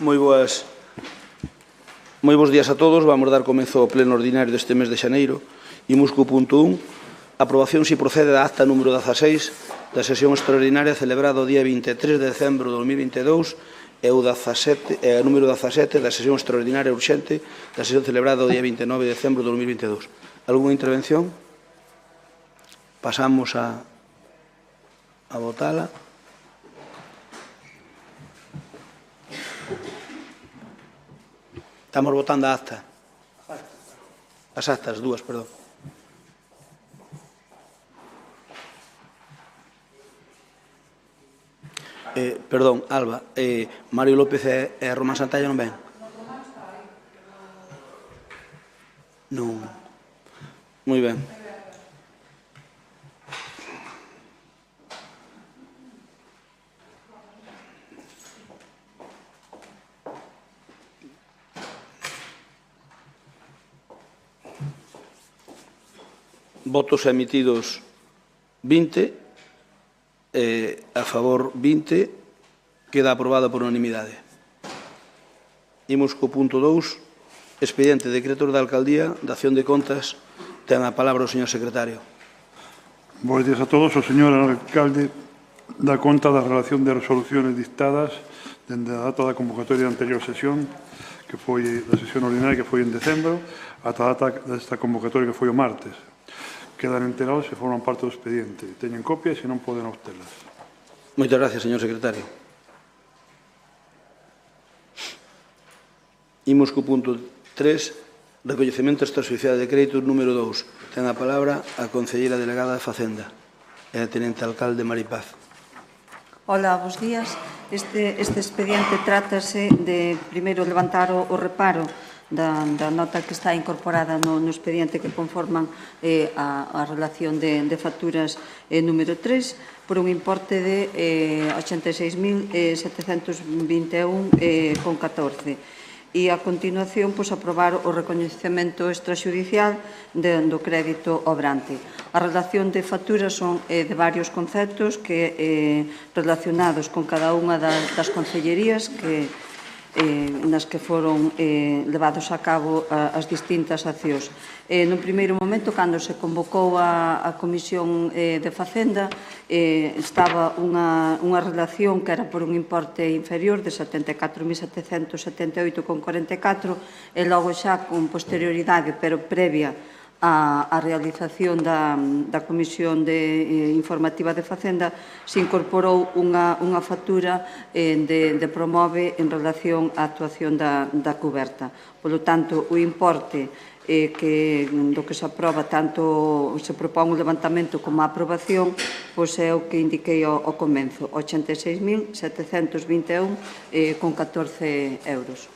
Moi bons días a todos. Vamos dar comezo ao pleno ordinario deste mes de xaneiro. Imos co punto 1. Aprobación se procede da acta número 16 da sesión extraordinaria celebrada o día 23 de decembro de 2022 e o número 17 da sesión extraordinaria urxente da sesión celebrada o día 29 de decembro de 2022. Algúna intervención? Pasamos a votala. Estamos votando a acta. As actas, dúas, perdón. Perdón, Alba, Mario López e Román Santalla non ven? Non. Moi ben. Votos emitidos 20, a favor 20, queda aprobada por unanimidade. Imos co punto 2, expediente de decretos da Alcaldía, de Acción de Contas. Ten a palabra o señor secretario. Bos días a todos. O señor alcalde dá conta da relación de resoluciones dictadas dende a data da convocatoria da anterior sesión, que foi da sesión ordinaria, que foi en decembro, ata a data desta convocatoria, que foi o martes. Quedan enterados e forman parte do expediente. Teñen copias e non poden obtelas. Moitas gracias, señor secretario. Imos co punto 3, recoñecemento extraoficial de créditos número 2. Ten a palabra a concelleira delegada de Facenda e a tenente alcalde Maripaz. Hola, bos días. Este expediente trátase de, primeiro, levantar o reparo da nota que está incorporada no expediente que conforman a relación de facturas número 3 por un importe de 86.721,14. E, a continuación, aprobar o recoñecemento extraxudicial do crédito obrante. A relación de facturas son de varios conceptos relacionados con cada unha das concellerías nas que foron levados a cabo as distintas accións. Nun primeiro momento, cando se convocou a Comisión de Facenda, estaba unha relación que era por un importe inferior de 74.778,44 e logo xa con posterioridade, pero previa a realización da Comisión Informativa de Facenda, se incorporou unha factura de Promove en relación á actuación da cuberta. Polo tanto, o importe do que se aproba, tanto se propón o levantamento como a aprobación, é o que indiquei ao comenzo, 86.721,14 euros.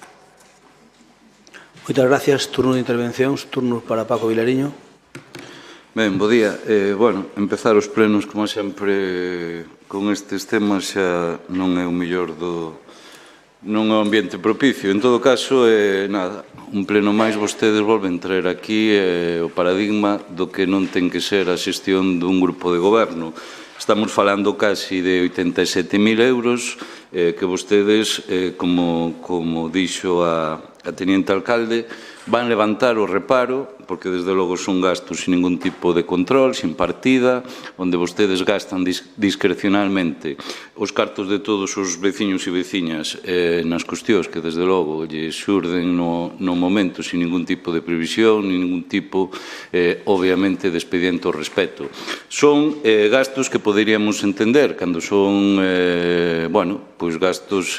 Moitas gracias. Turno de intervencións. Turno para Paco Vilariño. Ben, bo día. Empezar os plenos, como sempre, con estes temas xa non é o mellor non é o ambiente propicio. En todo caso, nada, un pleno máis vostedes volven traer aquí o paradigma do que non ten que ser a xestión dun grupo de goberno. Estamos falando casi de 87.000 euros que vostedes, como dixo a teniente alcalde, van levantar o reparo, porque desde logo son gastos sin ningún tipo de control, sin partida, onde vostedes gastan discrecionalmente os cartos de todos os veciños e veciñas nas cuestións que desde logo lle xurden no momento sin ningún tipo de previsión, ningún tipo, obviamente, de expediente ao respecto. Son gastos que poderíamos entender cando son, gastos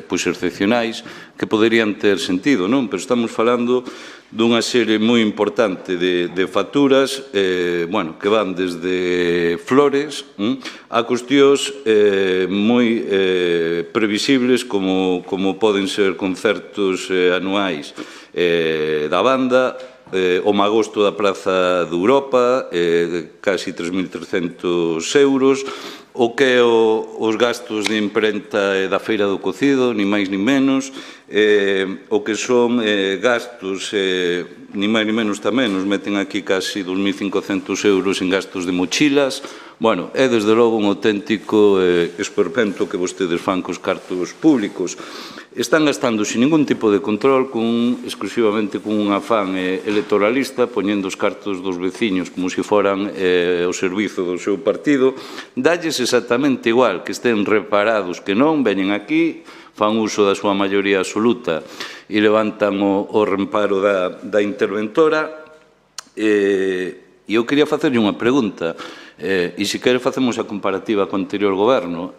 excepcionais que poderían ter sentido, non? Pero estamos falando dunha serie moi importante de facturas que van desde flores a cuestións moi previsibles como poden ser concertos anuais da banda, o magosto da Praza de Europa, casi 3.300 euros, o que é os gastos de imprenta da Feira do Cocido, ni máis ni menos, o que son gastos, ni máis ni menos tamén, nos meten aquí casi 2.500 euros en gastos de mochilas. Bueno, é desde logo un auténtico esperpento que vostedes fan cos cartos públicos. Están gastando sin ningún tipo de control, exclusivamente con un afán electoralista, poñendo os cartos dos veciños como se foran ao servizo do seu partido. Dalles exactamente igual que estén reparados que non, veñen aquí, fan uso da súa maioría absoluta e levantan o remparo da interventora. E eu quería facerlle unha pregunta. E se quere facemos a comparativa co anterior goberno.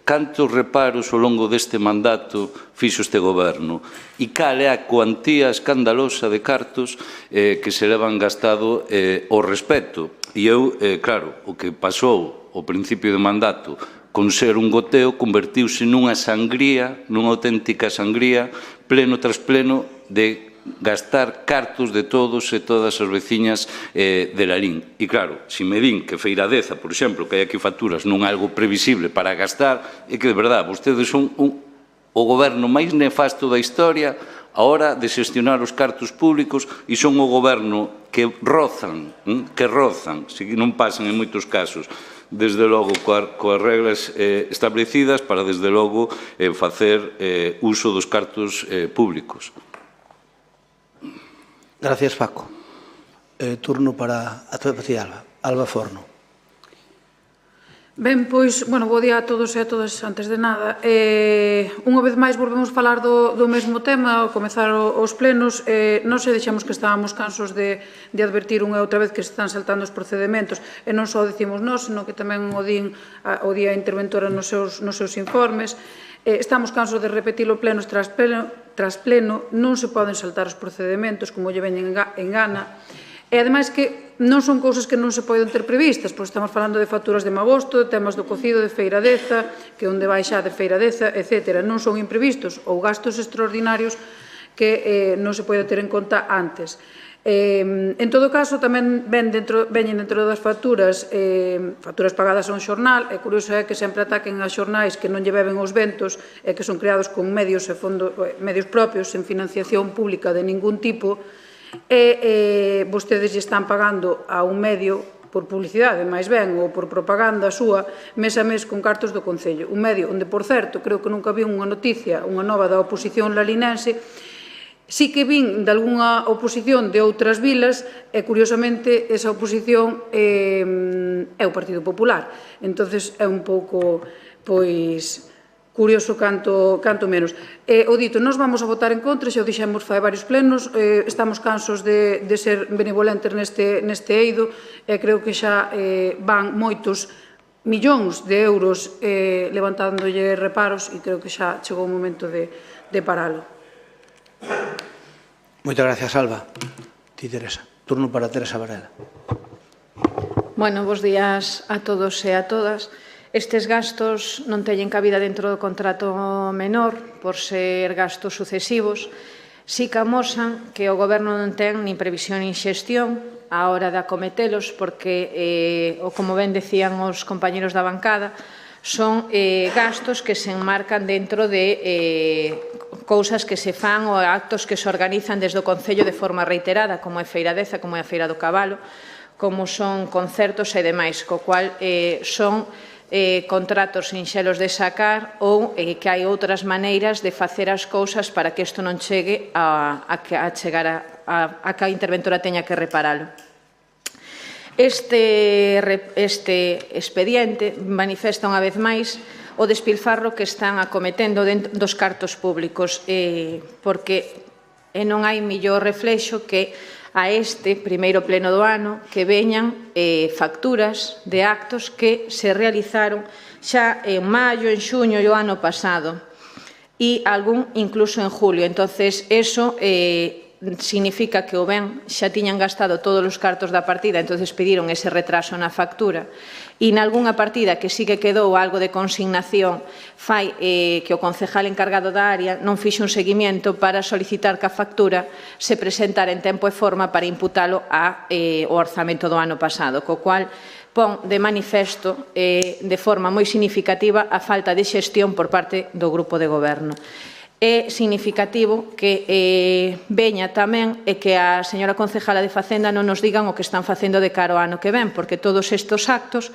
Cantos reparos ao longo deste mandato fixo este goberno? E cal é a cuantía escandalosa de cartos que se levan gastado ao respecto? E eu, claro, o que pasou ao principio do mandato con ser un goteo convertiuse nunha sangría, nunha auténtica sangría, pleno tras pleno de gastar cartos de todos e todas as veciñas de Lalín. E claro, se me din que Feiradeza, por exemplo, que hai aquí facturas non é algo previsible para gastar, é que de verdade, vostedes son o goberno máis nefasto da historia a hora de xestionar os cartos públicos e son o goberno que rozan, se non pasan en moitos casos, desde logo coas reglas establecidas para, desde logo, facer uso dos cartos públicos. Gracias, Paco. Turno para a tua Alba. Alba Forno. Ben, pois, bueno, bo día a todos e a todas antes de nada. Unha vez máis volvemos falar do mesmo tema ao comezar os plenos. Non se deixamos que estábamos cansos de advertir unha e outra vez que se están saltando os procedementos, e non só decimos nós, senón que tamén o día a interventora nos seus informes. Estamos cansos de repetilo plenos tras pleno, non se poden saltar os procedementos como lle veñen en gana, e ademais que non son cousas que non se poden ter previstas, pois estamos falando de facturas de magosto, de temas do cocido, de Feiradeza, que onde vai xa de Feiradeza, etc. Non son imprevistos ou gastos extraordinarios que non se pode ter en conta antes. En todo caso, tamén veñen dentro das facturas pagadas a un xornal. É curioso que sempre ataquen a xornais que non lle beben os ventos e que son creados con medios propios, sen financiación pública de ningún tipo, e vostedes lle están pagando a un medio por publicidade, máis ben, ou por propaganda súa, mes a mes con cartos do Concello. Un medio onde, por certo, creo que nunca vi unha noticia, unha nova da oposición lalinense. Sí que vin de algunha oposición de outras vilas e, curiosamente, esa oposición é o Partido Popular. Entonces é un pouco, pois, curioso canto menos. O dito, nós vamos a votar en contra, xa o dixemos fai varios plenos, estamos cansos de ser benevolentes neste eido e creo que xa van moitos millóns de euros levantándolle reparos e creo que xa chegou o momento de paralo. Moitas gracias, Alba. Ti, Teresa. Turno para Teresa Varela. Bueno, bos días a todos e a todas. Estes gastos non teñen cabida dentro do contrato menor por ser gastos sucesivos. Si que amosan que o Goberno non ten nin previsión nin xestión á hora de acometelos porque, como ben decían os compañeros da bancada, son gastos que se enmarcan dentro de cousas que se fan ou actos que se organizan desde o Concello de forma reiterada, como é Feiradeza, como é a Feira do Cabalo, como son concertos e demais, co cual son contratos sinxelos de sacar ou que hai outras maneiras de facer as cousas para que isto non chegue a chegar a que a interventora teña que reparalo. Este expediente manifesta unha vez máis o despilfarro que están acometendo dentro dos cartos públicos porque non hai millor reflexo que a este primeiro pleno do ano que veñan facturas de actos que se realizaron xa en maio, en xuño do ano pasado e algún incluso en julio. Entonces, eso significa que o ben xa tiñan gastado todos os cartos da partida, entonces pediron ese retraso na factura, e nalgúna partida que sí que quedou algo de consignación fai que o concejal encargado da área non fixe un seguimento para solicitar que a factura se presentara en tempo e forma para imputalo ao orzamento do ano pasado, co cual pon de manifesto de forma moi significativa a falta de xestión por parte do grupo de goberno. É significativo que veña tamén e que a señora concejala de Facenda non nos digan o que están facendo de cara ao ano que ven, porque todos estes actos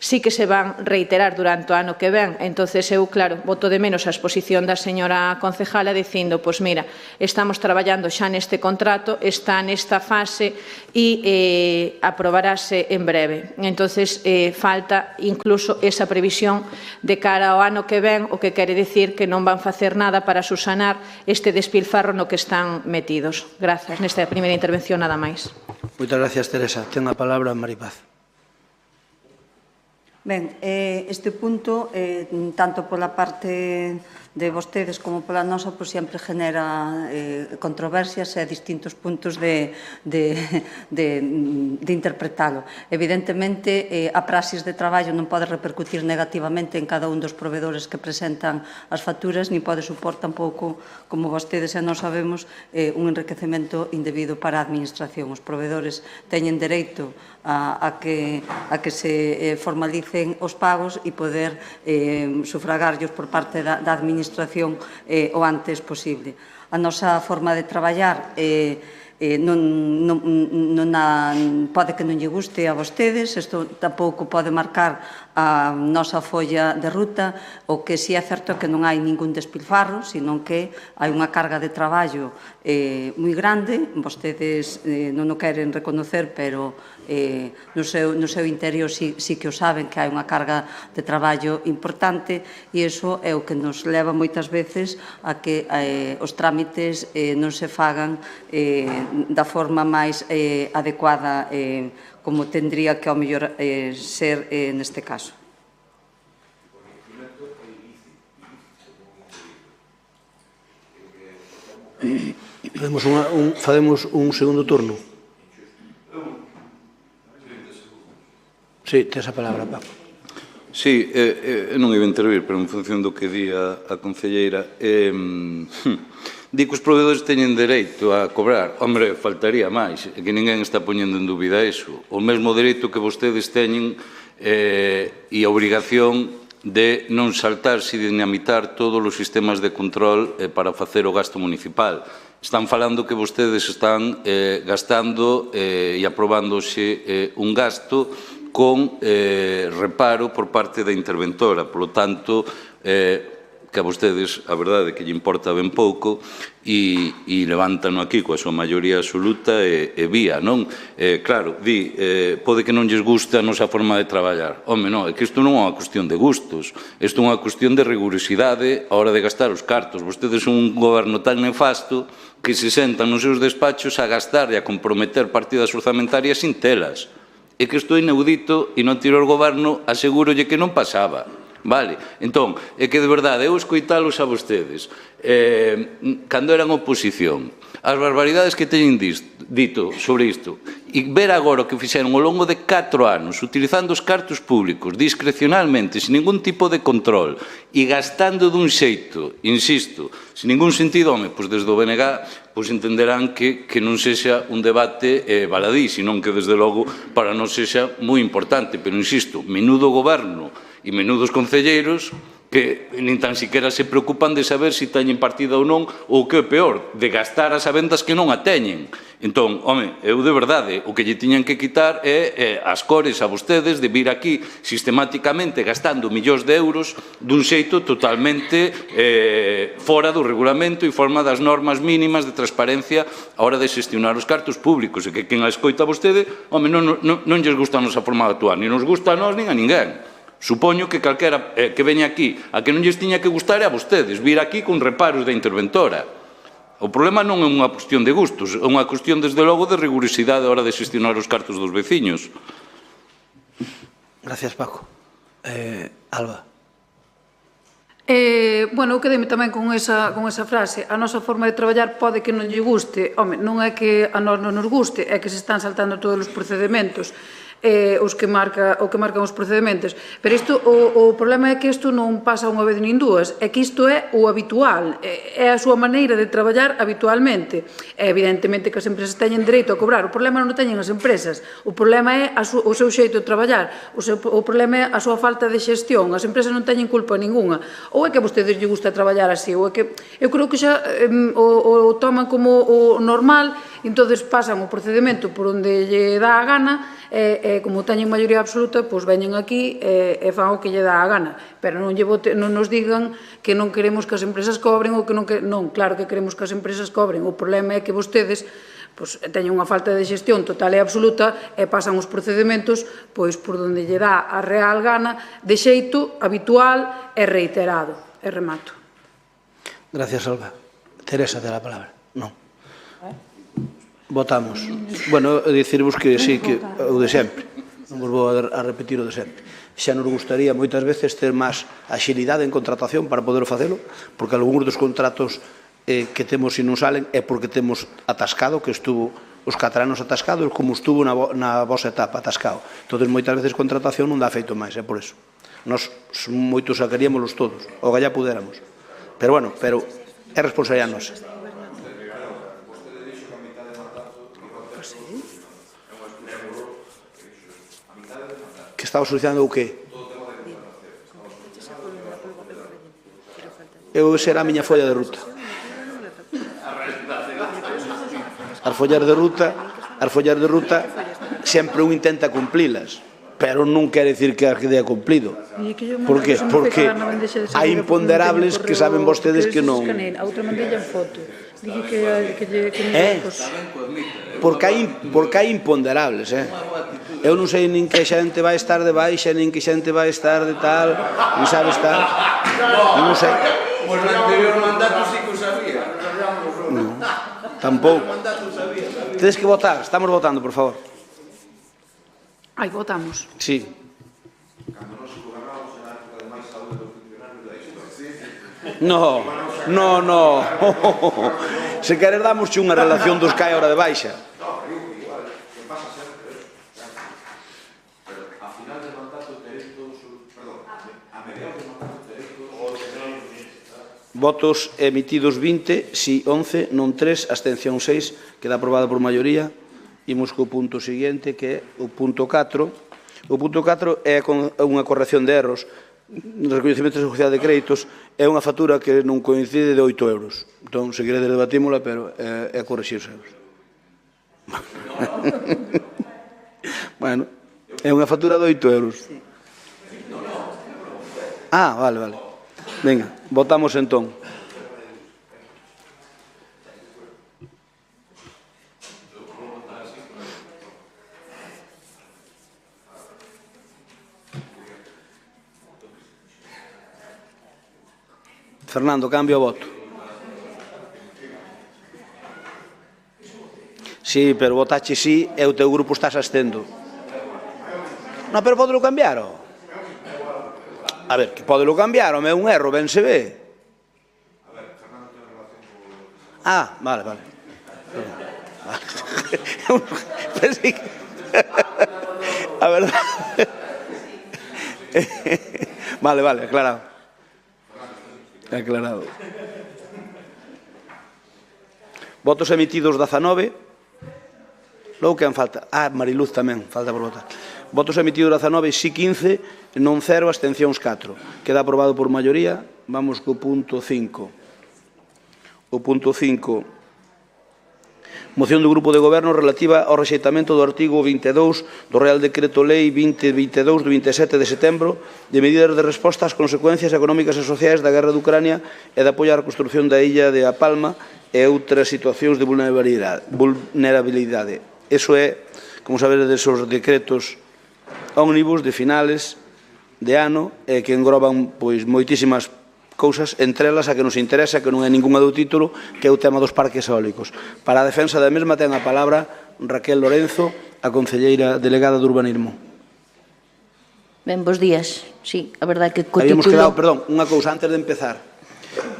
sí que se van reiterar durante o ano que ven. Entonces eu, claro, voto de menos a exposición da señora concejala dicindo, pois mira, estamos traballando xa neste contrato, está nesta fase e aprobarase en breve. Entonces falta incluso esa previsión de cara ao ano que ven, o que quere dicir que non van facer nada para susanar este despilfarro no que están metidos. Grazas. Nesta primeira intervención nada máis. Moitas gracias, Teresa. Ten a palabra Maripaz. Ben, este punto, tanto pola parte de vostedes como pola nosa, pois sempre genera controversias e distintos puntos de interpretalo. Evidentemente, a praxis de traballo non pode repercutir negativamente en cada un dos provedores que presentan as facturas, ni pode supor tampouco, como vostedes e nós sabemos, un enriquecemento indebido para a administración. Os provedores teñen dereito a que se formalicen os pagos e poder sufragarlos por parte da administración o antes posible. A nosa forma de traballar pode que non lle guste a vostedes, isto tampouco pode marcar a nosa folla de ruta, o que si é certo que non hai ningún despilfarro, senón que hai unha carga de traballo moi grande, vostedes non o queren reconocer, pero no seu interior sí que o saben, que hai unha carga de traballo importante, e iso é o que nos leva moitas veces a que os trámites non se fagan da forma máis adecuada como tendría que ao mellor ser neste caso. Facemos un segundo turno. Sí, tes a palabra, Paco. Sí, non iba a intervir, pero en función do que di a concelleira, di que os provedores teñen dereito a cobrar. Hombre, faltaría máis, que ninguén está poñendo en dúbida iso. O mesmo dereito que vostedes teñen e a obrigación de non saltarse e dinamitar todos os sistemas de control para facer o gasto municipal. Están falando que vostedes están gastando e aprobándose un gasto con reparo por parte da interventora. Por lo tanto, que a vostedes, a verdade, que lle importa ben pouco e levántano aquí coa súa maioría absoluta e vía, non? Claro, pode que non lles guste a nosa forma de traballar. Home, non, é que isto non é unha cuestión de gustos, isto é unha cuestión de rigurosidade a hora de gastar os cartos. Vostedes son un goberno tan nefasto que se sentan nos seus despachos a gastar e a comprometer partidas orzamentarias sin telas. É que isto é inaudito e no anterior goberno asegurolle que non pasaba. Vale, entón, é que de verdade, eu escoitalos a vostedes, cando eran oposición, as barbaridades que teñen dito sobre isto, e ver agora o que fixeron ao longo de 4 anos, utilizando os cartos públicos, discrecionalmente, sin ningún tipo de control, e gastando dun xeito, insisto, sin ningún sentido, home, pois desde o BNG, pois entenderán que non sexa un debate baladí, senón que, desde logo, para nós sexa moi importante, pero, insisto, menudo goberno, e menudos concelleiros que nin tan siquiera se preocupan de saber se teñen partida ou non, ou que é peor, de gastar as avendas que non a teñen. Entón, home, eu de verdade, o que lle tiñan que quitar é as cores a vostedes de vir aquí sistemáticamente gastando millóns de euros dun xeito totalmente fora do regulamento e forma das normas mínimas de transparencia a hora de xestionar os cartos públicos, e que quen a escoita a vostede, home, non lles gusta a nosa forma de actuar, nin nos gusta a nós nin a ninguén. Supoño que calquera que veña aquí a que non lles tiña que gustar é a vostedes, vir aquí con reparos da interventora. O problema non é unha cuestión de gustos, é unha cuestión, desde logo, de rigurosidade a hora de xestionar os cartos dos veciños. Gracias, Paco. Alba. Bueno, eu quedei tamén con esa frase. A nosa forma de traballar pode que non lle guste. Home, non é que a nós non nos guste, é que se están saltando todos os procedimentos o que marcan os procedementos. Pero isto, o problema é que isto non pasa unha vez nin dúas, é que isto é o habitual, é a súa maneira de traballar habitualmente. Evidentemente que as empresas teñen dereito a cobrar, o problema non o teñen as empresas, o problema é o seu xeito de traballar, o problema é a súa falta de xestión, as empresas non teñen culpa ninguna, ou é que a vostedes lle gusta traballar así, ou é que, eu creo que xa o toman como o normal, entonces pasan o procedimento por onde lle dá a gana, e como teñen maioría absoluta, pois veñen aquí e fan o que lle dá a gana. Pero non nos digan que non queremos que as empresas cobren ou que non, claro que queremos que as empresas cobren. O problema é que vostedes teñen unha falta de xestión total e absoluta e pasan os procedimentos pois por onde lle dá a real gana de xeito habitual e reiterado. E remato. Gracias, Alba. Teresa, te la palabra. Non. Votamos. Bueno, dicirvos que sí, que o de sempre. Non vos vou a repetir o de sempre. Xa nos gustaría moitas veces ter máis axilidade en contratación para poder facelo, porque algúns dos contratos que temos e non salen é porque temos atascado, que estuvo os 4 anos atascados, como estuvo na vosa etapa atascado. Entón, moitas veces contratación non dá feito máis, é por eso. Nós moitos sacaríamos todos, o gallá pudéramos. Pero, bueno, é responsabilidade nosa. Que estaba solucionando o qué? Será a miña folla de ruta. As follas de ruta sempre un intenta cumplilas, pero non quere dicir que as dea cumplido. Por qué? Porque hai imponderables que saben vostedes que non. A outra mandei en foto. Dije que Porque hai imponderables, Eu non sei nin que xente vai estar de baixa, nin que xente vai estar de tal, nin sabe estar. Non sei. Pois no anterior mandato sí que o sabía. Non, tampouco. Tedes que votar, estamos votando, por favor. Votamos. Sí. No. Se queres damos unha relación dos que hai hora de baixa. Votos emitidos 20, sí 11, non 3, abstención 6, queda aprobada por maioría. Imos co punto seguinte, que é o punto 4. O punto 4 é unha corrección de erros. Recoñecemento social de créditos é unha factura que non coincide de 8 euros. Entón, se queredes debatímola, pero é correxir os euros. Bueno, é unha factura de 8 euros. Ah, vale. Venga, votamos entón. Fernando, cambio o voto. Sí, pero votache sí e o teu grupo estás abstendo. Non, pero podelo cambiar, ó. A ver, que podelo cambiar, home, é un erro, ben se ve. Ah, vale. Pensei que... A verdade... Vale, aclarado. Aclarado. Votos emitidos 19. Logo que falta. Mariluz tamén, falta por votar. Votos emitidos 19, sí 15, non 0, abstencións 4. Queda aprobado por maioría. Vamos co punto 5. O punto 5. Moción do Grupo de Goberno relativa ao rexeitamento do artigo 22 do Real Decreto Lei 2022 do 27 de setembro de medidas de resposta ás consecuencias económicas e sociais da guerra de Ucrania e de apoio á reconstrucción da illa de A Palma e outras situacións de vulnerabilidade. Eso é, como sabedes, esos decretos ómnibus de finales de ano que engloban moitísimas cousas, entre elas a que nos interesa, que non é ninguna do título, que é o tema dos parques eólicos. Para a defensa da mesma ten a palabra Raquel Lorenzo, a concelleira delegada de Urbanismo. Ben, bos días. sí, a verdade que co Habíamos título... quedado, perdón, unha cousa antes de empezar.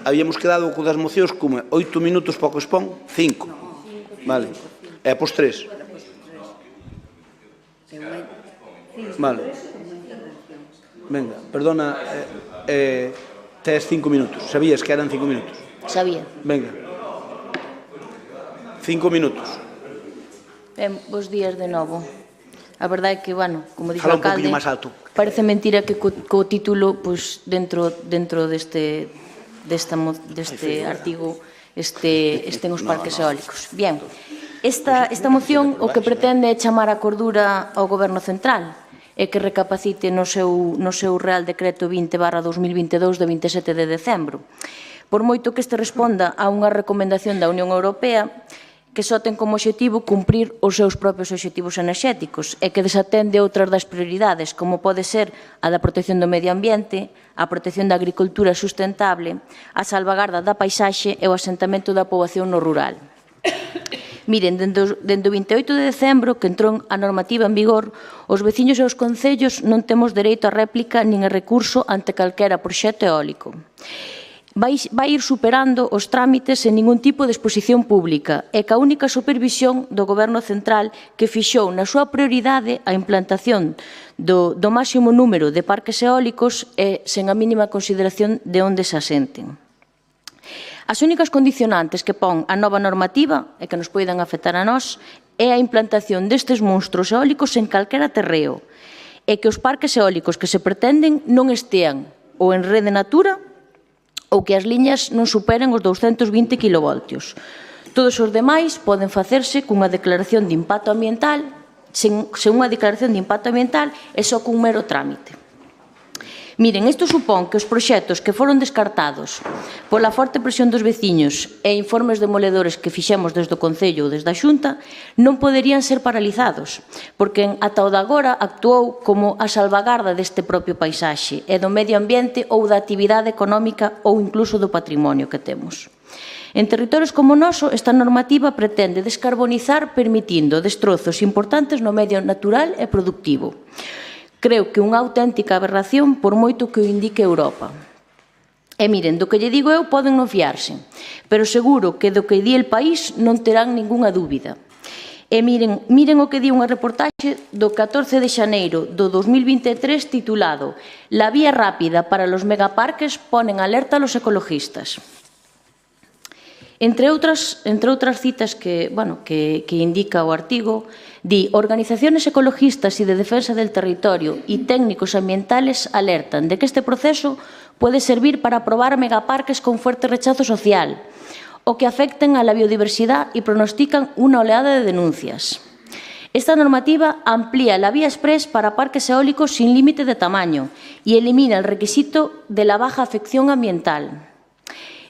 Habíamos quedado co das mocións como 8 minutos para o que expón, 5. Vale. E após 3. Vale. Venga, perdona, tes 5 minutos. Sabías que eran 5 minutos? Sabía. Venga. 5 minutos. Bos días de novo. A verdade é que, bueno, como dixo o Fala un alcalde, poquinho máis alto. parece mentira que co título, pois, dentro deste artigo estén os parques eólicos. Bien, esta moción o que pretende é chamar a cordura ao Goberno Central e que recapacite no seu Real Decreto 20/2022 de 27 de decembro. Por moito que este responda a unha recomendación da Unión Europea que só ten como obxectivo cumprir os seus propios obxectivos enerxéticos e que desatende outras das prioridades, como pode ser a da protección do medio ambiente, a protección da agricultura sustentable, a salvagarda da paisaxe e o asentamento da poboación no rural. Miren, dende o 28 de decembro, que entrou a normativa en vigor, os veciños e os concellos non temos dereito a réplica nin a recurso ante calquera proxecto eólico. Vai ir superando os trámites sen ningún tipo de exposición pública e ca única supervisión do Goberno Central que fixou na súa prioridade a implantación do máximo número de parques eólicos e sen a mínima consideración de onde se asenten. As únicas condicionantes que pon a nova normativa e que nos poidan afectar a nós é a implantación destes monstruos eólicos en calquera terreo e que os parques eólicos que se pretenden non estean ou en rede natura ou que as liñas non superen os 220 kV. Todos os demais poden facerse cunha declaración de impacto ambiental, sen unha declaración de impacto ambiental e só cun mero trámite. Miren, isto supón que os proxectos que foron descartados pola forte presión dos veciños e informes demoledores que fixemos desde o Concello ou desde a Xunta non poderían ser paralizados, porque ata o de agora actuou como a salvagarda deste propio paisaxe e do medio ambiente ou da actividade económica ou incluso do patrimonio que temos. En territorios como o noso, esta normativa pretende descarbonizar permitindo destrozos importantes no medio natural e productivo. Creo que unha auténtica aberración por moito que o indique Europa. E miren, do que lle digo eu poden non fiarse, pero seguro que do que di el país non terán ningunha dúbida. E miren o que di unha reportaxe do 14 de xaneiro do 2023 titulado "La vía rápida para los megaparques ponen alerta a los ecologistas". Entre outras citas que indica o artigo, di: organizaciones ecologistas y de defensa del territorio y técnicos ambientales alertan de que este proceso puede servir para aprobar megaparques con fuerte rechazo social o que afecten a la biodiversidad y pronostican una oleada de denuncias. Esta normativa amplía la vía exprés para parques eólicos sin límite de tamaño y elimina el requisito de la baja afección ambiental.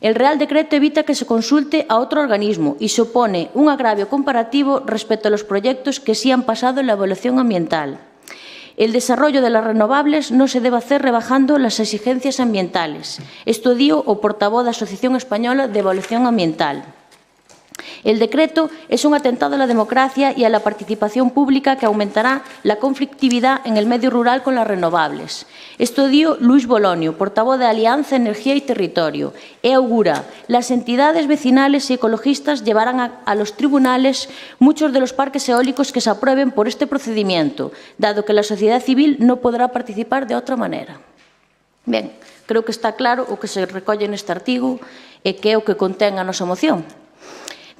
El Real Decreto evita que se consulte a otro organismo y supone un agravio comparativo respecto a los proyectos que sí han pasado en la evaluación ambiental. El desarrollo de las renovables no se debe hacer rebajando las exigencias ambientales. Esto dio o portavoz da Asociación Española de Evaluación Ambiental. El decreto es un atentado a la democracia y a la participación pública que aumentará la conflictividad en el medio rural con las renovables. Esto dio Luis Bolonio, portavoz de Alianza Energía y Territorio, e augura: las entidades vecinales y ecologistas llevarán a los tribunales muchos de los parques eólicos que se aprueben por este procedimiento, dado que la sociedad civil no podrá participar de otra manera. Ben, creo que está claro o que se recolle neste artigo e que é o que contén a nosa moción.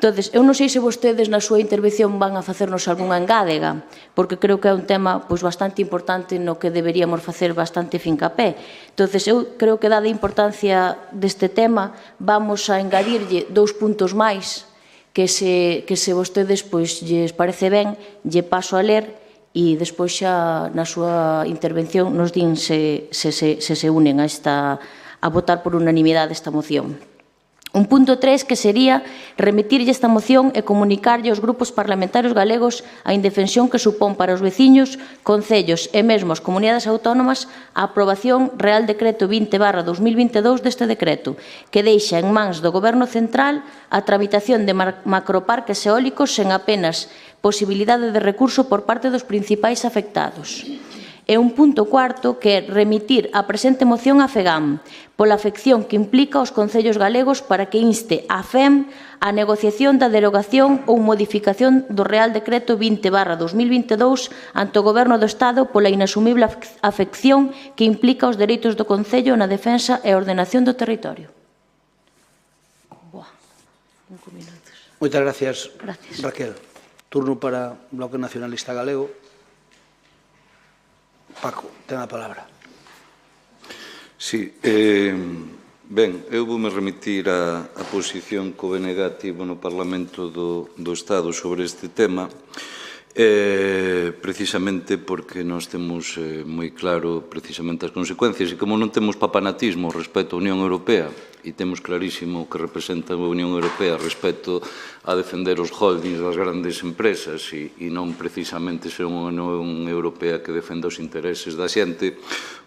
Entón, eu non sei se vostedes na súa intervención van a facernos algunha engádega, porque creo que é un tema bastante importante no que deberíamos facer bastante fincapé. Entón, eu creo que dada a importancia deste tema, vamos a engadirlle 2 puntos máis que se vostedes lles parece ben, lle paso a ler e despois xa na súa intervención nos din se se unen a votar por unanimidade esta moción. Un punto 3 que sería remitirlle esta moción e comunicarlle aos grupos parlamentarios galegos a indefensión que supón para os veciños, concellos e mesmo as comunidades autónomas a aprobación Real Decreto 20/2022 deste decreto, que deixa en mans do Goberno Central a tramitación de macroparques eólicos sen apenas posibilidade de recurso por parte dos principais afectados. E un punto cuarto que é remitir a presente moción á FEGAM pola afección que implica aos concellos galegos para que inste a FEM a negociación da derogación ou modificación do Real Decreto 20/2022 ante o Goberno do Estado pola inasumible afección que implica os dereitos do Concello na defensa e ordenación do territorio. Boa, 5 minutos. Moitas gracias, Gracias. Raquel. Turno para o Bloque Nacionalista Galego. Paco, ten a palabra. Sí, ben, eu voume remitir a posición que o BNG tivo no Parlamento do Estado sobre este tema, precisamente porque nós temos moi claro precisamente as consecuencias, e como non temos papanatismo respecto á Unión Europea, e temos clarísimo que representa a Unión Europea respecto a defender os holdings das grandes empresas e non precisamente ser unha Unión Europea que defenda os intereses da xente,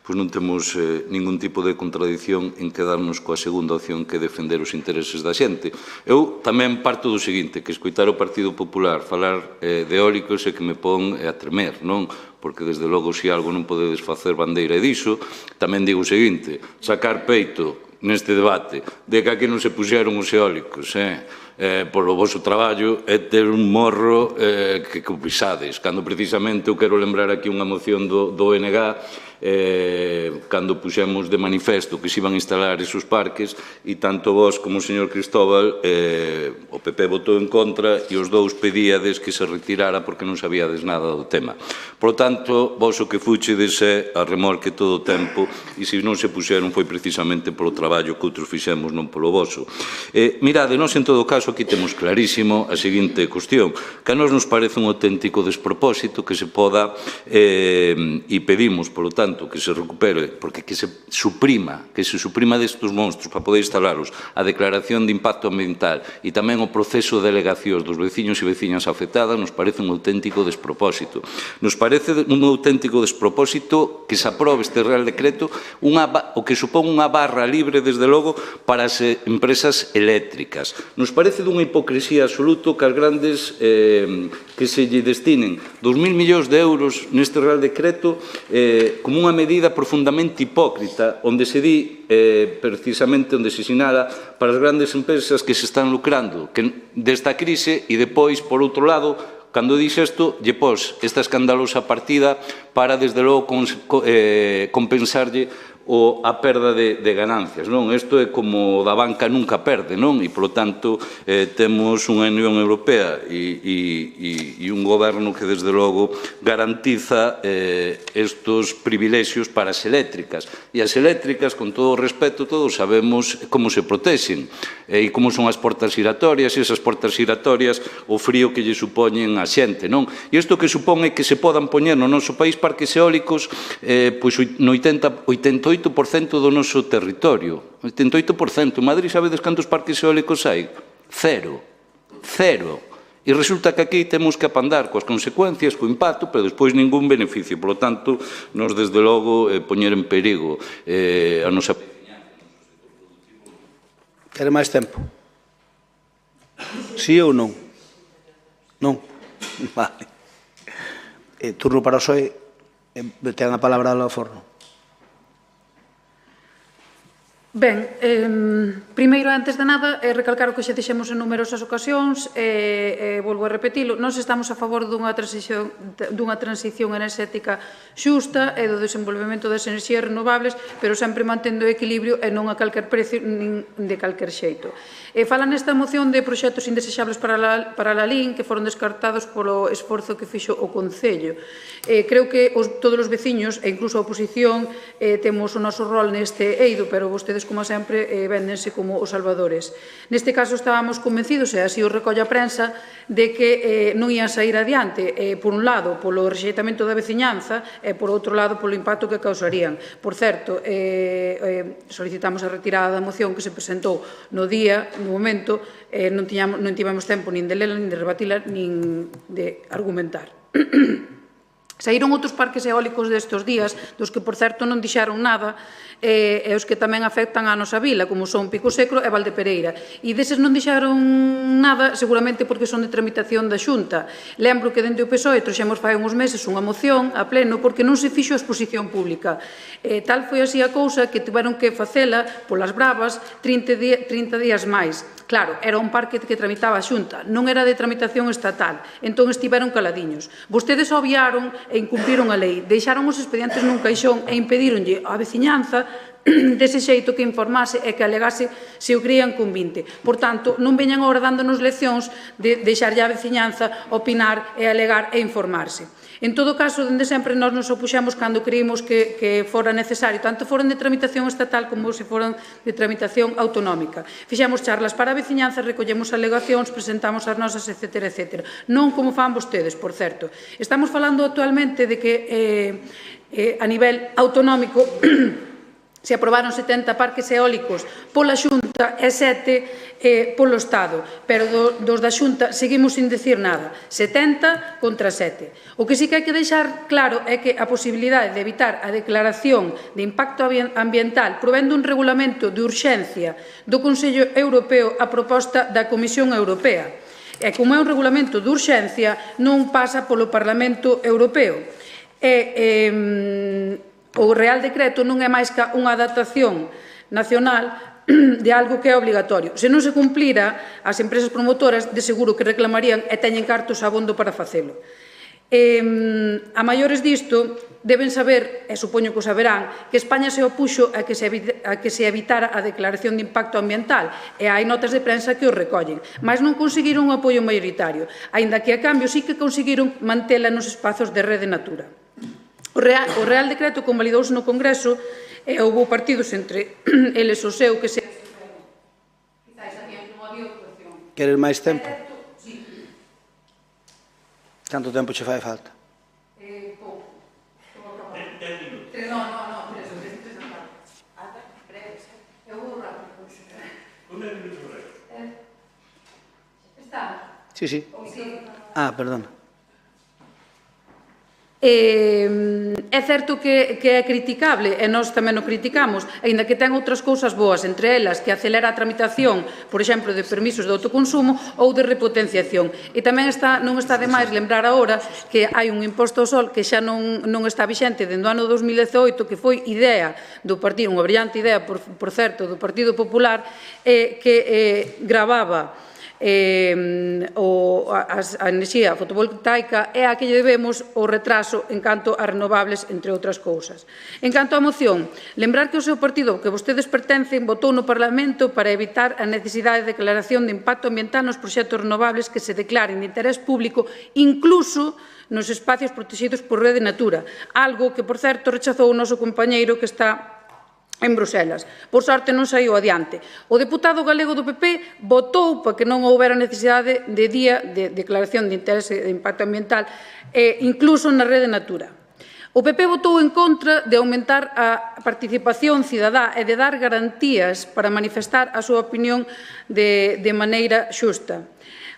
pois non temos ningún tipo de contradición en quedarnos coa segunda opción que é defender os intereses da xente. Eu tamén parto do seguinte, que escoitar o Partido Popular falar de eólicos é que me pon a tremer, non? Porque desde logo se algo non podedes facer bandeira diso. Tamén digo o seguinte, sacar peito neste debate de que aquí non se puxeron os eólicos polo vosso traballo é ter un morro que pisades, cando precisamente eu quero lembrar aquí unha moción do ONG cando puxemos de manifesto que se iban a instalar esos parques e tanto vos como o señor Cristóbal o PP votou en contra e os dous pedíades que se retirara porque non sabíades nada do tema. Por lo tanto, vos o que fuchedes é a remorque todo o tempo e se non se puxeron foi precisamente polo traballo que outros fixemos, non polo voso. Mirade, nós en todo caso aquí temos clarísimo a seguinte cuestión, que a nós nos parece un auténtico despropósito que se poda e pedimos, polo tanto, que se recupere, porque que se suprima destes monstruos para poder instalaros a declaración de impacto ambiental e tamén o proceso de delegacións dos veciños e veciñas afectadas, nos parece un auténtico despropósito. Nos parece un auténtico despropósito que se aprobe este Real Decreto o que supón unha barra libre, desde logo, para as empresas eléctricas. Nos parece dunha hipocresía absoluto que as grandes que se lle destinen 2.000 millóns de euros neste Real Decreto como unha medida profundamente hipócrita, onde se di precisamente, onde se sinala para as grandes empresas que se están lucrando desta crise e depois, por outro lado, cando dixe isto, lle pos esta escandalosa partida para, desde logo, compensarlle a perda de ganancias, non? Isto é como da banca nunca perde, non? E, polo tanto, temos unha Unión Europea e un goberno que, desde logo, garantiza estos privilexios para as eléctricas. E as eléctricas, con todo o respeto, todos sabemos como se protexen e como son as portas giratorias, e esas portas giratorias, o frío que lle supoñen a xente, non? E isto que supón é que se podan poñer no noso país parques eólicos pois no 88% do noso territorio. 88%. En Madrid sabedes cantos parques eólicos hai? Cero. E resulta que aquí temos que apandar coas consecuencias, co impacto, pero despois ningún beneficio. Por lo tanto, nos desde logo poñer en perigo a nosa... Quere máis tempo? Sí ou non? Non? Vale. Turno para o PSOE. Ten a palabra ao Forno. Ben, primeiro, antes de nada, recalcar o que xa dixemos en numerosas ocasións, volvo a repetilo, nós estamos a favor dunha transición enerxética xusta e do desenvolvemento das enerxías renovables, pero sempre mantendo o equilibrio e non a calquer precio nin de calquer xeito. Fala nesta moción de proxectos indesexables para a LIN que foron descartados polo esforzo que fixo o Concello. Creo que todos os veciños e incluso a oposición temos o noso rol neste eido, pero vostedes, como sempre, véndense como os salvadores. Neste caso estábamos convencidos, e así o recolle a prensa, de que non ian sair adiante, por un lado, polo rexeitamento da veciñanza e, por outro lado, polo impacto que causarían. Por certo, solicitamos a retirada da moción que se presentou no día, no momento, non tivemos tempo nin de lela, nin de rebatila, nin de argumentar. Saíron outros parques eólicos destes días, dos que, por certo, non dixeron nada, e os que tamén afectan a nosa vila, como son Pico Secro e Valdepereira. E deses non dixeron nada, seguramente porque son de tramitación da Xunta. Lembro que dende o PSOE trouxemos fai uns meses unha moción a pleno porque non se fixo a exposición pública. Tal foi así a cousa que tiveron que facela polas bravas 30 días máis. Claro, era un parque que tramitaba a Xunta, non era de tramitación estatal, entón estiveron caladiños. Vostedes obviaron e incumpriron a lei, deixaron os expedientes nun caixón e impedironlle á veciñanza dese xeito que informase e que alegase se o creían convinte. Por tanto, non veñan agora dándonos leccións de deixarlle á veciñanza opinar e alegar e informarse. En todo caso, dende sempre nós nos opuxemos cando creímos que fora necesario, tanto foran de tramitación estatal como se foran de tramitación autonómica. Fixemos charlas para a veciñanza, recollemos alegacións, presentamos as nosas, etc. etc. Non como fan vostedes, por certo. Estamos falando actualmente de que a nivel autonómico se aprobaron 70 parques eólicos pola Xunta e 7 polo Estado, pero dos da Xunta seguimos sin decir nada, 70 contra 7. O que sí que hai que deixar claro é que a posibilidade de evitar a declaración de impacto ambiental provén dun regulamento de urxencia do Consello Europeo a proposta da Comisión Europea. E como é un regulamento de urxencia, non pasa polo Parlamento Europeo. O Real Decreto non é máis que unha adaptación nacional de algo que é obligatorio. Se non se cumplira, as empresas promotoras de seguro que reclamarían e teñen cartos abondo para facelo. A maiores disto, deben saber, e supoño que o saberán, que España se opuxo a que se evitara a declaración de impacto ambiental e hai notas de prensa que o recollen, mas non conseguiron un apoio mayoritario, aínda que a cambio sí que conseguiron mantela nos espazos de Rede Natura. O Real Decreto convalidouse no Congreso e houve partidos entre eles o seu que se... Queres máis tempo? Canto tempo che fai falta? Pouco. No, breves. Eu vou rápido. Está? Sí. Ah, perdona. É certo que é criticable, e nós tamén o criticamos, aínda que ten outras cousas boas, entre elas que acelera a tramitación, por exemplo, de permisos de autoconsumo ou de repotenciación. E tamén non está de máis lembrar agora que hai un imposto ao sol que xa non está vixente dende o ano 2018, que foi idea do partido, unha brillante idea, por certo, do Partido Popular, que gravaba a enerxía fotovoltaica e a que lle debemos o retraso en canto a renovables, entre outras cousas. En canto á moción, lembrar que o seu partido, que vostedes pertencen, votou no Parlamento para evitar a necesidade de declaración de impacto ambiental nos proxectos renovables que se declaren de interés público, incluso nos espacios protegidos por Rede Natura, algo que, por certo, rechazou o noso compañeiro que está en Bruselas. Por sorte non saiu adiante. O deputado galego do PP votou para que non houbera necesidade de día de declaración de interese de impacto ambiental, incluso na Rede Natura. O PP votou en contra de aumentar a participación cidadá e de dar garantías para manifestar a súa opinión de maneira xusta.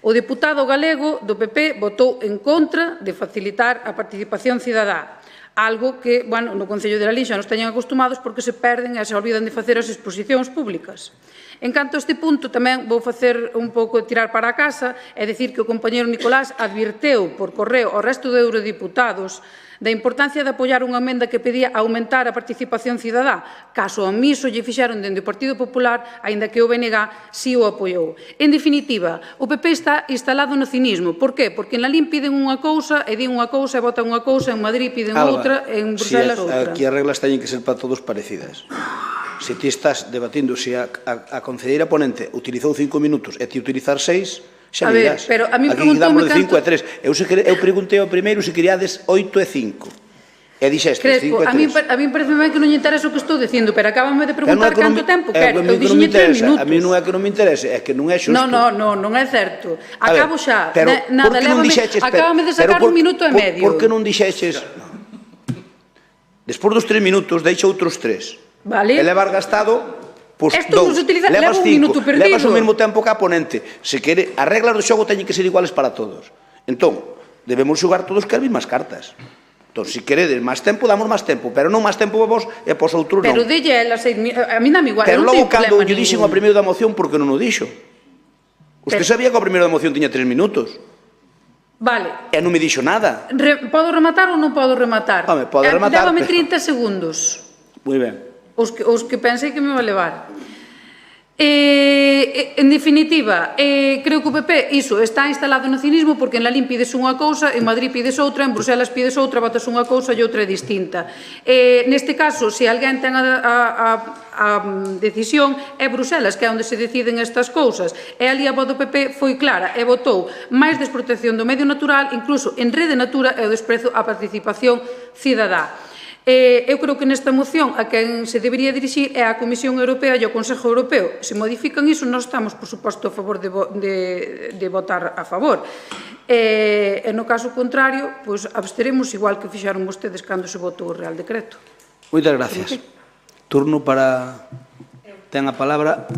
O deputado galego do PP votou en contra de facilitar a participación cidadá, algo que, no Concello de Lalín xa nos teñen acostumados porque se perden e se olvidan de facer as exposicións públicas. En canto a este punto, tamén vou facer un pouco de tirar para a casa e dicir que o compañeiro Nicolás advirteu por correo ao resto de eurodiputados da importancia de apoiar unha emenda que pedía aumentar a participación cidadá, caso omiso lle fixeron dende o Partido Popular, aínda que o BNG si o apoiou. En definitiva, o PP está instalado no cinismo. Por qué? Porque en Lalín piden unha cousa e din unha cousa e votan unha cousa, en Madrid piden outra, en Bruselas outra. Aquí as reglas teñen que ser para todos parecidas. Se ti estás debatindo se a concelleira ponente utilizou 5 minutos e ti utilizar 6, xa me dirás. Pero a mí aquí damos de 5 a 3. Eu preguntei ao primeiro se queríades 8 e 5. E dixestes 5 e 3. A mí parece ben que non lle interesa o que estou dicindo, pero acábame de preguntar canto tempo quero. Eu dixenlle 3 minutos. A mí non é que non me interese, é que non é xusto. Non é certo. Acabo xa. Nada, acábame de sacar un minuto e medio. Por que non dixeches? Despois dos 3 minutos, deixa outros 3. Vale. E levar gastado, pois, 2. Levas 5. Levas o mesmo tempo que a ponente. Se quere, as reglas do xogo teñen que ser iguales para todos. Entón, debemos xogar todos que as mesmas cartas. Entón, se queredes máis tempo, damos máis tempo, pero non máis tempo para vos e para os outros non. Pero dille a ela 6.000, a mí dame igual, Pero non logo, teño cando problema lle dixen ao primeiro da moción, por que non o dixo? Usted sabía que o primeiro da moción tiña 3 minutos. Vale. E non me dixo nada. Podo rematar ou non podo rematar? Home, pode rematar, Dávame pero- 30 segundos. Moi ben. Os que pensei que me iba a levar. En definitiva, creo que o PP iso está instalado no cinismo porque en Lalín pides unha cousa, en Madrid pides outra, en Bruselas pides outra, votas unha cousa e outra é distinta. Neste caso, se alguén ten a decisión, é Bruselas, que é onde se deciden estas cousas. E ali a voz do PP foi clara e votou máis desprotección do medio natural, incluso en Rede Natura e o desprezo á participación cidadá. Eu creo que nesta moción a quen se debería dirixir é a Comisión Europea e ao Consejo Europeo. Se modifican iso, nós estamos, por suposto, a favor de votar a favor. E no caso contrario, pois absteremos igual que fixaron vostedes cando se votou o Real Decreto. Moitas gracias. Turno para... Ten a palabra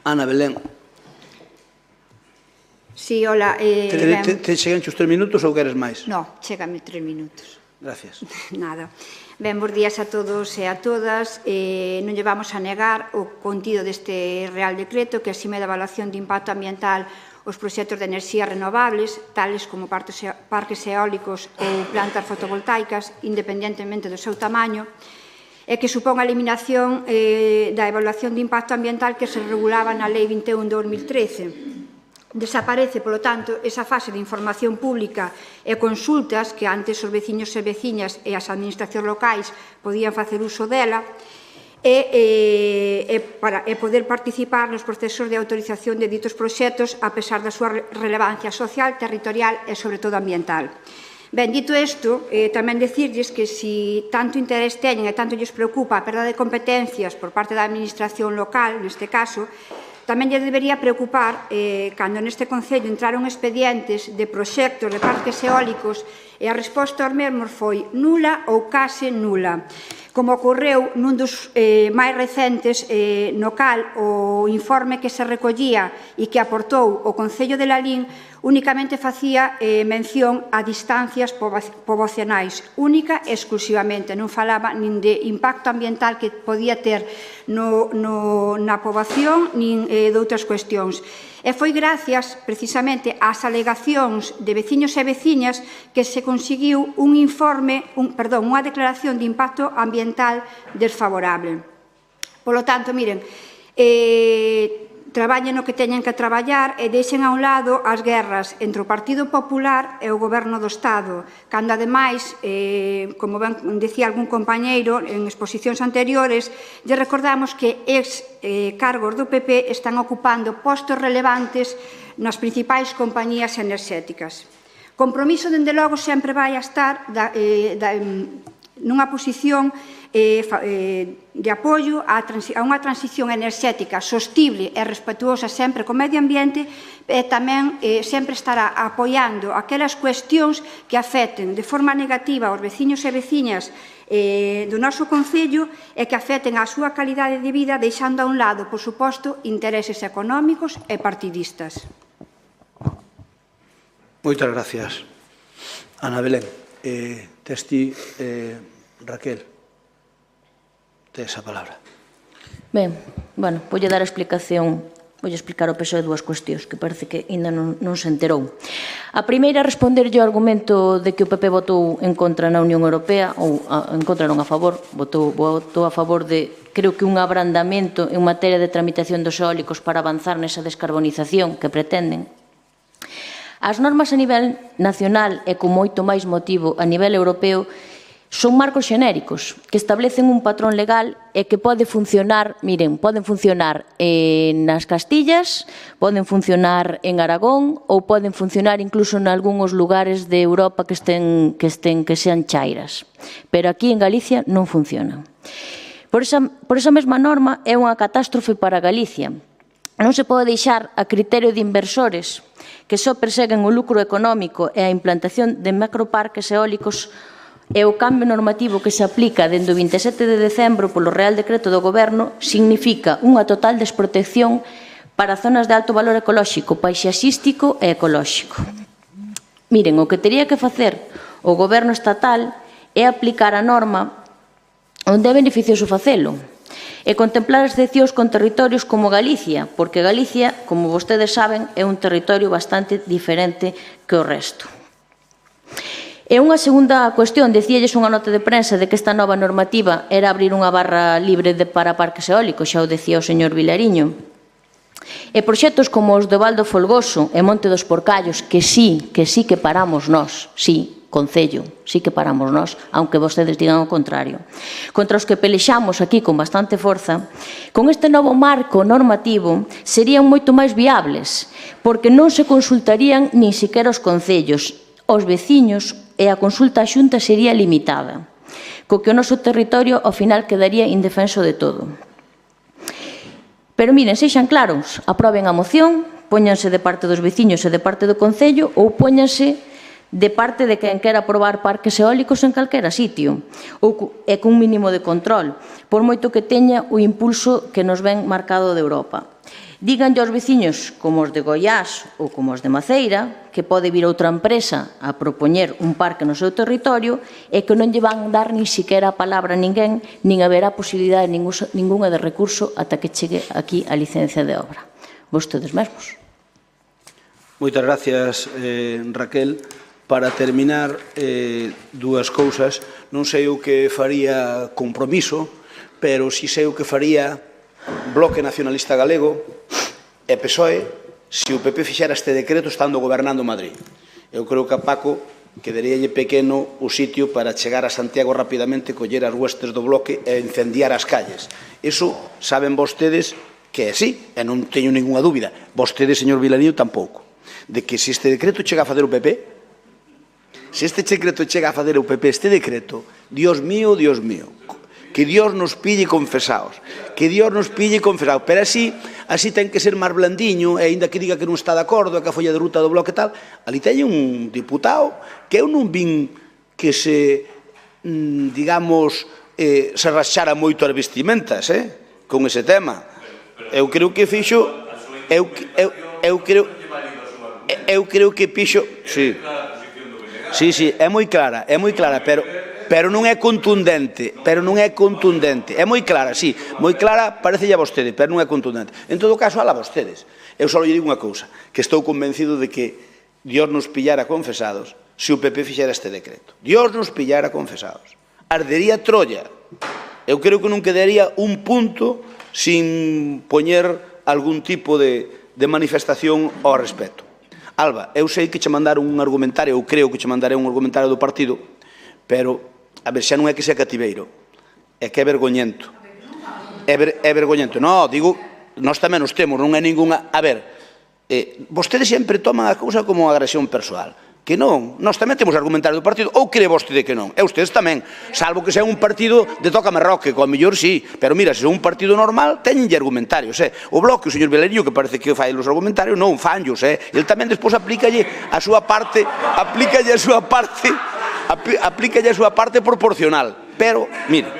Ana Belén. Sí, hola. Te chegan os 3 minutos ou queres máis? No, chégame 3 minutos. Gracias. Nada. Ben, bons días a todos e a todas. Non lle vamos a negar o contido deste Real Decreto que asime da evaluación de impacto ambiental os proxectos de enerxías renovables, tales como parques eólicos ou plantas fotovoltaicas, independentemente do seu tamaño, e que supón a eliminación da evaluación de impacto ambiental que se regulaba na Lei 21 de 2013. Desaparece, polo tanto, esa fase de información pública e consultas que antes os veciños e veciñas e as administracións locais podían facer uso dela e poder participar nos procesos de autorización de ditos proxectos a pesar da súa relevancia social, territorial e, sobre todo, ambiental. Ben, dito isto, tamén dicirlles que se tanto interés teñen e tanto lles preocupa a perda de competencias por parte da administración local, neste caso, tamén lle debería preocupar cando neste Concello entraron expedientes de proxectos de parques eólicos e a resposta aos mesmos foi nula ou case nula. Como ocorreu nun dos máis recentes no cal o informe que se recollía e que aportou o Concello de Lalín únicamente facía mención a distancias poboacionais, única e exclusivamente, non falaba nin de impacto ambiental que podía ter na poboación nin de outras cuestións. E foi gracias, precisamente, ás alegacións de veciños e veciñas que se conseguiu un informe, unha declaración de impacto ambiental desfavorable. Polo tanto, miren, traballen o que teñen que traballar e deixen a un lado as guerras entre o Partido Popular e o Goberno do Estado, cando, ademais, como ben decía algún compañeiro en exposicións anteriores, lle recordamos que cargos do PP están ocupando postos relevantes nas principais compañías enerxéticas. Compromiso, dende logo, sempre vai a estar nunha posición de apoio a unha transición enerxética sostible e respetuosa sempre co medio ambiente e tamén sempre estará apoiando aquelas cuestións que afecten de forma negativa aos veciños e veciñas do noso Concello e que afecten a súa calidade de vida, deixando a un lado, por suposto, intereses económicos e partidistas. Moitas gracias. Ana Belén, tes ti, Raquel, tes a palabra. Ben, bueno, voulle dar a explicación, voulle explicar ao PSOE dúas cuestións que parece que ainda non se enterou. A primeira, responderlle ao argumento de que o PP votou en contra na Unión Europea, ou en contra non a favor, votou a favor de, creo que un abrandamento en materia de tramitación dos eólicos para avanzar nesa descarbonización que pretenden. As normas a nivel nacional e con moito máis motivo a nivel europeo son marcos xenéricos que establecen un patrón legal e que pode funcionar, miren, poden funcionar nas Castillas, poden funcionar en Aragón ou poden funcionar incluso en algúns lugares de Europa que sean chairas. Pero aquí en Galicia non funcionan. Por esa mesma norma é unha catástrofe para Galicia. Non se pode deixar a criterio de inversores que só perseguen o lucro económico e a implantación de macroparques eólicos e o cambio normativo que se aplica dende o 27 de decembro polo Real Decreto do Goberno significa unha total desprotección para zonas de alto valor ecolóxico, paisaxístico e ecolóxico. Miren, o que tería que facer o Goberno estatal é aplicar a norma onde é beneficioso facelo e contemplar excepcións con territorios como Galicia, porque Galicia, como vostedes saben, é un territorio bastante diferente que o resto. E unha segunda cuestión, dicíalles unha nota de prensa de que esta nova normativa era abrir unha barra libre para parques eólicos, xa o decía o señor Vilariño. E proxectos como os de Valdo Folgoso e Monte dos Porcallos, que sí que paramos nós, sí, Concello, sí que paramos nós, aunque vostedes digan o contrario, contra os que pelexamos aquí con bastante forza, con este novo marco normativo serían moito máis viables, porque non se consultarían nin sequera os concellos, os veciños, e a consulta á Xunta sería limitada, co que o noso territorio ao final quedaría indefenso de todo. Pero miren, sexan claros, aproben a moción, póñanse de parte dos veciños e de parte do Concello ou póñanse de parte de quen quera aprobar parques eólicos en calquera sitio e cun mínimo de control, por moito que teña o impulso que nos ven marcado de Europa. Díganlle aos veciños como os de Goiás ou como os de Maceira que pode vir outra empresa a propoñer un parque no seu territorio e que non lle van dar nin siquiera a palabra a ninguén, nin haberá posibilidade ningunha de recurso ata que chegue aquí a licencia de obra. Vostedes mesmos. Moitas gracias, Raquel. Para terminar, dúas cousas. Non sei o que faría Compromiso, pero si sei o que faría Bloque Nacionalista Galego e PSOE se o PP fixera este decreto estando gobernando Madrid. Eu creo que a Paco quedaríalle pequeno o sitio para chegar a Santiago rapidamente, coller as huestes do Bloque e incendiar as calles. Iso saben vostedes que é así, e non teño ninguna dúbida. Vostedes, señor Vilariño, tampouco. De que se este decreto chega a fazer o PP, se este decreto chega a fazer o PP, este decreto, Dios mío, que Dios nos pille confesaos, que Dios nos pille confesaos, pero así ten que ser máis blandiño, e aínda que diga que non está de acordo, que a folla de ruta do Bloque tal, ali teñe un diputado que eu non vin que se, digamos, se raxara moito as vestimentas, con ese tema. Eu creo que fixo, eu creo que fixo, sí, é moi clara, pero non é contundente, é moi clara, sí, moi clara parecelle a vostede, pero non é contundente. En todo caso, ala vostedes. Eu só lle digo unha cousa, que estou convencido de que Dios nos pillara confesados se o PP fixera este decreto. Dios nos pillara confesados. Ardería Troya. Eu creo que non quedaría un punto sin poñer algún tipo de manifestación ao respecto. Alba, eu sei que che mandaron un argumentario, eu creo que che mandaré un argumentario do partido, pero a ver, xa non é que sea cativeiro, é que é vergoñento. É vergoñento. Non, digo, nós tamén nos temos, non é ninguna... A ver, vostedes sempre toman a cousa como agresión persoal. Que non, nós tamén temos argumentario do partido, ou cree vostede que non? E ustedes tamén, salvo que sea un partido de toca marroque, que ao mellor sí, pero mira, se é un partido normal, teñenlle argumentarios, O Bloque, o señor Vilariño, que parece que fai os argumentarios, non, fanllos, El tamén despois aplícalle a súa parte, aplícalle a súa parte proporcional. Pero, mire,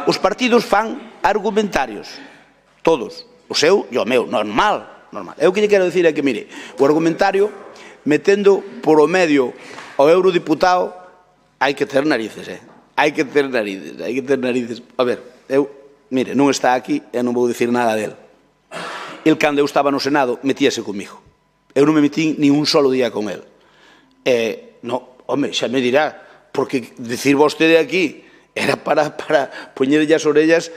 os partidos fan argumentarios, todos, o seu e o meu, normal. Eu que lle quero dicir é que, mire, o argumentario, metendo por o medio ao eurodiputado, hai que ter narices, hai que ter narices. A ver, mire, non está aquí e non vou dicir nada del. El, cando eu estaba no Senado, metíase comigo. Eu non me metí ni un solo día con el. Non, home, xa me dirá, porque dicir vostede aquí era para poñerlle as orellas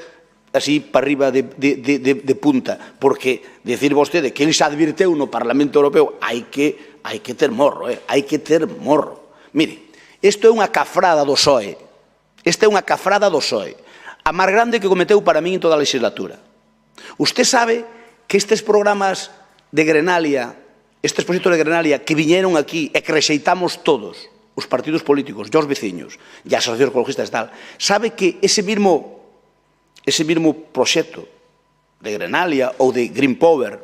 así para arriba de punta, porque dicir vostede que ele se advirteu no Parlamento Europeo, hai que ter morro, hai que ter morro. Mire, isto é unha cafrada do PSOE, a máis grande que cometeu para min en toda a legislatura. Usted sabe que estes programas de Grenalia, estes proxectos de Grenalia que viñeron aquí e que rexeitamos todos, os partidos políticos, e os veciños, e as asociacións ecologistas e tal, sabe que ese mismo proxecto de Grenalia ou de Green Power,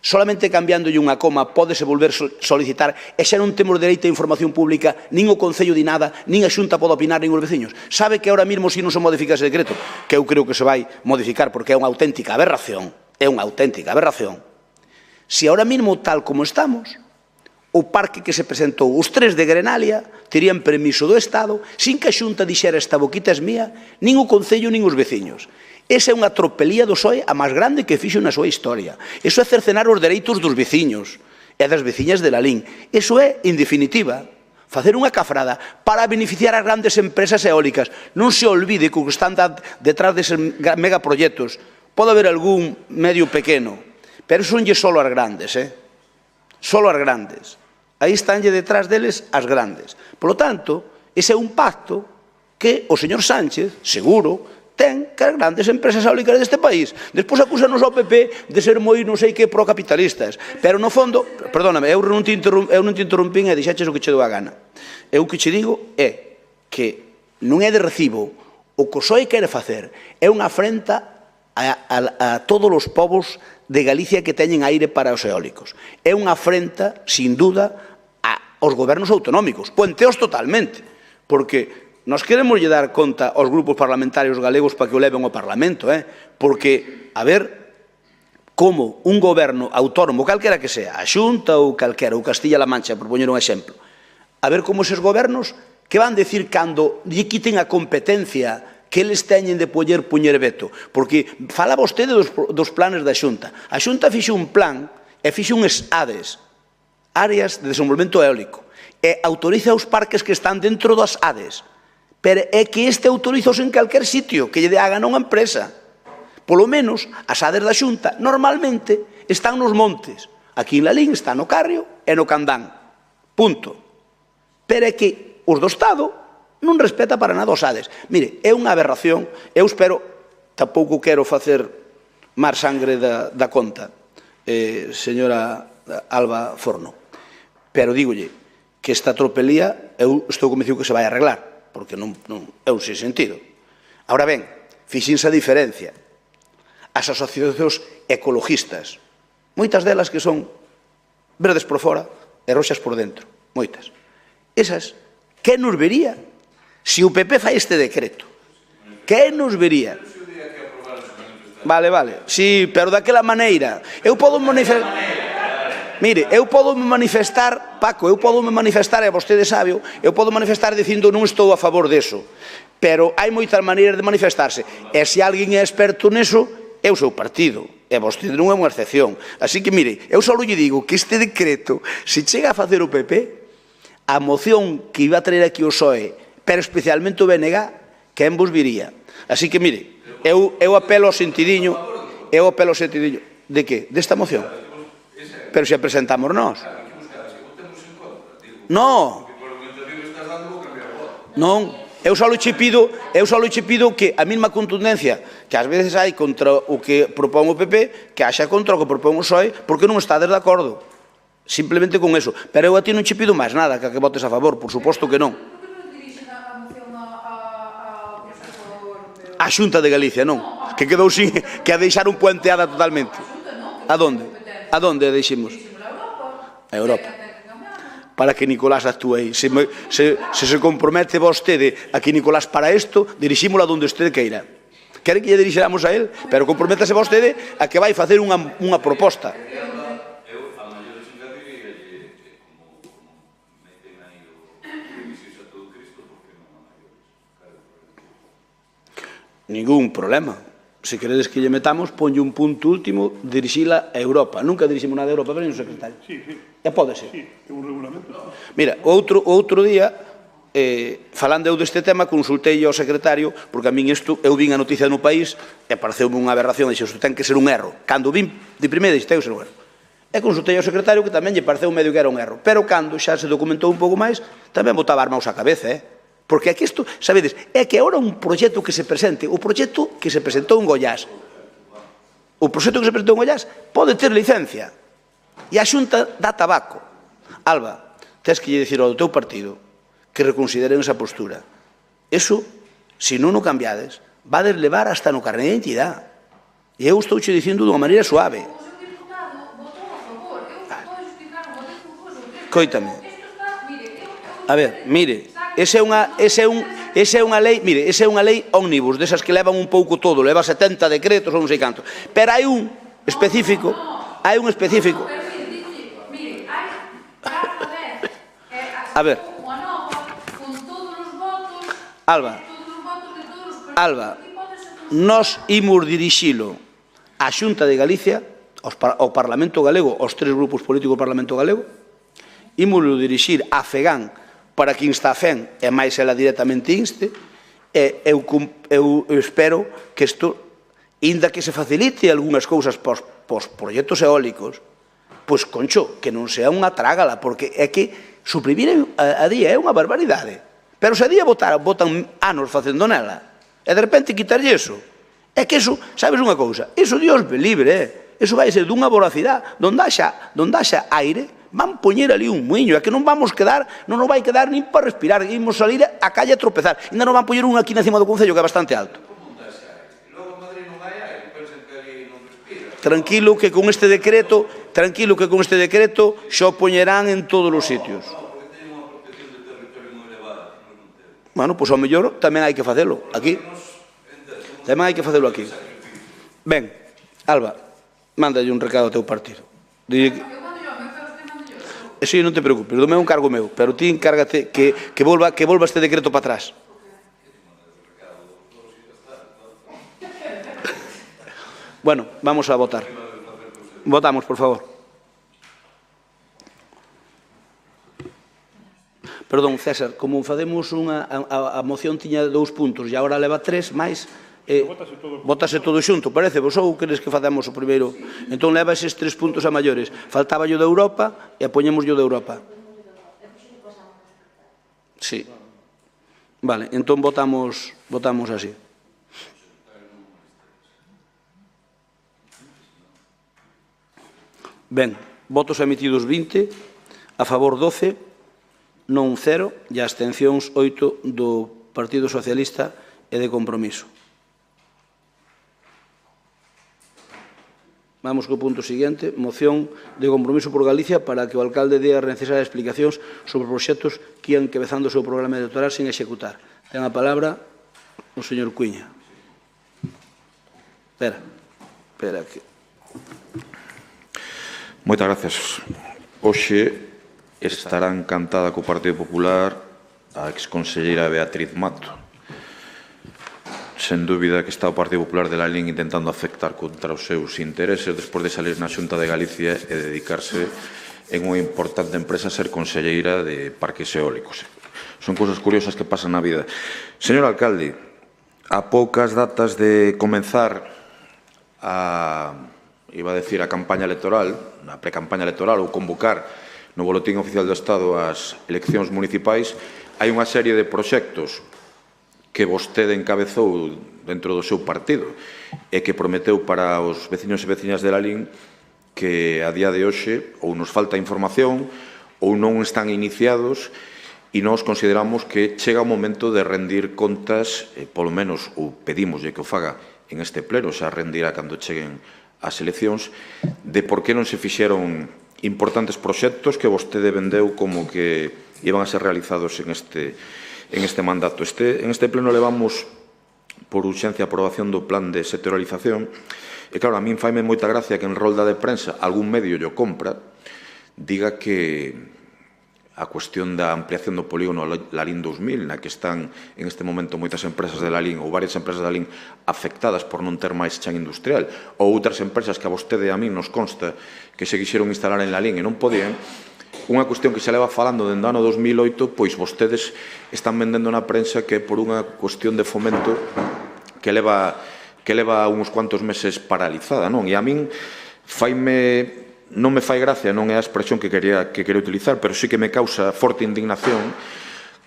solamente cambiándolle unha coma pódese volver solicitar e xa non temos dereito a información pública, nin o Concello di nada, nin a Xunta pode opinar, nin os veciños. Sabe que ahora mesmo si non se modifica ese decreto, que eu creo que se vai modificar porque é unha auténtica aberración, Si ahora mesmo tal como estamos, o parque que se presentou. Os 3 de Grenalia terían permiso do Estado, sin que a Xunta dixera esta boquita es mía, nin o Concello nin os veciños. Esa é unha tropelía do PSOE a máis grande que fixo na súa historia. Iso é cercenar os dereitos dos veciños e das veciñas de Lalín. Iso é, en definitiva, facer unha cafrada para beneficiar as grandes empresas eólicas. Non se olvide que o que están detrás deses megaproxectos pode haber algún medio pequeno, pero son solo as grandes, solo as grandes. Aí estánlle detrás deles as grandes. Por lo tanto, ese é un pacto que o señor Sánchez, seguro, ten que as grandes empresas eólicas deste país. Despois acúsanos ao PP de ser moi non sei que procapitalistas. Pero no fondo, perdóname, eu non te interrompín e dixaches o que che dou a gana. Eu o que che digo é que non é de recibo o que o PSOE quere facer. É unha afrenta a todos os povos de Galicia que teñen aire para os eólicos. É unha afrenta, sin duda, aos gobernos autonómicos. Puenteos totalmente, porque nos queremos lle dar conta aos grupos parlamentarios galegos para que o leven ao Parlamento, porque, a ver, como un goberno autónomo, calquera que sea, a Xunta ou calquera, ou Castilla-La Mancha, por poñer un exemplo, a ver como eses gobernos que van decir cando lle quiten a competencia que eles teñen de poñer veto. Porque fala vostede dos planes da Xunta. A Xunta fixe un plan e fixe unhas ADES, áreas de desenvolvemento eólico, e autoriza os parques que están dentro das ADES. Pero é que este autoriza en calquer sitio, que lle dé a gana unha empresa. Polo menos, as ADES da Xunta normalmente están nos montes. Aquí en Lalín está no Carrio e no Candán. Punto. Pero é que os do Estado non respeta para nada os ADES. Mire, é unha aberración. Eu espero, tampouco quero facer mar sangre da conta, señora Alba Forno, pero dígolle que esta tropelía eu estou convencido que se vai arreglar, porque non é un sin sentido. Ahora ben, fixense a diferencia. As asociacións ecologistas, moitas delas que son verdes por fora e roxas por dentro, moitas. Esas, que nos vería se o PP fai este decreto? Que nos vería? Vale, sí, pero daquela maneira. Eu podo manifestar... Mire, eu podo me manifestar, Paco, eu podo me manifestar, e vostede sabe, eu podo manifestar dicindo non estou a favor deso, pero hai moitas maneiras de manifestarse, e se alguén é experto neso, é o seu partido, e vostede non é unha excepción. Así que, mire, eu só lle digo que este decreto, se chega a facer o PP, a moción que iba a traer aquí o PSOE, pero especialmente o BNG, que en vos viría. Así que, mire, eu apelo ao sentidiño, de que? Desta moción. Pero se a presentamos nós. Non. Non. Eu só che pido que a mesma contundencia que ás veces hai contra o que propón o PP, que haxa contra o que propón o PSOE, porque non estades de acordo. Simplemente con eso. Pero eu a ti non che pido máis nada que votes a favor, por suposto que non. A Xunta de Galicia, non? Que quedou sin, que a deixaron puenteada totalmente. A donde? A donde a deixemos? A Europa. Para que Nicolás actúe aí. Se se compromete vostede a que Nicolás para isto, dirixímola donde vostede queira. Quere que lle dirixéramos a él, pero comprométase vostede a que vai facer unha proposta. Ningún problema. Se queredes que lle metamos, ponlle un punto último, dirixila a Europa. Nunca diriximos nada a Europa, pero non secretario. Sí. E pode ser. Sí, é un regulamento. Mira, outro día, falando eu deste tema, consultei ao secretario, porque a min eu vin a noticia no País, e pareceume unha aberración, dixo, isto ten que ser un erro. Cando vin de primeira, dixo, ten que ser un erro. E consultei ao secretario, que tamén lle pareceu medio que era un erro. Pero cando xa se documentou un pouco máis, tamén botaba as maus á cabeza, Porque aquí isto, sabedes, é que agora un proxecto que se presente, o proxecto que se presentou en Goiás, pode ter licencia, e a Xunta dá tabaco. Alba, tens que lle dicir ao teu partido que reconsideren esa postura. Eso, se non o cambiades, va a deslevar hasta no carné de identidade. E eu estou che dicindo dunha maneira suave. Coítame. A ver, mire, esa é unha lei ómnibus, desas que levan un pouco todo, leva 70 decretos ou non sei canto. Pero hai un específico, A ver, Alba, nós imos dirixilo á Xunta de Galicia, ao Parlamento Galego, aos 3 grupos políticos do Parlamento Galego, imoslo dirixir a FEGAN para que insta a FEN e máis ela directamente inste, e eu espero que isto, inda que se facilite algunhas cousas pos proxectos eólicos, pois, concho, que non sea unha trágala, porque é que suprimir a día é unha barbaridade. Pero se a día botan anos facendo nela, e de repente quitarlle iso, é que iso, sabes unha cousa, iso Dios me libre, iso vai ser dunha voracidade, donde haxa aire, van poñer ali un muiño, é que non vamos quedar, non nos vai quedar nin para respirar, imos salir a calle a tropezar, ainda nos van poñer un aquí na cima do Concello que é bastante alto. Tranquilo que con este decreto xa o poñerán en todos os sitios. Bueno, pois ao mellor tamén hai que facelo aquí. Tamén hai que facelo aquí. Ben, Alba, mándalle un recado ao teu partido. Si, non te preocupes, do meu un cargo meu, pero ti encárgate que volva este decreto para atrás. Bueno, vamos a votar. Votamos, por favor. Perdón, César, como facemos a moción tiña 2 puntos e agora leva 3 máis, votase todo xunto, parece vos, ou queres que facemos o primeiro? Entón leva eses 3 puntos a maiores. Faltaba o de Europa e apoñemos o de Europa. Sí. Vale, entón votamos así. Ben, votos emitidos 20, a favor 12, non 0, e abstencións 8 do Partido Socialista e de Compromiso. Vamos co punto seguinte, moción de Compromiso por Galicia para que o alcalde dé as necesarias explicacións sobre proxectos que ian encabezando o seu programa electoral sen executar. Ten a palabra o señor Cuíña. Espera que... Moitas gracias. Hoxe estará encantada co Partido Popular a exconselleira Beatriz Mato. Sen dúbida que está o Partido Popular de Lalín intentando afectar contra os seus intereses despois de salir na Xunta de Galicia e dedicarse en unha importante empresa a ser conselleira de parques eólicos. Son cousas curiosas que pasan na vida. Señor alcalde, a poucas datas de comenzar a campaña electoral, a precampaña electoral ou convocar no Boletín Oficial do Estado as eleccións municipais, hai unha serie de proxectos que vostede encabezou dentro do seu partido e que prometeu para os veciños e veciñas de Lalín que a día de hoxe ou nos falta información ou non están iniciados e nós consideramos que chega o momento de rendir contas, polo menos ou pedimoslle que o faga en este pleno, xa rendirá cando cheguen as eleccións, de por que non se fixeron importantes proxectos que vostede vendeu como que iban a ser realizados en este mandato. En este pleno levamos por urxencia a aprobación do plan de sectorialización e claro, a min faime moita gracia que en rolda de prensa algún medio lle compra diga que a cuestión da ampliación do polígono Lalín 2000, na que están en este momento moitas empresas de Lalín ou varias empresas de Lalín afectadas por non ter máis chan industrial, ou outras empresas que a vostede e a min nos consta que se quixeron instalar en Lalín e non podían, unha cuestión que se leva falando dende o ano 2008, pois vostedes están vendendo na prensa que é por unha cuestión de fomento que leva uns cuantos meses paralizada, non? E a min non me fai gracia, non é a expresión que quería utilizar, pero sí que me causa forte indignación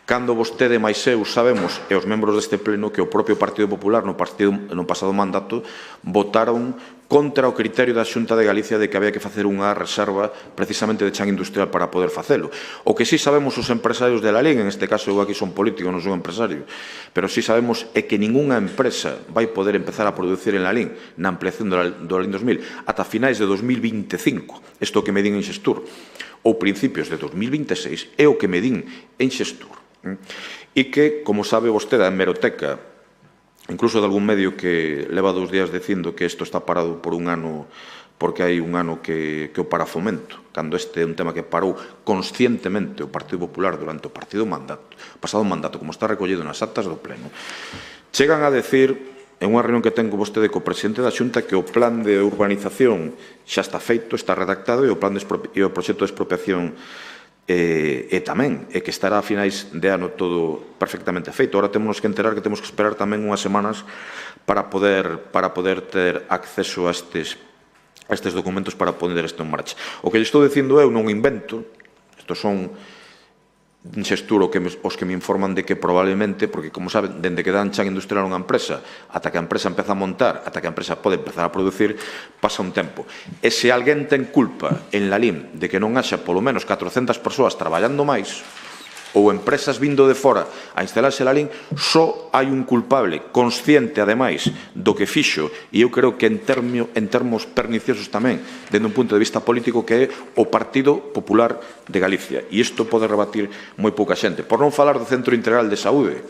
cando vostede máis eu sabemos, e os membros deste pleno, que o propio Partido Popular no pasado mandato votaron contra o criterio da Xunta de Galicia de que había que facer unha reserva precisamente de chan industrial para poder facelo. O que sí sabemos os empresarios de Lalín, en este caso eu aquí son político, non son empresario, pero sí sabemos é que ningunha empresa vai poder empezar a producir en Lalín na ampliación do Lalín 2000 ata finais de 2025, isto que me din en Xestur, ou principios de 2026, é o que me din en Xestur. E que, como sabe vostede, a hemeroteca, incluso de algún medio que leva 2 días dicindo que isto está parado por un ano porque hai un ano que o para Fomento, cando este é un tema que parou conscientemente o Partido Popular durante o pasado mandato, como está recollido nas actas do Pleno, chegan a decir, en unha reunión que tengo vostede co presidente da Xunta, que o plan de urbanización xa está feito, está redactado, e o proxecto de expropiación tamén, e que estará a finais de ano todo perfectamente feito. Ahora temos que enterar que temos que esperar tamén unhas semanas para poder ter acceso a estes documentos para poner isto en marcha. O que lle estou dicindo eu non invento, estos son xesturo os que me informan de que probablemente, porque como saben, dende que dan chan industrial unha empresa ata que a empresa empeza a montar, ata que a empresa pode empezar a producir, pasa un tempo. E se alguén ten culpa en la LIM de que non haxa polo menos 400 persoas traballando máis, ou empresas vindo de fora a instalarse la LIM, só hai un culpable consciente, ademais, do que fixo, e eu creo que en termos perniciosos tamén, dende un punto de vista político, que é o Partido Popular de Galicia. E isto pode rebatir moi pouca xente. Por non falar do Centro Integral de Saúde,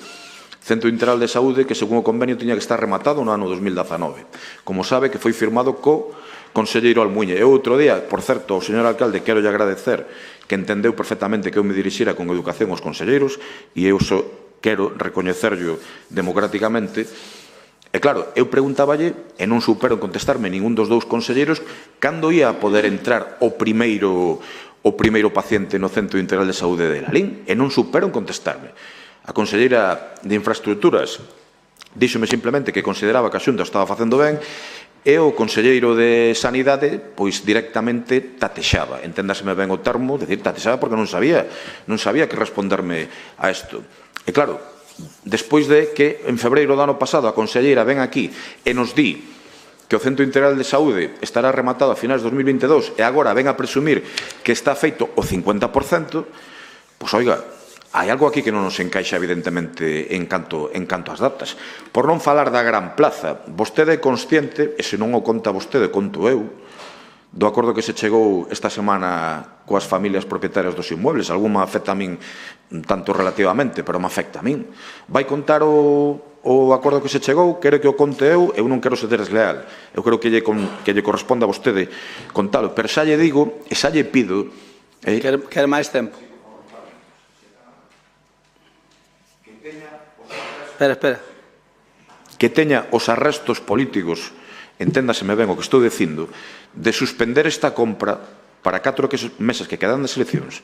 Centro Integral de Saúde que, según o convenio, tiña que estar rematado no ano 2019. Como sabe, que foi firmado co conselleiro Almuñe. E outro día, por certo, ao señor alcalde, quero lle agradecer que entendeu perfectamente que eu me dirixira con educación aos conselleiros, e eu só quero recoñecerllo democráticamente. E claro, eu preguntaballe, e non supero en contestarme ningún dos dous conselleiros, cando ia a poder entrar o primeiro paciente no Centro Integral de Saúde de Lalín, e non supero en contestarme. A conselleira de Infraestructuras díxome simplemente que consideraba que a Xunta estaba facendo ben, e o conselleiro de Sanidade, pois directamente tatexaba, entendáseme ben o termo, decir tatexaba porque non sabía que responderme a isto. E claro, despois de que en febreiro do ano pasado a conselleira ven aquí e nos di que o Centro Integral de Saúde estará rematado a finais de 2022 e agora ven a presumir que está feito o 50%, pois oiga, hai algo aquí que non nos encaixa evidentemente en canto ás datas. Por non falar da Gran Plaza, vostede é consciente, e se non o conta vostede, conto eu, do acordo que se chegou esta semana coas familias propietarias dos inmuebles. Algún me afecta a min tanto relativamente, pero me afecta a min. Vai contar o acordo que se chegou, quero que o conte eu non quero ser desleal. Eu creo que lle corresponde a vostede contalo, pero xa lle digo e xa lle pido... Quer máis tempo? Espera. Que teña os arrestos políticos, enténdaseme ben o que estou dicindo, de suspender esta compra para 4 meses que quedan das eleccións,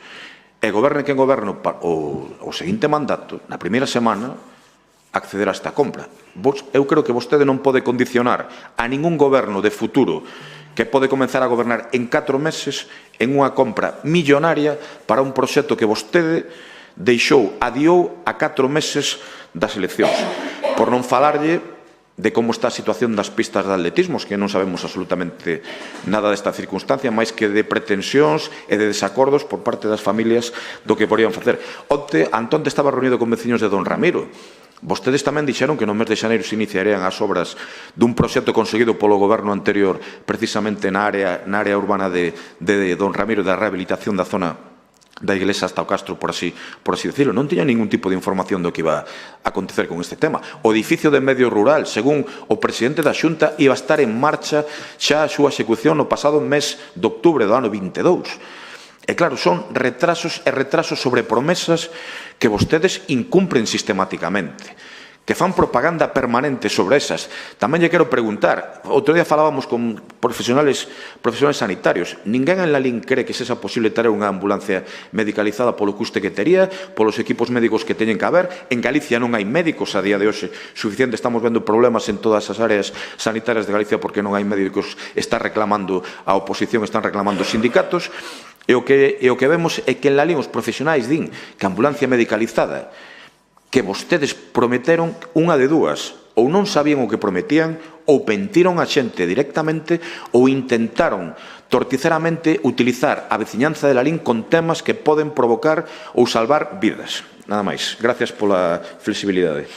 e goberne quen goberno o seguinte mandato, na primeira semana, acceder a esta compra. Eu creo que vostede non pode condicionar a ningún goberno de futuro que pode comenzar a gobernar en 4 meses en unha compra millonaria para un proxecto que vostede adiou a 4 meses das eleccións. Por non falarlle de como está a situación das pistas de atletismo, que non sabemos absolutamente nada desta circunstancia, máis que de pretensións e de desacordos por parte das familias do que podrían facer. Antón estaba reunido con veciños de Don Ramiro. Vostedes tamén dixeron que no mes de xaneiro se iniciarían as obras dun proxecto conseguido polo goberno anterior, precisamente na área urbana de Don Ramiro, da rehabilitación da zona da Iglesia hasta o Castro, por así decirlo. Non tiña ningún tipo de información do que iba a acontecer con este tema. O edificio de medio rural, según o presidente da Xunta, iba a estar en marcha xa a súa execución no pasado mes de outubro do ano 22. E claro, son retrasos sobre promesas que vostedes incumpren sistemáticamente, que fan propaganda permanente sobre esas. Tamén lle quero preguntar, outro día falábamos con profesionales sanitarios, ninguén en Lalín cree que sexa posible ter unha ambulancia medicalizada polo custe que tería, polos equipos médicos que teñen que haber. En Galicia non hai médicos a día de hoxe suficiente, estamos vendo problemas en todas as áreas sanitarias de Galicia porque non hai médicos, está reclamando a oposición, están reclamando os sindicatos, e o que vemos é que en Lalín os profesionais din que a ambulancia medicalizada que vostedes prometeron unha de dúas, ou non sabían o que prometían, ou mentiron a xente directamente, ou intentaron torticeramente utilizar a veciñanza de Lalín con temas que poden provocar ou salvar vidas. Nada máis. Gracias pola flexibilidade.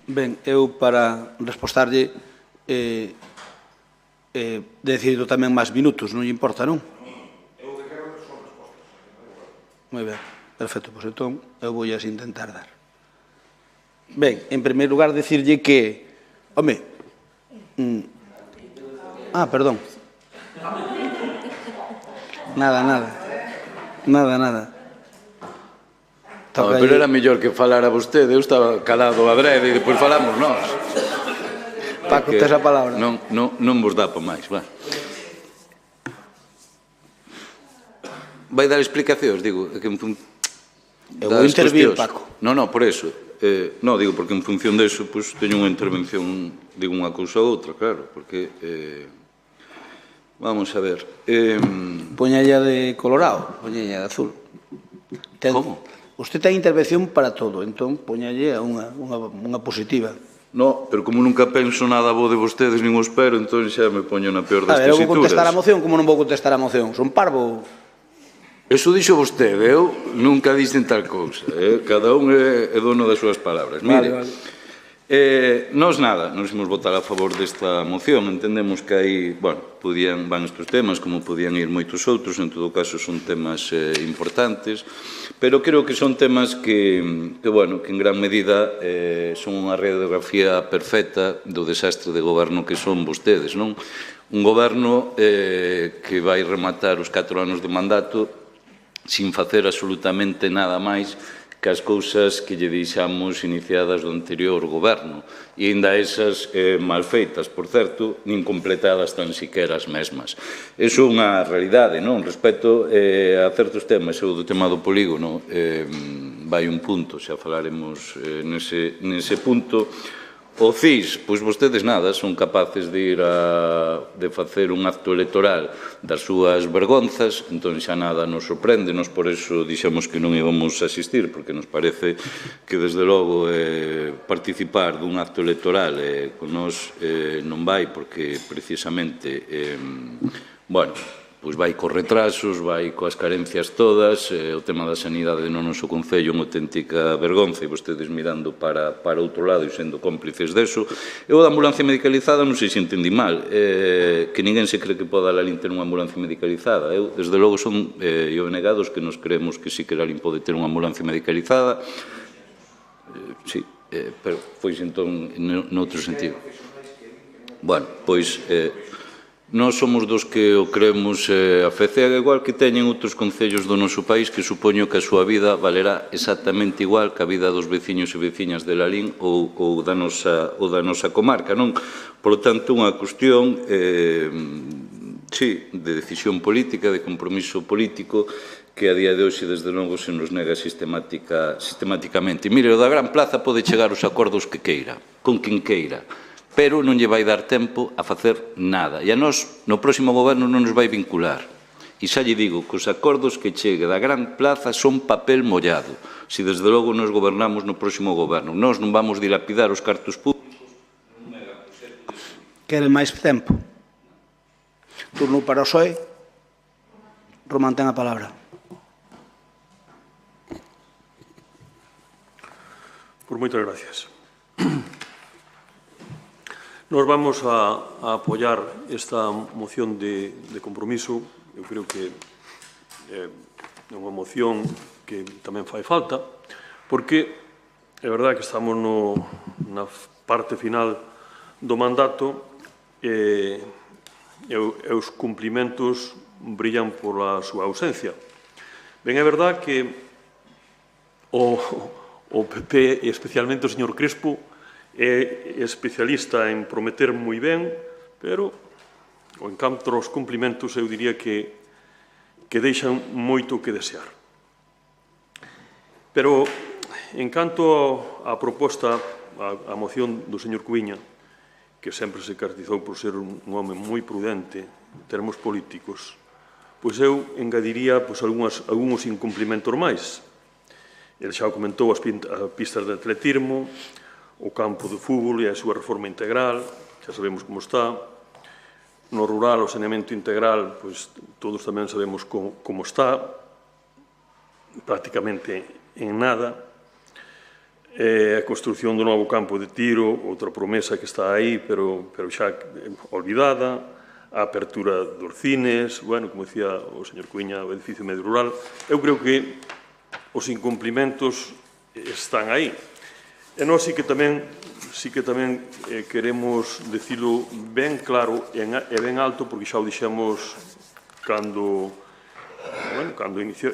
Ben, eu para respostarlle decido tamén máis minutos, non lle importa, non? Moi ben, perfecto, pois entón eu vou intentar dar. Ben, en primeiro lugar, dicirlle que, home, Perdón. Nada. Pero era mellor que falara vostede, eu estaba calado adrede e depois falamos nós. Paco, tes a palabra. Non vos dá para máis, va. Vai dar explicacións, digo, que en función... Eu vou intervir, Paco. Non, por eso. Non, digo, porque en función deso, teño unha intervención, digo unha cousa ou outra, claro, porque... Vamos a ver. Poñalla de colorado, poñalla de azul. Como? Usted ten intervención para todo, entón poñalle unha positiva. No, pero como nunca penso nada bo de vostedes, nin o espero, entón xa me poño na peor das tesituras. Eu vou tesituras. contestar a moción, como non vou contestar a moción? Son parvo? Eso dixo vostede, eu nunca dixen tal cousa. Cada un é dono das súas palabras. Mire, nos imos votar a favor desta moción. Entendemos que aí, van estes temas, como podían ir moitos outros, en todo caso son temas importantes, pero creo que son temas que en gran medida son unha radiografía perfecta do desastre de goberno que son vostedes, non? Un goberno que vai rematar os 4 anos de mandato sin facer absolutamente nada máis que as cousas que lle deixamos iniciadas do anterior goberno, e ainda esas mal feitas, por certo, nin completadas tan siquera as mesmas. Iso é unha realidade, non? Respecto a certos temas, ou do tema do polígono, vai un punto, xa falaremos nese punto. O CIS, pois vostedes son capaces de facer un acto electoral das súas vergonzas, entón xa nada nos sorprende, nos por eso dixemos que non íbamos a asistir, porque nos parece que desde logo participar dun acto electoral con nos non vai, porque precisamente, pois vai cos retrasos, vai coas carencias todas, o tema da sanidade no noso Concello é unha auténtica vergonza, e vostedes mirando para outro lado e sendo cómplices deso. E o da ambulancia medicalizada, non sei se entendí mal, que ninguén se cree que poda Lalín ter unha ambulancia medicalizada. Eu, desde logo, son negados que nos creemos que sí que Lalín pode ter unha ambulancia medicalizada. Sí, pero foi entón noutro sentido. Pois... Nós somos dos que o creemos a FECEAG, igual que teñen outros concellos do noso país, que supoño que a súa vida valerá exactamente igual que a vida dos veciños e veciñas de Lalín ou da nosa comarca, non? Por lo tanto, unha cuestión de decisión política, de compromiso político, que a día de hoxe, desde logo, se nos nega sistemáticamente. Mire, o da Gran Plaza pode chegar aos acordos que queira, con quen queira, pero non lle vai dar tempo a facer nada. E a nós, no próximo goberno, non nos vai vincular. E xa lle digo que os acordos que chegue da Gran Plaza son papel mollado. Se desde logo nos gobernamos no próximo goberno, nós non vamos dilapidar os cartos públicos. Queren máis tempo? Turno para o PSOE. Román, ten a palabra. Por moitas gracias. Nos vamos a apoiar esta moción de compromiso. Eu creo que é unha moción que tamén fai falta, porque é verdade que estamos na parte final do mandato e os cumprimentos brillan pola súa ausencia. Ben, é verdade que o PP, e especialmente o señor Crespo, é especialista en prometer moi ben, pero, en canto aos cumprimentos, eu diría que deixan moito que desear. Pero, en canto á proposta, á moción do señor Cuíña, que sempre se caracterizou por ser un home moi prudente en termos políticos, pois eu engadiría algúns incumplimentos máis. Ele xa comentou as pistas de atletismo, o campo de fútbol e a súa reforma integral, xa sabemos como está. No rural, o saneamento integral, pois todos tamén sabemos como está, prácticamente en nada. A construción do novo campo de tiro, outra promesa que está aí, pero xa olvidada. A apertura dos cines, como decía o señor Cuíña, o edificio medio rural. Eu creo que os incumplimentos están aí. E nós sí que tamén sí que tamén queremos dicilo ben claro e ben alto, porque xa o dixemos cando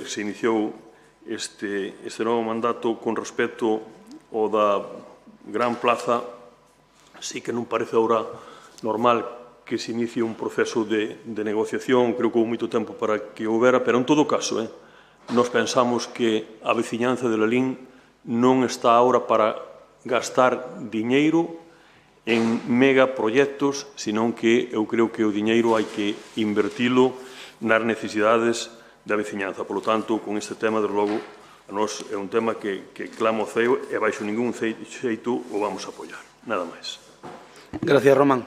se iniciou este novo mandato con respecto ao da Gran Plaza. Sí que non parece ahora normal que se inicie un proceso de negociación, creo que houve moito tempo para que houbera, pero en todo caso, nos pensamos que a veciñanza de Lalín non está ahora para gastar diñeiro en megaproxectos, senón que eu creo que o diñeiro hai que invertilo nas necesidades da veciñanza. Por lo tanto, con este tema, desde logo, a nós é un tema que clama o ceo e baixo ningún xeito o vamos a apoiar. Nada máis. Gracias, Román.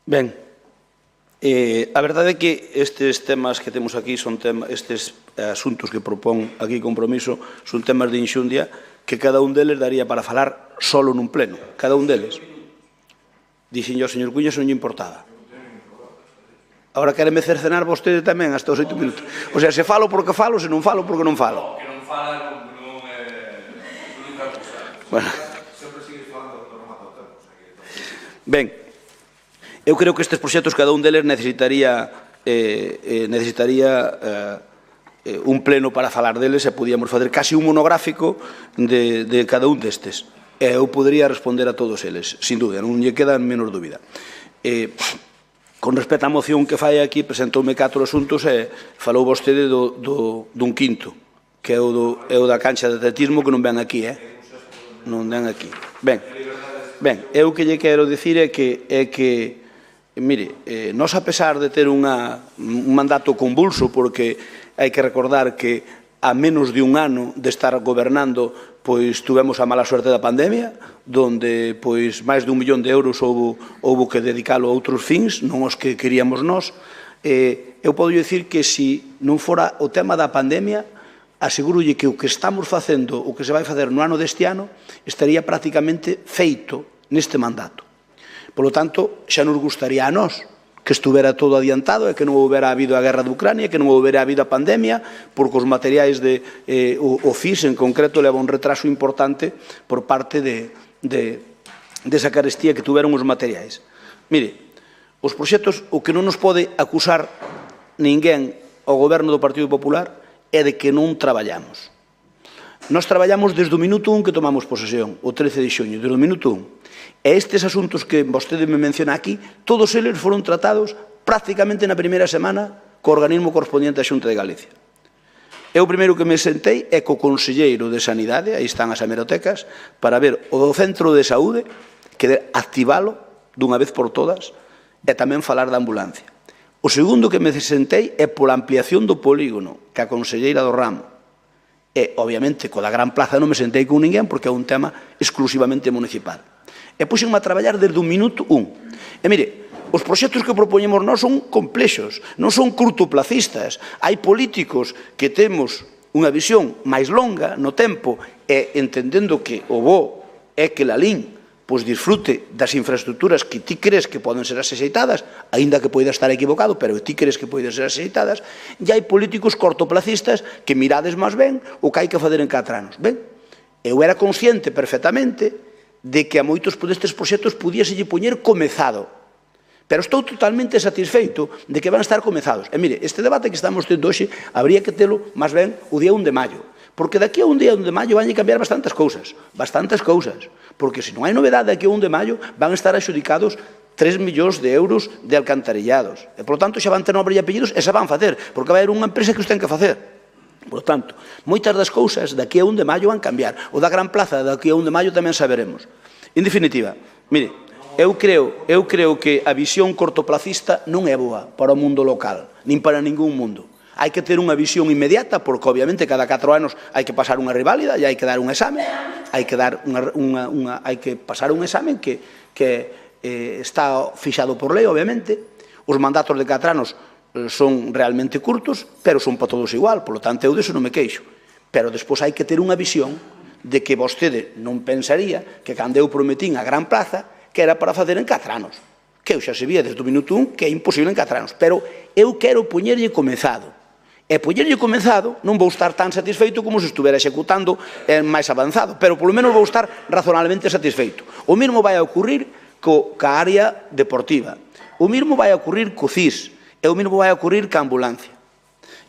Ben, a verdade é que estes temas que temos aquí son estes asuntos que propón aquí Compromiso son temas de inxundia que cada un deles daría para falar solo nun pleno, cada un deles. Dixen ao señor Cuñas non lle importaba. Agora quéreme cercenar vostede tamén hasta os 8 minutos. O sea, se falo porque falo, se non falo porque non falo. Que non fala non é... Bueno. Sempre sigues falando do normal do tempo. Ben, eu creo que estes proxectos, cada un deles necesitaría un pleno para falar deles e podíamos fazer casi un monográfico de cada un destes. E eu podría responder a todos eles, sin dúbida, non lle queda menos dúbida. Con respecto á moción que fai aquí, presentoume 4 asuntos e falou vostede dun quinto, que é o da cancha de atletismo, que non ven aquí, non ven aquí. Ben, eu que lle quero dicir é que mire, nós a pesar de ter un mandato convulso, porque hai que recordar que a menos de un ano de estar gobernando, pois tuvemos a mala suerte da pandemia, donde pois máis de 1 millón de euros houbo que dedicalo a outros fins, non os que queríamos nós. Eu podo dicir que se non fora o tema da pandemia, asegurolle que o que estamos facendo, o que se vai facer no ano deste ano, estaría prácticamente feito neste mandato. Por lo tanto, xa nos gustaría a nós que estuvera todo adiantado e que non houbera habido a guerra de Ucrania, que non houbera habido a pandemia, porque os materiais o FIS en concreto leva un retraso importante por parte desa carestía que tuveron os materiais. Mire, os proxectos, o que non nos pode acusar ninguén ao goberno do Partido Popular é de que non traballamos. Nós traballamos desde o minuto 1 que tomamos posesión, o 13 de xuño, desde o minuto 1. E estes asuntos que vostede me menciona aquí, todos eles foron tratados prácticamente na primeira semana co organismo correspondiente á Xunta de Galicia. Eu primeiro que me sentei é co conselleiro de Sanidade, aí están as hemerotecas, para ver o do centro de saúde, que activalo dunha vez por todas, e tamén falar da ambulancia. O segundo que me sentei é pola ampliación do polígono, que a conselleira do ramo. E, obviamente, co da Gran Plaza non me sentei con ninguén, porque é un tema exclusivamente municipal. E puxenme a traballar desde o minuto 1. E mire, os proxectos que propoñemos nós son complexos, non son curtoplacistas. Hai políticos que temos unha visión máis longa no tempo e entendendo que o bo é que Lalín pois disfrute das infraestructuras que ti crees que poden ser axeitadas, aínda que poida estar equivocado, pero ti crees que poden ser axeitadas, e hai políticos cortoplacistas que mirades máis ben o que hai que fazer en 4 anos. Ben, eu era consciente perfectamente de que a moitos destes proxectos pudieselle poñer comezado. Pero estou totalmente satisfeito de que van a estar comezados. E mire, este debate que estamos tendo hoxe habría que telo máis ben o día 1 de maio. Porque daqui a un día 1 de maio van a cambiar bastantes cousas. Porque se non hai novedade daqui a 1 de maio van a estar adxudicados 3 millóns de euros de alcantarillados. E, por lo tanto, xa van ter nombre e apellidos e xa van facer, porque vai haber unha empresa que os ten que facer. Por lo tanto, moitas das cousas daqui a 1 de maio van cambiar. O da Gran Plaza daqui a 1 de maio tamén saberemos. En definitiva, mire, eu creo que a visión cortoplacista non é boa para o mundo local, nin para ningún mundo. Hai que ter unha visión inmediata, porque obviamente cada 4 anos hai que pasar unha reválida e hai que dar un exame, hai que pasar un exame que está fixado por lei, obviamente. Os mandatos de 4 anos son realmente curtos, pero son para todos igual, polo tanto eu deso non me queixo. Pero despois hai que ter unha visión de que vostede non pensaría que cando eu prometín a Gran Plaza que era para facer en 4 anos, que eu xa sabía desde o minuto 1 que é imposible en 4 anos, pero eu quero poñerlle comezado. E pollerlle comenzado, non vou estar tan satisfeito como se estuvera executando máis avanzado, pero polo menos vou estar razonablemente satisfeito. O mesmo vai a ocurrir ca área deportiva, o mesmo vai a ocurrir co CIS, e o mesmo vai a ocurrir ca ambulancia.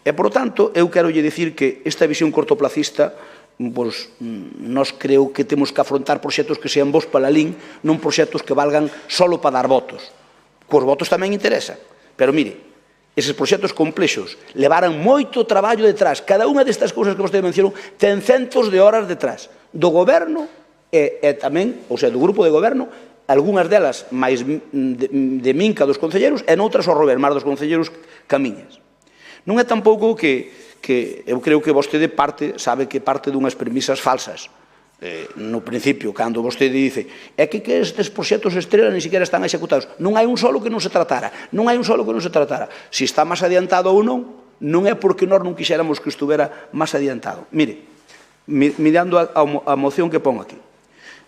E, por tanto, eu quero lle dicir que esta visión cortoplacista, pois, nós creo que temos que afrontar proxectos que sean bons para a LIN, non proxectos que valgan solo para dar votos. Cos votos tamén interesan, pero mire, eses proxectos complexos levaran moito traballo detrás. Cada unha destas cousas que vostede mencionou ten centos de horas detrás do goberno e tamén, ou sea, do grupo de goberno, algunhas delas máis de min que dos concelleros e noutras ao revés, máis dos concelleros camiñas. Non é tampouco que eu creo que vostede sabe que parte dunhas premisas falsas. No principio, cando vostede dice é que estes proxectos estrela ni siquiera están executados, non hai un solo que non se tratara, non hai un solo que non se tratara. Se está máis adiantado ou non, non é porque nós non quixéramos que estuvera máis adiantado. Mire, mirando a moción que pon aquí,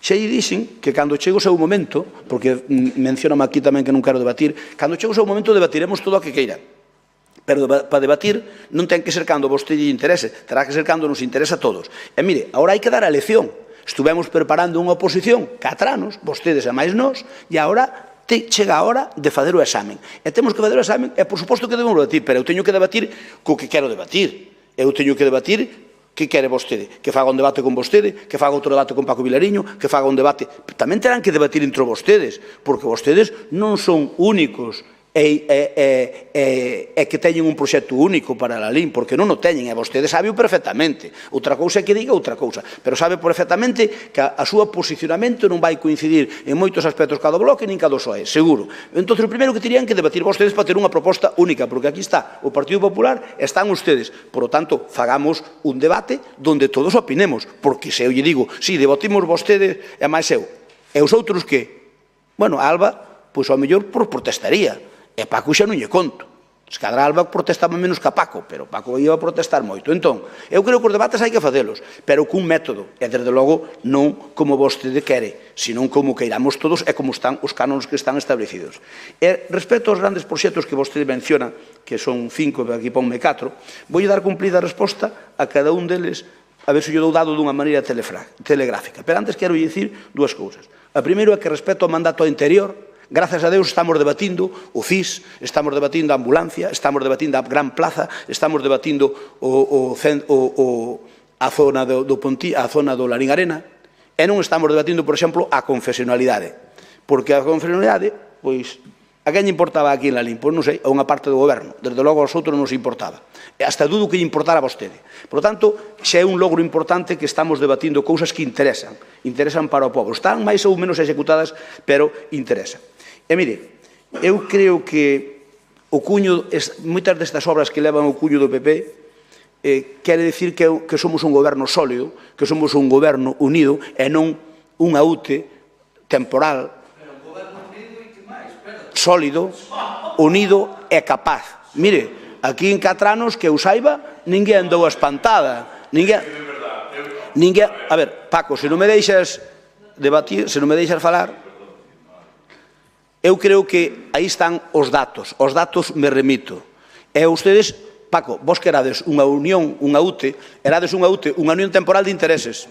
xa lle dixen que cando chegue o seu momento, porque mencioname aquí tamén que non quero debatir, cando chegue o seu momento debatiremos todo o que queira. Pero para debatir non ten que ser cando vostede lle interese, terá que ser cando nos interesa a todos. E mire, agora hai que dar a elección. Estuvemos preparando unha oposición 4 anos, vostedes e máis nós, e agora chega a hora de fazer o examen. E temos que fazer o examen, e por suposto que debemos debatir, pero eu teño que debatir co que quero debatir. Eu teño que debatir que quere vostede, que faga un debate con vostede, que faga outro debate con Paco Vilariño, que faga un debate. Tamén terán que debatir entre vostedes, porque vostedes non son únicos e que teñen un proxecto único para a LIN, porque non o teñen, e vostede sabe perfectamente. Outra cousa é que diga outra cousa, pero sabe perfectamente que a súa posicionamento non vai coincidir en moitos aspectos ca do Bloque nin ca do PSOE, seguro. Entón, o primeiro que terían que debatir vostedes para ter unha proposta única, porque aquí está o Partido Popular, están ustedes. Por lo tanto, fagamos un debate donde todos opinemos, porque se eu lle digo, si, debatimos vostedes e máis eu, e os outros que? Bueno, Alba, pois ao mellor protestaría. E Paco xa non lle conto. Se cadra Alba protestaba menos que Paco, pero Paco iba a protestar moito. Entón, eu creo que os debates hai que facelos, pero cun método, e desde logo non como vostede quere, senón como queiramos todos e como están os cánones que están establecidos. E respecto aos grandes proxectos que vostede menciona, que son 5, pero aquí ponme 4, vou dar cumplida resposta a cada un deles, a ver se lle dou dado dunha maneira telegráfica. Pero antes quero dicir dúas cousas. A primeiro é que respecto ao mandato anterior, gracias a Deus estamos debatindo o CIS, estamos debatindo a ambulancia, estamos debatindo a Gran Plaza, estamos debatindo a zona do Larín Arena, e non estamos debatindo, por exemplo, a confesionalidade. Porque a confesionalidade, pois, a quen importaba aquí en Lalín? Pois non sei, a unha parte do goberno. Desde logo aos outros non se importaba. E hasta dudo que lle importara a vostede. Por lo tanto, xa é un logro importante que estamos debatindo cousas que interesan para o povo. Están máis ou menos executadas, pero interesan. E mire, eu creo que o cuño, moitas destas obras que levan o cuño do PP, quere dicir que somos un goberno sólido, que somos un goberno unido e non unha UTE temporal, sólido, unido e capaz. Mire, aquí en 4 anos, que eu saiba, ninguén andou a espantada. Ninguén... A ver, Paco, se non me deixas debatir, se non me deixas falar... Eu creo que aí están os datos me remito. E ustedes, Paco, vos que erades unha unión, unha UTE, erades unha UTE, unha unión temporal de intereses.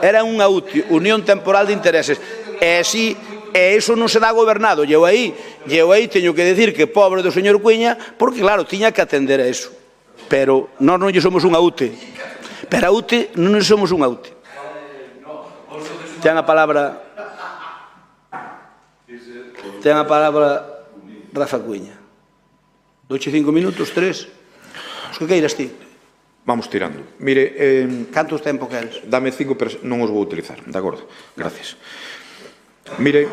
Era unha UTE, unión temporal de intereses. E si, e iso non se dá gobernado. E eu aí teño que decir que pobre do señor Cuña, porque claro, tiña que atender a iso. Pero nós non lle somos unha UTE. Pero a UTE non somos unha UTE. Ten a palabra... Ten a palabra Rafa Cuña. 2 5 minutos, 3. Os que queiras ti. Vamos tirando. Mire... Cantos tempo queres? Dame 5, pero non os vou utilizar. De acordo. Gracias. Mire,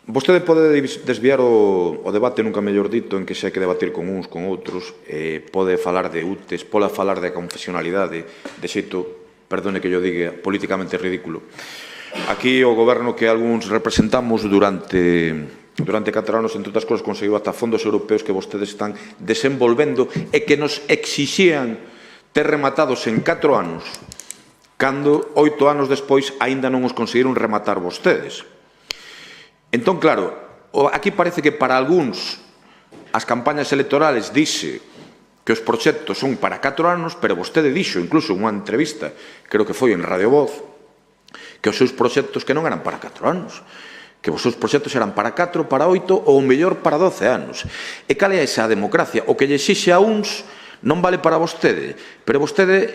vostede pode desviar o debate, nunca mellor dito, en que se hai que debatir con uns, con outros, pode falar de UTES, pode falar de confesionalidade, de xeito, perdone que yo diga, políticamente ridículo. Aquí o goberno que algúns representamos durante 4 anos, entre outras cosas, conseguiu ata fondos europeos que vostedes están desenvolvendo e que nos exixían ter rematados en 4 anos, cando 8 anos despois aínda non os conseguiron rematar vostedes. Entón, claro, aquí parece que para algúns as campañas electorales dixe que os proxectos son para 4 anos, pero vostede dixo, incluso en unha entrevista, creo que foi en Radio Voz, que os seus proxectos que non eran para 4 anos, que os seus proxectos eran para 4, para 8 ou mellor para 12 anos. E cal é esa democracia? O que lle exixe a uns non vale para vostede, pero vostede,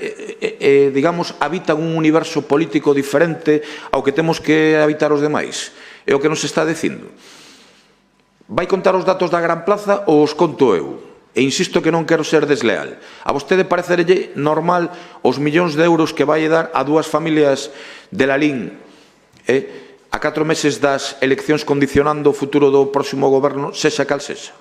digamos, habita un universo político diferente ao que temos que habitar os demais. É o que nos está dicindo. Vai contar os datos da Gran Plaza ou os conto eu? E insisto que non quero ser desleal. A vostede parecerlle normal os millóns de euros que vai dar a 2 familias de Lalín a 4 meses das eleccións condicionando o futuro do próximo goberno, sexa cal sexa?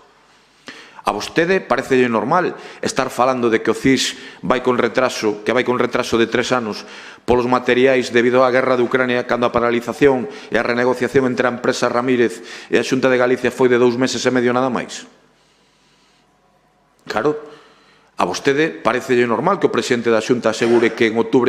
A vostede parecelle normal estar falando de que o CIS vai con retraso, que vai con retraso de 3 anos polos materiais debido á guerra de Ucrania, cando a paralización e a renegociación entre a empresa Ramírez e a Xunta de Galicia foi de 2 meses e medio nada máis? Claro, a vostede parecelle normal que o presidente da Xunta asegure que en outubro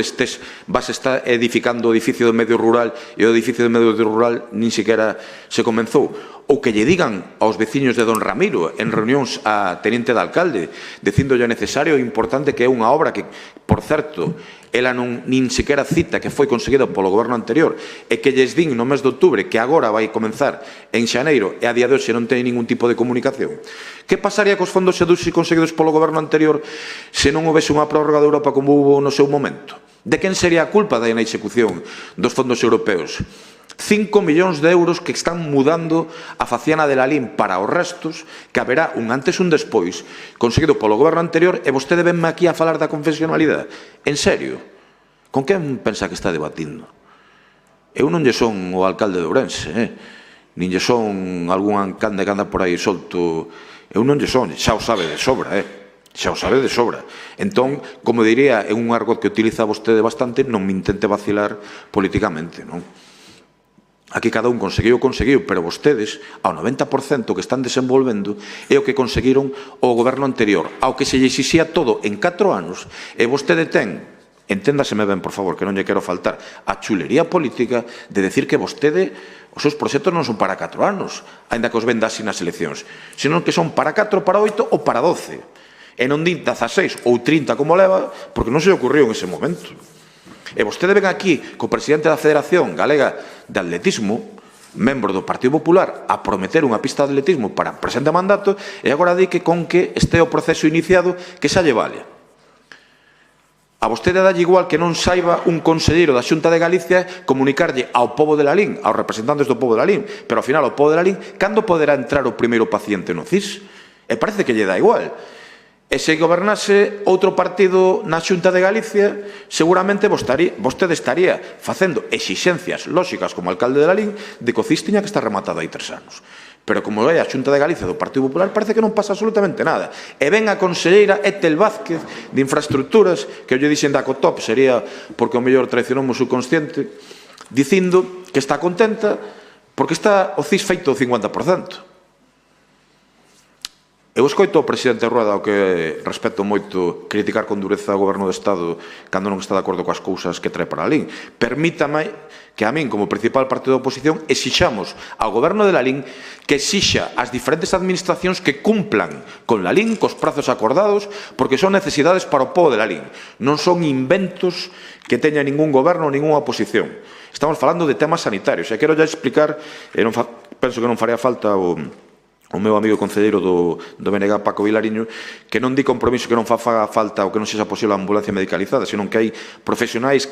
vas a estar edificando o edificio do medio rural e o edificio do medio rural nin sequera se comenzou. Ou que lle digan aos veciños de Don Ramiro en reunións a teniente de alcalde dicíndolle necesario e importante que é unha obra que, por certo, ela nin sequera cita que foi conseguida polo goberno anterior e que lles din no mes de outubro que agora vai comenzar en xaneiro e a día de hoxe non ten ningún tipo de comunicación. Que pasaría cos fondos EDUSI conseguidos polo goberno anterior se non houvese unha prórroga de Europa como hubo no seu momento? De quen sería a culpa da inexecución dos fondos europeos? 5 millóns de euros que están mudando a faciana de Lalín para os restos, que haberá un antes e un despois, conseguido polo goberno anterior, e vostede venme aquí a falar da confesionalidade. En serio? Con quen pensa que está debatindo? Eu non lle son o alcalde de Ourense, nin lle son algún alcalde que anda por aí solto. Eu non lle son, xa o sabe de sobra, xa o sabe de sobra. Entón, como diría, é un argot que utiliza vostede bastante, non me intente vacilar políticamente, non? Aquí cada un conseguiu, pero vostedes, ao 90% que están desenvolvendo, é o que conseguiron o goberno anterior, ao que se lle exixía todo en 4 anos, e vostede ten, enténdaseme ben, por favor, que non lle quero faltar, a chulería política de decir que vostede, os seus proxectos non son para 4 anos, aínda que os venda así nas eleccións, senón que son para 4, para 8 ou para 12. E non din 16 ou 30 como leva, porque non se lle ocurriu en ese momento. E vostede ven aquí co presidente da Federación Galega de Atletismo, membro do Partido Popular, a prometer unha pista de atletismo para o presente mandato e agora di que con que este o proceso iniciado que xa lle vale. A vostede dalle igual que non saiba un conselleiro da Xunta de Galicia comunicarlle ao pobo de Lalín, aos representantes do pobo de Lalín, pero ao final ao pobo de Lalín, cando poderá entrar o primeiro paciente no CIS? E parece que lle dá igual. E se gobernase outro partido na Xunta de Galicia, seguramente vostede estaría facendo exixencias lóxicas como alcalde de Lalín de que o CIS tiña que estar rematado hai 3 anos. Pero como é a Xunta de Galicia do Partido Popular, parece que non pasa absolutamente nada. E ven a conselleira Etel Vázquez de Infraestructuras, que eu lle dixen da COTOP, sería porque o mellor traicionou o subconsciente, dicindo que está contenta porque está o CIS feito o 50%. Eu escoito o presidente Rueda, ao que respeto moito, criticar con dureza o goberno do Estado cando non está de acordo coas cousas que trae para Lalín. Permítame que a min, como principal partido da oposición, exixamos ao goberno de Lalín que exixa ás diferentes administracións que cumplan con Lalín, cos prazos acordados, porque son necesidades para o pobo de Lalín. Non son inventos que teña ningún goberno ou ninguna oposición. Estamos falando de temas sanitarios. E quero já explicar, penso que non faría falta o meu amigo concelleiro do BNG, Paco Vilariño, que non di compromiso que non faga falta ou que non sexa posible a ambulancia medicalizada, senón que hai profesionais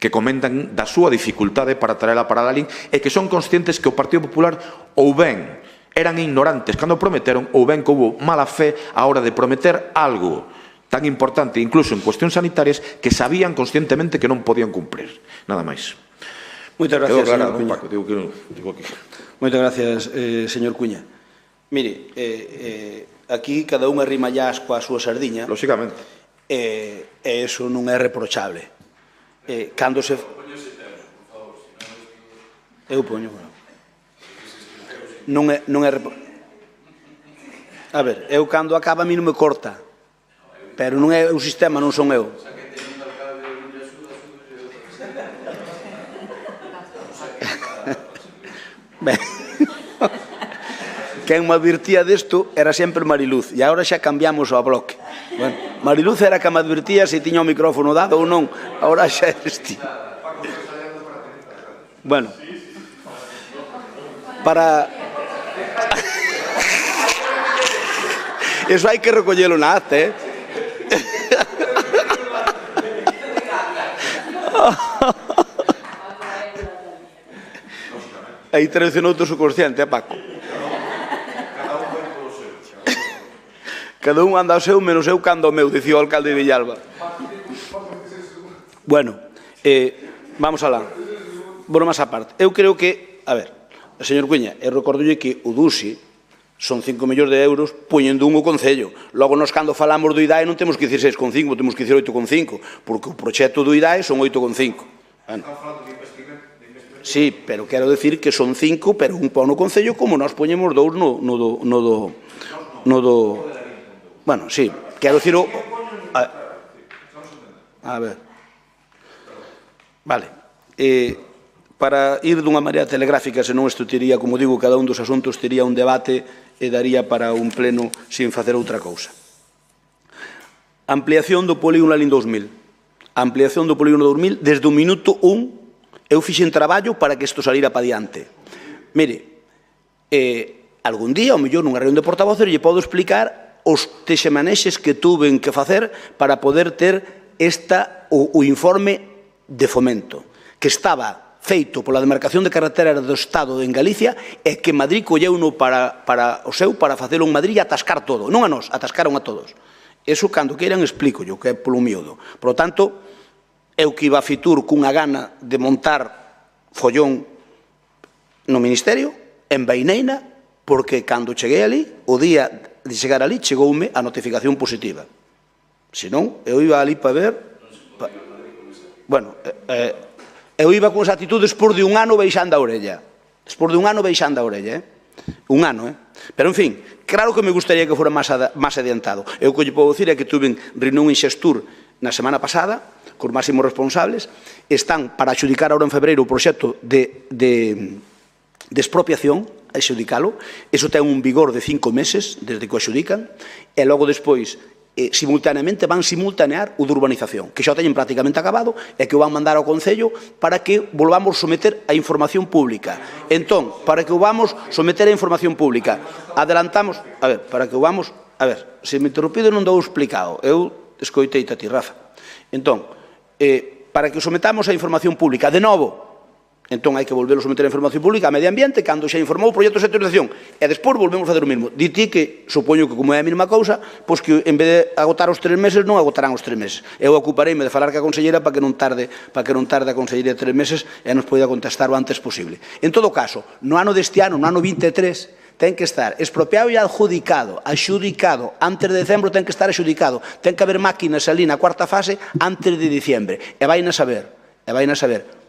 que comentan da súa dificultade para traela para Lalín e que son conscientes que o Partido Popular ou ben eran ignorantes cando prometeron ou ben que houve mala fe a hora de prometer algo tan importante, incluso en cuestións sanitarias, que sabían conscientemente que non podían cumprir. Nada máis. Moitas gracias, señor Cuña. Moitas gracias, señor Cuña. Mire, aquí cada un arrima ya coa súa sardiña. Lóxicamente. E iso non é reprochable. Cando se... Eu poño. Non é A ver, eu cando acaba a mí non me corta. Pero non é o sistema, non son eu. Ben... Quen me advirtía desto era sempre Mariluz, e agora xa cambiamos ao bloque. Bueno, Mariluz era que me advertía se tiña o micrófono dado ou non. Ahora xa eres ti. Bueno, para... Eso hai que recollelo na acta, Aí traicionou o subconsciente, Paco? Cada un anda ao seu, menos eu cando ao meu, dicía o alcalde de Villalba. Bueno, vamos alá. Bromas á parte. Eu creo que, a ver, señor Cuña, eu recordolle que o DUSI son 5 millóns de euros poñendo un o Concello. Logo, nos cando falamos do IDAE non temos que dicir 6,5, temos que dicir 8,5, porque o proxecto do IDAE son 8,5. Bueno. Sí, pero quero decir que son 5, pero un pon no Concello como nós poñemos 2 no do... Bueno, sí, quero dicir o... A ver. Vale. Para ir dunha maneira telegráfica, senón isto tería, como digo, cada un dos asuntos tería un debate e daría para un pleno sin facer outra cousa. Ampliación do polígono Lalín 2000. Ampliación do polígono 2000, desde o minuto 1, eu fixen traballo para que isto salira para diante. Mire, algún día, ao mellor nunha reunión de portavoces, lle podo explicar os texemanexes que tuven que facer para poder ter o informe de fomento, que estaba feito pola demarcación de carretera do Estado en Galicia e que Madrid colleuno para facelo en Madrid e atascar todo. Non a nós, atascaron a todos. Eso, cando queiran, explico yo, que é polo miúdo. Por lo tanto, eu que iba a Fitur cunha gana de montar follón no Ministerio, envaineina, porque cando cheguei ali, o día de chegar ali, chegoume a notificación positiva. Senón, eu iba ali para ver... Bueno, eu iba con esa actitud despois de un ano beixando a orella. Despois de un ano beixando a orella, Un ano, Pero, en fin, claro que me gustaría que fora máis adiantado. Eu que lle podo dicir é que tuve reunión en Xestur na semana pasada, cos máximos responsables, están para adxudicar ahora en febreiro o proxecto de expropiación, a exudicalo, iso ten un vigor de 5 meses desde que o exudican, e logo despois, simultaneamente, van simultanear o de urbanización, que xa o teñen prácticamente acabado, e que o van mandar ao Concello para que volvamos someter a información pública. Entón, para que o vamos someter a información pública, adelantamos, a ver, para que o vamos, a ver, se me interrumpido non dou explicado, eu escoitei a ti, Rafa. Entón, para que o sometamos a información pública, de novo, entón hai que volver a someter a información pública a Medio Ambiente cando xa informou o proxecto de sectorización e despois volvemos a fazer o mesmo. Diti que, supoño que como é a mesma cousa, pois que en vez de agotar os 3 meses non agotarán os 3 meses. Eu ocupareime de falar ca conselleira para que non tarde a conselleira 3 meses e nos poida contestar o antes posible. En todo caso, no ano deste ano, no ano 23, ten que estar expropiado e adjudicado, antes de decembro ten que estar adjudicado, ten que haber máquinas ali na cuarta fase antes de diciembre, e vaina saber,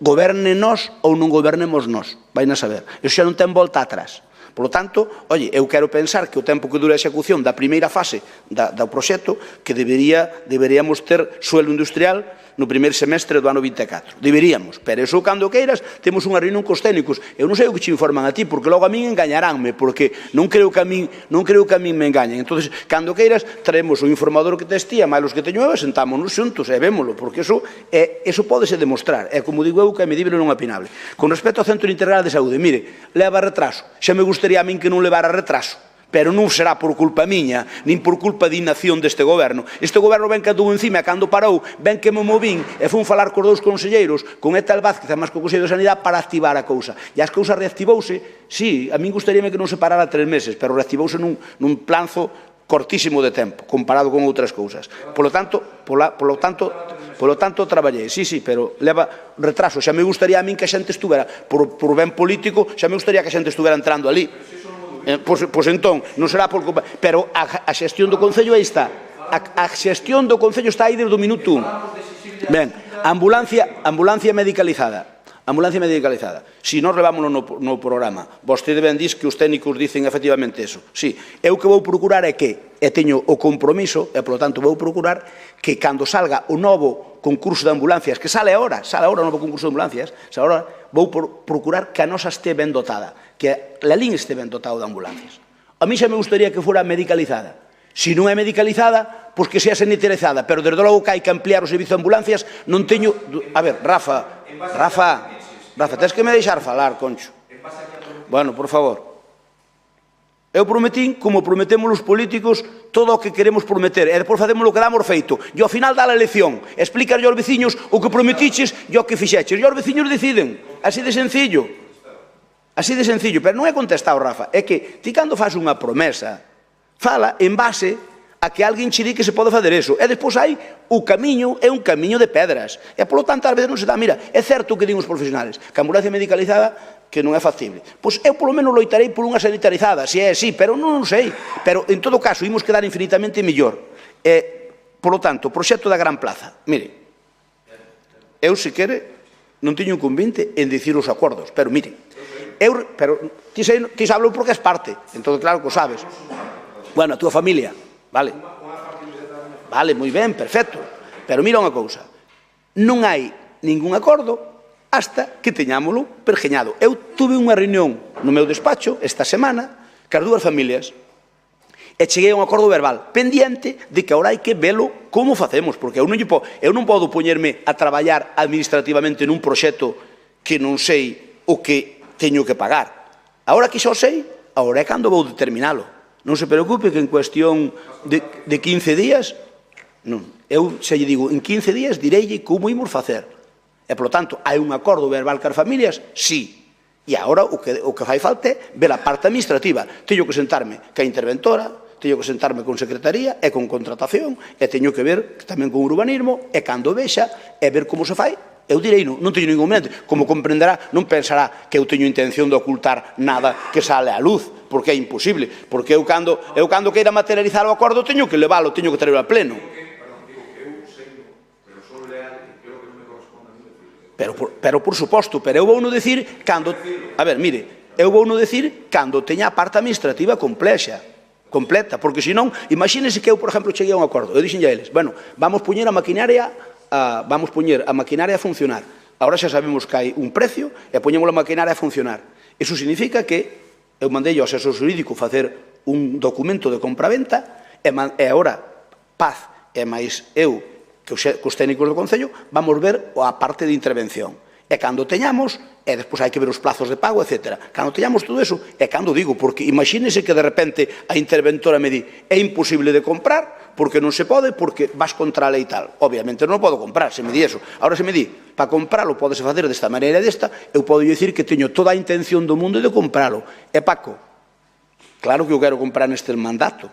gobernenos ou non gobernemos nós, vaina saber, iso xa non ten volta atrás. Por lo tanto, oye, eu quero pensar que o tempo que dura a execución da primeira fase do proxecto, que deberíamos ter suelo industrial no primeiro semestre do ano 24. Deberíamos, pero eso cando queiras, temos unha reunión cos técnicos. Eu non sei o que te informan a ti, porque logo a min engañaránme, porque non creo que a min me engañen. Entonces, cando queiras, traemos o informador que tes ti, a máis os que teño eu, sentámonos xuntos e vémolo, porque eso pódese demostrar. É como digo eu, que é medible non opinable. Con respecto ao Centro Integral de Saúde, mire, leva retraso. Xa me gustaría a min que non levara retraso, pero non será por culpa miña, nin por culpa de inacción deste goberno. Este goberno ben que andou encima, cando parou, ben que me movín e fun falar cos dous conselleiros, con Etal Vázquez, máis co Consello de Sanidade, para activar a cousa. E as cousas reactivouse, sí, a min gustaríame que non se parara 3 meses, pero reactivouse nun planzo cortísimo de tempo, comparado con outras cousas. Polo tanto, traballei, sí, pero leva retraso. Xa me gustaría a min que a xente estuvera, por ben político, xa me gustaría que a xente estuvera entrando ali. Pois entón, non será por culpa... Pero a xestión do Concello aí está. A xestión do Concello está aí desde o minuto 1. Ben, ambulancia medicalizada. Ambulancia medicalizada. Si nós levámonos no programa, vostede ben dis que os técnicos dicen efectivamente eso. Si, eu que vou procurar é que, e teño o compromiso, e polo tanto vou procurar que cando salga o novo concurso de ambulancias, que sale ahora o novo concurso de ambulancias, vou procurar que a nosa este ben dotada, que a LIN este ben dotado de ambulancias. A mí xa me gustaría que fora medicalizada, Se non é medicalizada, pois que sea sanitarizada, pero desde logo que hai que ampliar o servizo de ambulancias, non teño... A ver, Rafa, tens que me deixar falar, Concho. Bueno, por favor. Eu prometín, como prometemos os políticos, todo o que queremos prometer, e depois facemos o que damos feito. E ao final dá a elección, explícale aos veciños o que prometiches e o que fixeches. E os veciños deciden, así de sencillo. Así de sencillo, pero non é contestado, Rafa. É que ti cando faz unha promesa, fala en base a que alguén che di que se pode fazer eso. E despois hai o camiño, é un camiño de pedras. E, polo tanto, ás veces non se dá. Mira, é certo o que din os profesionales, que a ambulancia medicalizada que non é factible. Pois eu polo menos loitarei por unha sanitarizada, se é así, pero non sei. Pero, en todo caso, imos quedar infinitamente mellor. Polo tanto, o proxecto da Gran Plaza. Mire, eu, se quere, non teño inconveniente en dicir os acordos, pero, mire, pero ti sablo porque és parte, entón, claro que o sabes. Bueno, a túa familia, vale. Vale, moi ben, perfecto. Pero mira unha cousa, non hai ningún acordo hasta que teñámolo pergeñado. Eu tuve unha reunión no meu despacho esta semana cas dúas familias e cheguei a un acordo verbal pendiente de que agora hai que velo como facemos, porque eu non podo poñerme a traballar administrativamente nun proxecto que non sei o que teño que pagar. Agora que xa o sei, agora é cando vou determinalo. Non se preocupe que en cuestión de 15 días, non, eu xa lle digo, en 15 días direille como imos facer. E, polo tanto, hai un acordo verbal cas familias? Sí. E agora o que fai falta é ver a parte administrativa. Teño que sentarme ca interventora, teño que sentarme con secretaría e con contratación, e teño que ver tamén con urbanismo, e cando vexa, e ver como se fai, eu direi non teño ningún mente. Como comprenderá, non pensará que eu teño intención de ocultar nada que sale á luz, porque é imposible. Porque eu cando queira materializar o acordo, teño que leválo, teño que traerlo a pleno. Pero por suposto, pero eu vou non decir cando... A ver, mire, eu vou non decir cando teña a parte administrativa completa, porque senón, imagínense que eu, por exemplo, cheguei a un acordo, eu dixen a eles, bueno, vamos poñer a maquinaria a funcionar. Agora xa sabemos que hai un precio e poñemos a maquinaria a funcionar. Iso significa que eu mandei ao asesor xurídico facer un documento de compra-venta e agora Paz e máis eu que os técnicos do Concello vamos ver a parte de intervención. E cando teñamos, e despois hai que ver os plazos de pago, etc. Cando teñamos todo eso, é cando digo, porque imagínese que de repente a interventora me di é imposible de comprar, porque non se pode, porque vas contra a lei tal. Obviamente non podo comprar, se me di eso. Ahora se me di, para compralo podese facer desta maneira e desta, eu podo dicir que teño toda a intención do mundo de compralo. E Paco, claro que eu quero comprar neste mandato.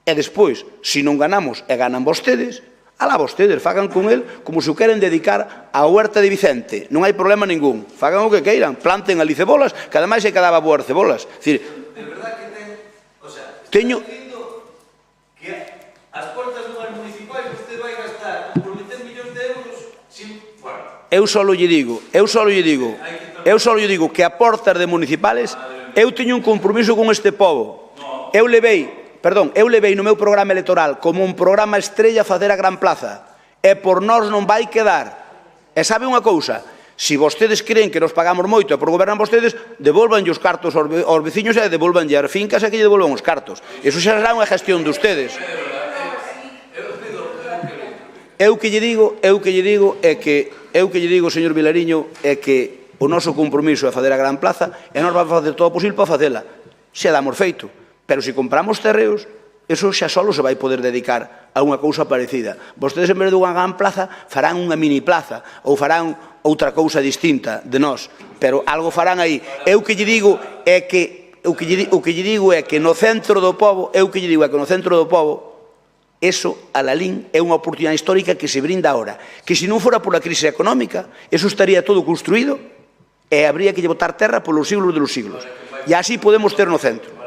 E despois, se non ganamos e ganan vostedes, alá vostedes, fagan con el como se o queren dedicar á huerta de Vicente. Non hai problema ningún. Fagan o que queiran. Planten ali cebolas, que ademais é que daba boas cebolas. De verdad que teño... que as portas dunhas municipais usted vai gastar por 20 millóns de euros sin... Eu só lle digo que a portas de municipales eu teño un compromiso con este pobo. Eu levei no meu programa electoral como un programa estrella facer a Gran Plaza, e por nós non vai quedar. E sabe unha cousa, se vostedes creen que nos pagamos moito e por gobernan vostedes, devolvanlle os cartos aos veciños e devolvanlle as fincas e que lle devolvan os cartos. Iso xa será unha gestión de ustedes. Eu que lle digo, señor Vilariño, é que o noso compromiso é facer a Gran Plaza e nós vamos facer todo o posible para facela. Xa damos feito. Pero se compramos terreos, eso xa só se vai poder dedicar a unha cousa parecida. Vostedes, en vez de unha gran plaza, farán unha mini plaza ou farán outra cousa distinta de nós, pero algo farán aí. Eu que lle digo é que no centro do pobo, eso, a Lalín, é unha oportunidade histórica que se brinda ahora. Que se non fora pola crise económica, eso estaría todo construído e habría que lle botar terra polos siglos de los siglos. E así podemos ter no centro.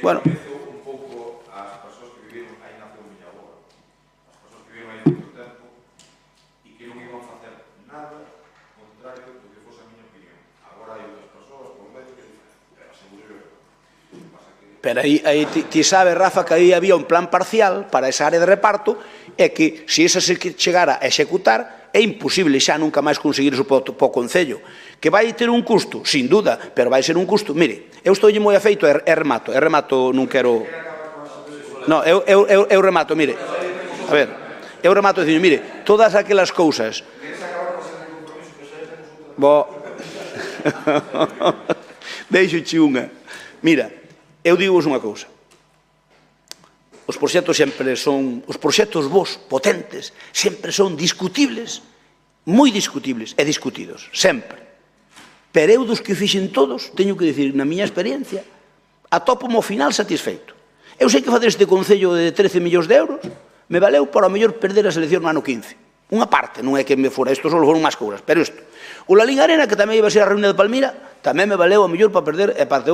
Bueno. Un pouco as persoas que viviron aí na Ceu Villaboa, as persoas que viviron aí moito tempo e que non iban facer nada contrario do que fose a miña opinión. Agora hai outras persoas con medo que dicen, pero aseguro eu. Pero aí ti sabes, Rafa, que aí había un plan parcial para esa área de reparto e que se esa se chegara a executar é imposible xa nunca máis conseguir iso para o Concello. Que vai ter un custo, sin duda, pero vai ser un custo. Mire, eu estou moi afeito e remato, non quero... No, eu remato, mire. A ver, eu remato dicindo, mire, todas aquelas cousas... Bo... Deixo-che unha. Mira, eu digo unha cousa. Os proxectos sempre son... Os proxectos vos, potentes, sempre son discutibles, moi discutibles e discutidos, sempre. Pero eu dos que fixen todos, teño que dicir, na miña experiencia, atópomo ao final satisfeito. Eu sei que facer este concello de 13 millóns de euros me valeu para o mellor perder a selección no ano 15. Unha parte, non é que me fora, isto só foron máis cousas, pero isto. O Lalín Arena, que tamén iba a ser a reunión de Palmira, tamén me valeu a mellor para perder, e para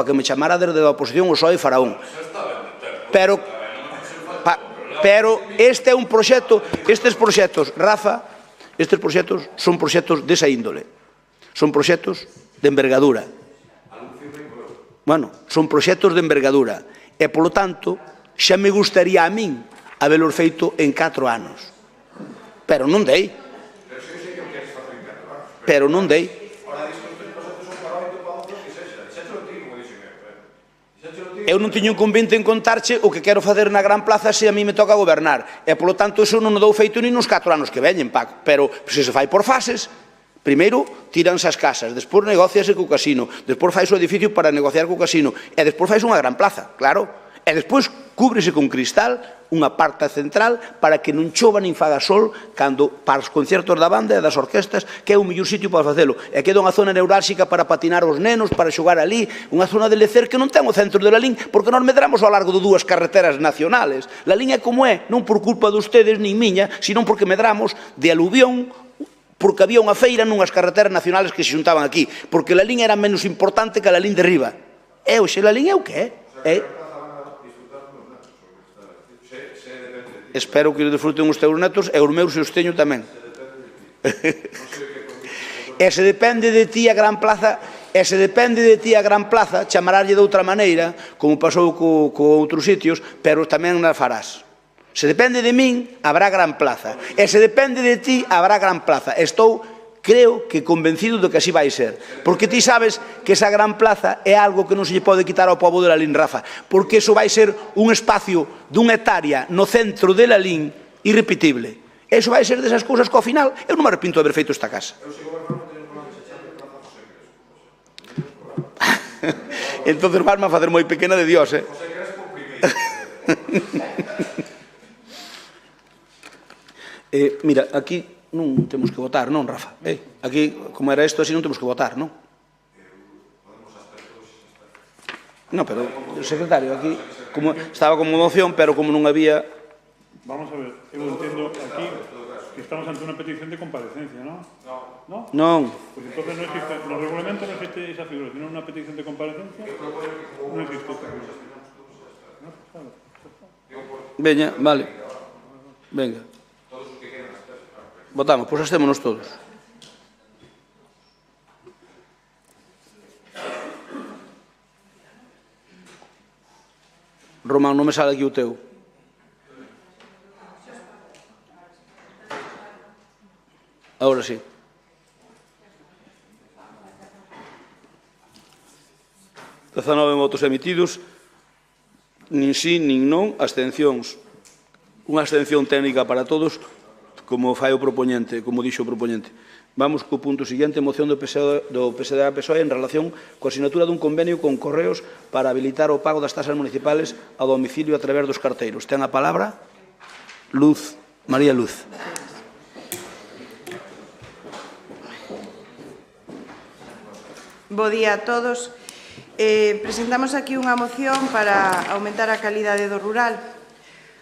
que me chamara desde a oposición o PSOE Faraón. Pero este é un proxecto, estes proxectos, Rafa, estes proxectos son proxectos desa índole. Son proxectos de envergadura. Bueno, son proxectos de envergadura. E, polo tanto, xa me gustaría a min habelos feito en 4 anos. Pero non dei. Pero non dei. Eu non tiño un convite en contarche o que quero facer na Gran Plaza se a mí me toca gobernar. E, polo tanto, iso non o dou feito nin nos 4 anos que veñen, Paco. Pero, se se fai por fases, primeiro tíranse as casas, despois negociase co casino, despois fais o edificio para negociar co casino, e despois fais unha Gran Plaza, claro. E despois cúbrese con cristal unha parte central para que non chova nin faga sol cando para os concertos da banda e das orquestas, que é o mellor sitio para facelo. E queda unha zona neurálxica para patinar os nenos, para xogar ali, unha zona de lecer que non ten o centro de Lalín, porque nós medramos ao largo de 2 carreteras nacionales. Lalín é como é, non por culpa de ustedes nin miña, sino porque medramos de aluvión, porque había unha feira nunhas carreteras nacionales que se xuntaban aquí, porque Lalín era menos importante que a Lalín de Riba. E hoxe Lalín é o que é? Espero que o disfruten os teus netos e os meus se os teño tamén. E se depende de ti a Gran Plaza, chamararlle de outra maneira, como pasou co outros sitios, pero tamén nas farás. Se depende de min, habrá Gran Plaza. E se depende de ti, habrá Gran Plaza. Estou, creo que convencido de que así vai ser. Porque ti sabes que esa Gran Plaza é algo que non se lle pode quitar ao pobo de Lalín, Rafa. Porque iso vai ser un espacio dunha hectárea no centro de Lalín irrepetible. Iso vai ser desas cousas que ao final eu non me arrepinto de haber feito esta casa. Entonces vas-me a facer moi pequena de Dios, Mira, aquí non temos que votar, non, Rafa? Aquí, como era isto, así non temos que votar, non? Non, pero o secretario aquí estaba como moción, pero como non había... Vamos a ver, eu entendo aquí que estamos ante unha petición de comparecencia, non? Non. Non. Pues entonces no existe, no regulamento non existe esa figura, sino unha petición de comparecencia, non existe esta figura. Veña, vale. Venga. Votamos, pois estémonos todos. Román, non me sale aquí o teu. Agora sí. Dezanove votos emitidos, nin sí, nin non, abstencións. Unha abstención técnica para todos, como fai o propoñente, como dixo o propoñente. Vamos co punto seguinte, moción do PSDA-PSOE en relación coa asignatura dun convenio con Correos para habilitar o pago das tasas municipales a domicilio a través dos carteiros. Ten a palabra Luz, María Luz. Bo día a todos. Presentamos aquí unha moción para aumentar a calidade do rural.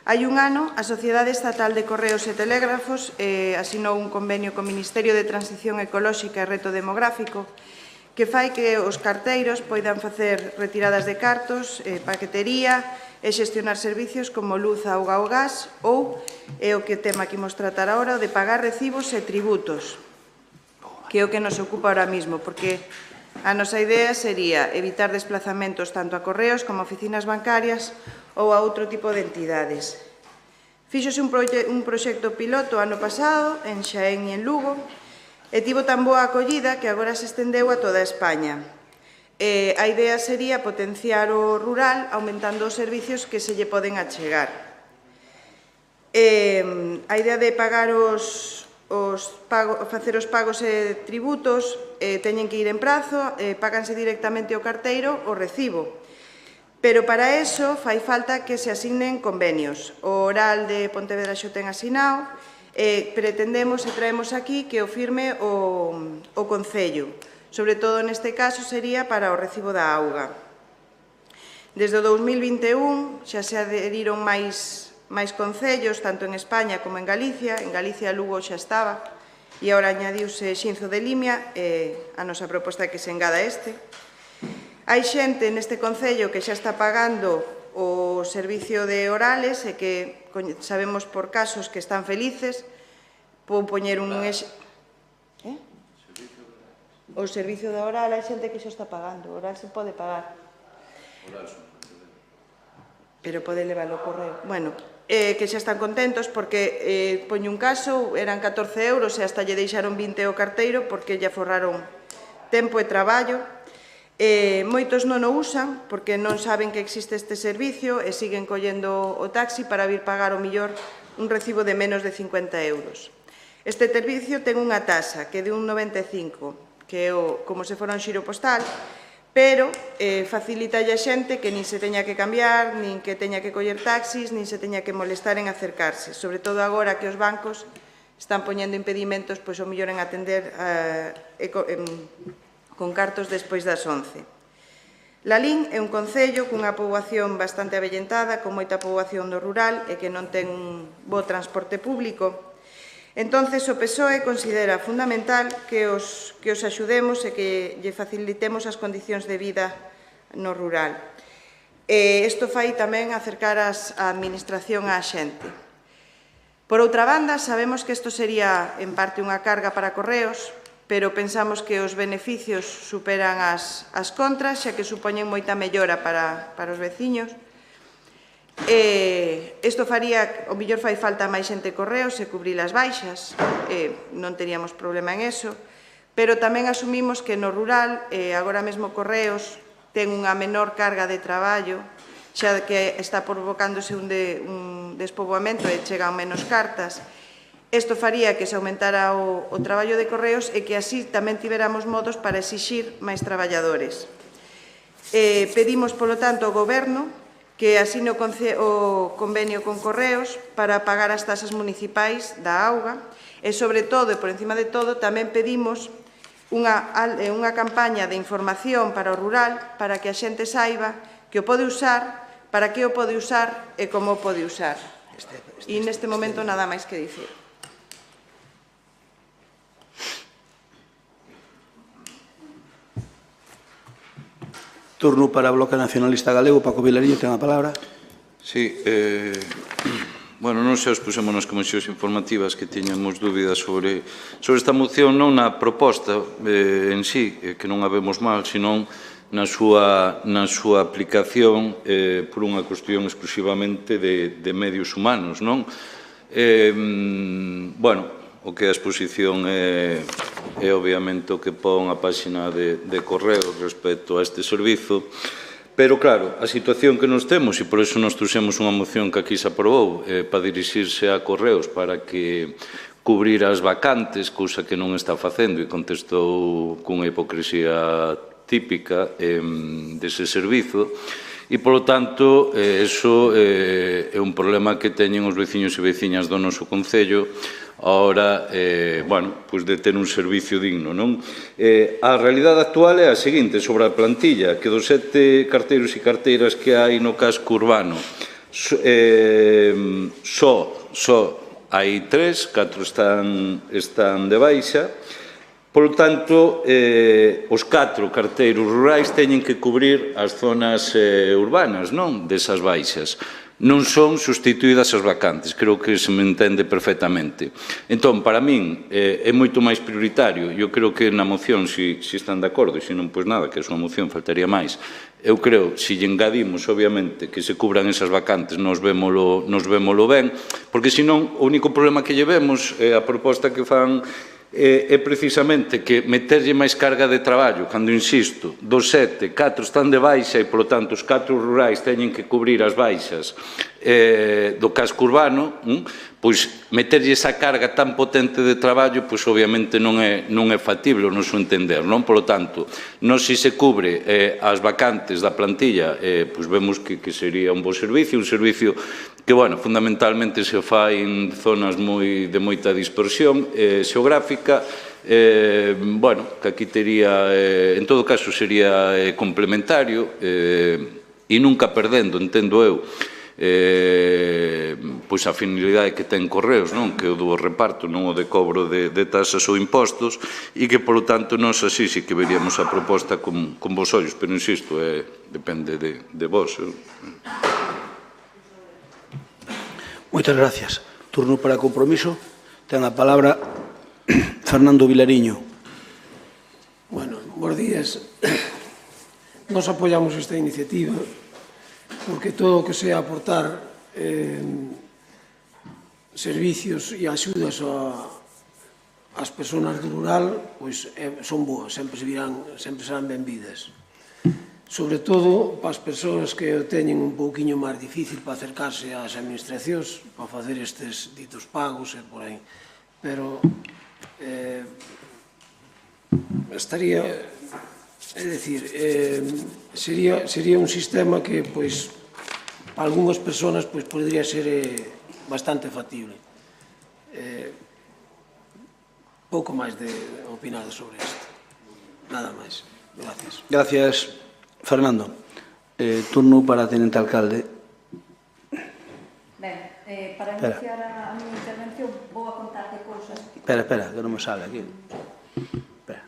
Hai un ano, a Sociedade Estatal de Correos e Telégrafos asinou un convenio co Ministerio de Transición Ecolóxica e Reto Demográfico que fai que os carteiros poidan facer retiradas de cartos, paquetería e xestionar servicios como luz, auga ou gas ou, é o que tema que imos tratar agora, de pagar recibos e tributos, que é o que nos ocupa ahora mismo, porque a nosa idea sería evitar desplazamentos tanto a correos como a oficinas bancarias ou a outro tipo de entidades. Fíxose un proxecto piloto ano pasado en Xaén e en Lugo e tivo tan boa acollida que agora se estendeu a toda España. A idea sería potenciar o rural aumentando os servicios que se lle poden achegar. A idea de pagar facer os pagos e tributos teñen que ir en prazo, páganse directamente ao carteiro o recibo. Pero para eso fai falta que se asignen convenios. O Oral de Pontevedra xo ten asinado, pretendemos e traemos aquí que o firme o Concello. Sobre todo neste caso sería para o recibo da auga. Desde o 2021 xa se adheriron máis concellos, tanto en España como en Galicia. En Galicia Lugo xa estaba e agora añadiuse Xinzo de Limia, a nosa proposta é que se engada este. Hai xente neste concello que xa está pagando o servicio de orales e que sabemos por casos que están felices. Vou poñer un o servicio de oral, hai xente que xa está pagando. O oral se pode pagar. Pero pode levar o correo. Bueno, que xa están contentos porque, poño un caso, eran 14 euros e hasta lle deixaron 20 o carteiro porque lle aforraron tempo e traballo. Moitos non o usan porque non saben que existe este servicio e siguen collendo o taxi para vir pagar o millor un recibo de menos de 50 euros. Este servicio ten unha tasa que é de 1,95, que é como se fora un xiro postal, pero facilita a xente que nin se teña que cambiar, nin que teña que coller taxis, nin se teña que molestar en acercarse. Sobre todo agora que os bancos están poñendo impedimentos, pois o mellor en atender con cartos despois das 11. Lalín é un concello cunha poboación bastante avellentada, con moita poboación do rural e que non ten un bo transporte público. Entonces, o PSOE considera fundamental que os axudemos e que lle facilitemos as condicións de vida no rural. Isto fai tamén acercar a administración á xente. Por outra banda, sabemos que isto sería en parte unha carga para Correos, pero pensamos que os beneficios superan as contras, xa que supoñen moita mellora para os veciños. Isto faría, o mellor fai falta máis xente Correos e cubrir as baixas, non teríamos problema en eso, pero tamén asumimos que no rural, agora mesmo Correos ten unha menor carga de traballo, xa que está provocándose un despoboamento e chegan menos cartas. Isto faría que se aumentara o traballo de Correos e que así tamén tiveramos modos para exixir máis traballadores. Pedimos, polo tanto, ao Goberno que asine o convenio con Correos para pagar as tasas municipais da auga e, sobre todo, e por encima de todo, tamén pedimos unha campaña de información para o rural para que a xente saiba que o pode usar, para que o pode usar e como o pode usar. E neste momento nada máis que dicir. Turno para o Bloque Nacionalista Galego. Paco Vilariño ten a palabra. Sí, bueno, non xa os pusemos nas comisións informativas que tiñamos dúbidas sobre esta moción, non na proposta en sí, que non a vemos mal, senón na súa aplicación por unha cuestión exclusivamente de medios humanos, non? Bueno, o que a exposición é obviamente o que pon a páxina de Correo respecto a este servizo, pero claro, a situación que nos temos, e por iso nos trouxemos unha moción que aquí se aprobou para dirixirse a Correos para que cubrir as vacantes, cousa que non está facendo, e contestou cunha hipocresía típica dese servizo, e, polo tanto, iso é un problema que teñen os veciños e veciñas do noso concello a hora, bueno, pois de ter un servicio digno, non? A realidade actual é a seguinte, sobre a plantilla, que dos 7 carteiros e carteiras que hai no casco urbano, só hai 3, 4 están de baixa. Por tanto, os 4 carteiros rurais teñen que cubrir as zonas urbanas, non? Desas baixas. Non son sustituídas as vacantes, creo que se me entende perfectamente. Entón, para min, é moito máis prioritario. Eu creo que na moción, se están de acordo, e se non, pois nada, que é unha moción, faltaría máis. Eu creo, se lle engadimos, obviamente, que se cubran esas vacantes, nos vémolo ben, porque senón, o único problema que lle vemos é a proposta que fan é precisamente que meterlle máis carga de traballo, cando, insisto, dos 7, 4 están de baixa e, polo tanto, os 4 rurais teñen que cubrir as baixas do casco urbano, pois meterlle esa carga tan potente de traballo, pois obviamente non é factible, non se entender, non? Polo tanto, non se cubre as vacantes da plantilla, pois vemos que sería un bo servicio, un servicio que, bueno, fundamentalmente se fai en zonas de moita dispersión xeográfica, bueno, que aquí tería, en todo caso, sería complementario e nunca perdendo, entendo eu, pois a finalidade que ten Correos, non? Que é o do reparto, non o de cobro de taxas ou impostos, e que, polo tanto, nós así sí que veríamos a proposta con vos ollos, pero, insisto, depende de vos. Moitas gracias. Turno para compromiso. Ten a palabra Fernando Vilariño. Bueno, bons días. Nos apoiamos esta iniciativa porque todo o que sea aportar servicios e axudas ás persoas do rural, pois son boas, sempre serán benvidas. Sobre todo para as persoas que o teñen un pouquiño máis difícil para acercarse ás administracións, para facer estes ditos pagos e por aí. Pero estaría, é dicir, sería un sistema que, pois, para algunhas persoas, pois, podría ser bastante factible. Pouco máis de opinado sobre isto. Nada máis. Gracias. Gracias, Fernando. Turno para a tenente alcalde. Ben, para iniciar a miña intervención vou a contarte cousas. Espera, que non me sale aquí. Espera.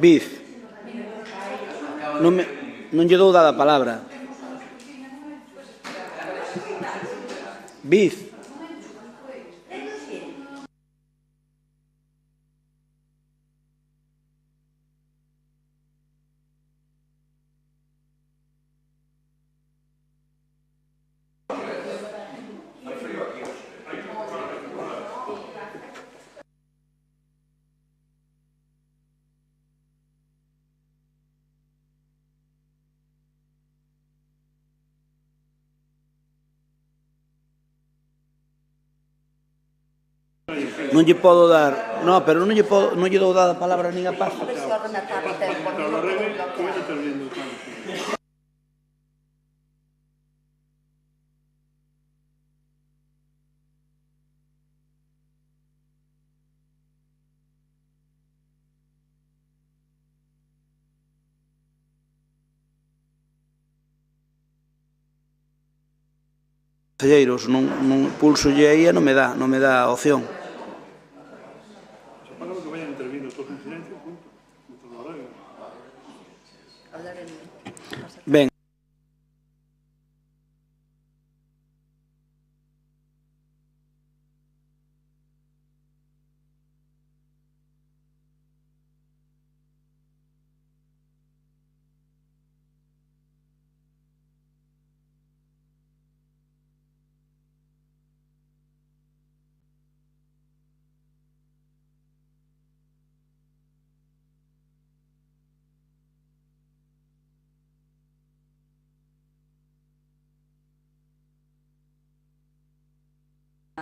Viz, non lle dou dada a palabra. Viz. Non lle podo dar... No, pero non lle dou dada a palabra nin a Paz. Concelleiros, non pulsolle aí e non me dá opción. Ben.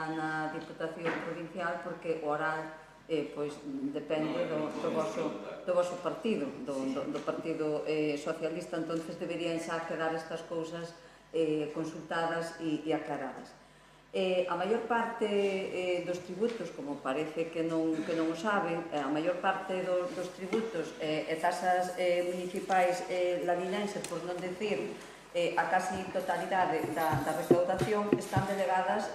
na Diputación Provincial porque o oral depende do voso partido, do Partido Socialista, entonces deberían xa quedar estas cousas consultadas e aclaradas. A maior parte dos tributos, como parece que non o saben, a maior parte dos tributos e tasas municipais lavinenses, por non decir a casi totalidade da recaudación, están delegadas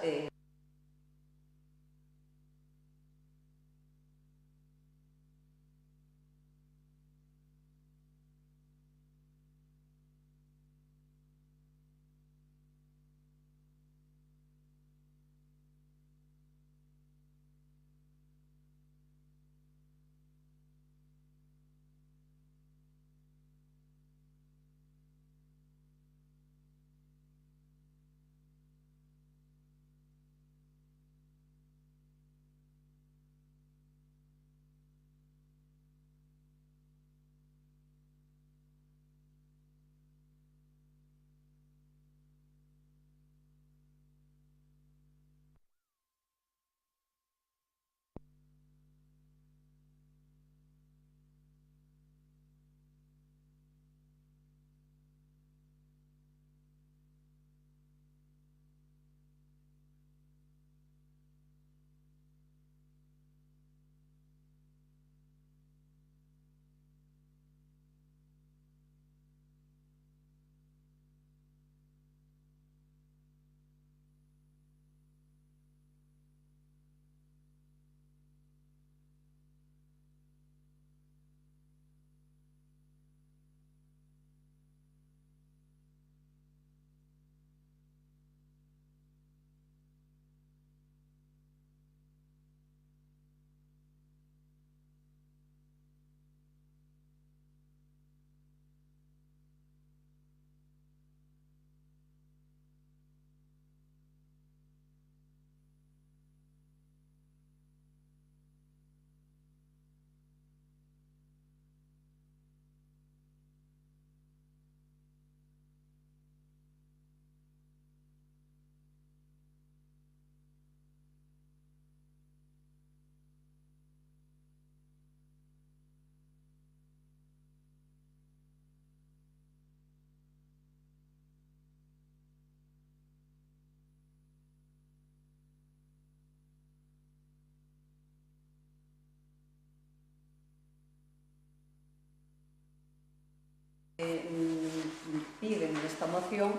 piden esta moción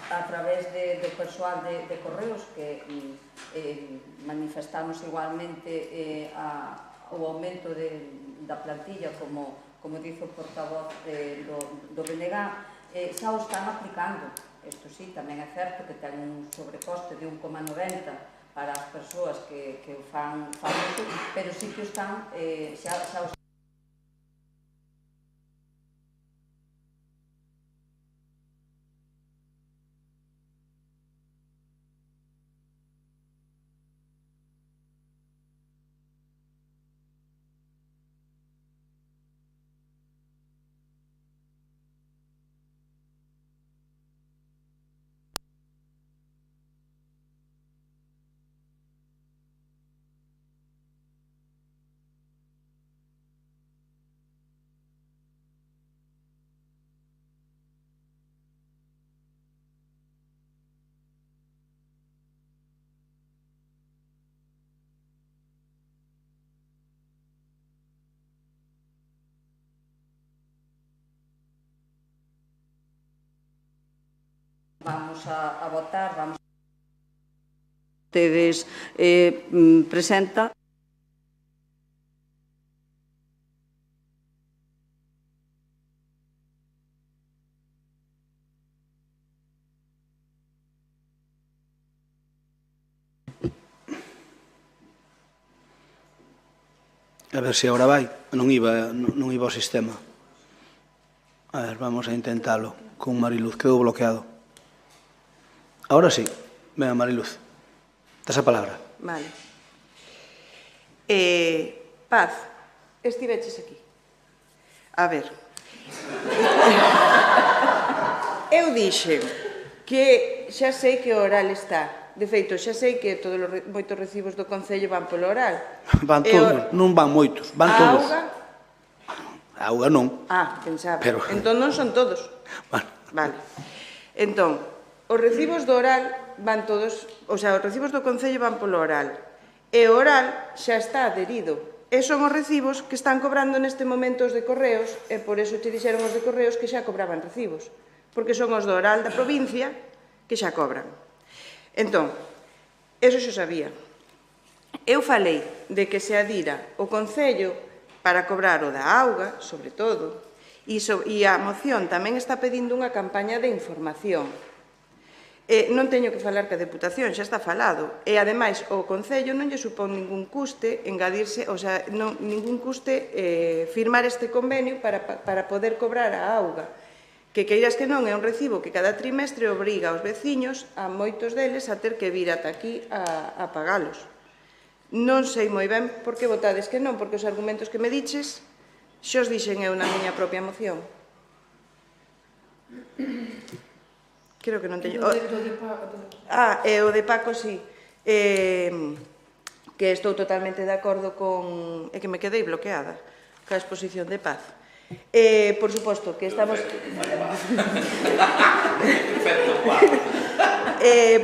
a través do persoal de Correos que manifestamos igualmente o aumento da plantilla como dice o portavoz do BNG, xa o están aplicando. Isto sí, tamén é certo que ten un sobrecoste de 1,90 para as persoas que o fan isto, pero sí que o están xa o vamos a votar, vamos ustedes presenta. A ver se agora vai. Non iba o sistema. A ver, vamos a intentalo con Mariluz, quedou bloqueado. Ahora sí. Venga, Mariluz. Tes a palabra. Vale. Paz, estiveches aquí. A ver. Eu dixen que xa sei que o oral está De feito, xa sei que moitos recibos do Concello van polo oral. Van todos, non van moitos, van todos. A auga? A auga non. Pensaba. Pero... Entón non son todos. Vale. Entón, os recibos do oral van todos, o sea, os recibos do Concello van polo oral. E o oral xa está adherido. E son os recibos que están cobrando neste momento os de Correos, e por eso te dixeron os de Correos que xa cobraban recibos. Porque son os do oral da provincia que xa cobran. Entón, eso xo sabía. Eu falei de que se adira o Concello para cobrar o da auga, sobre todo, e a moción tamén está pedindo unha campaña de información. Non teño que falar que a Deputación, xa está falado. E, ademais, o Concello non lle supón ningún custe engadirse, o sea, ningún custe firmar este convenio para poder cobrar a auga. Que queiras que non, é un recibo que cada trimestre obriga aos veciños, a moitos deles, a ter que vir ata aquí a pagalos. Non sei moi ben por que votades que non, porque os argumentos que me diches xa os dixen eu na miña propia moción. Creo que non teño... E o de Paco, sí. Que estou totalmente de acordo con... É que me quedei bloqueada ca exposición de paz. Por suposto que estamos...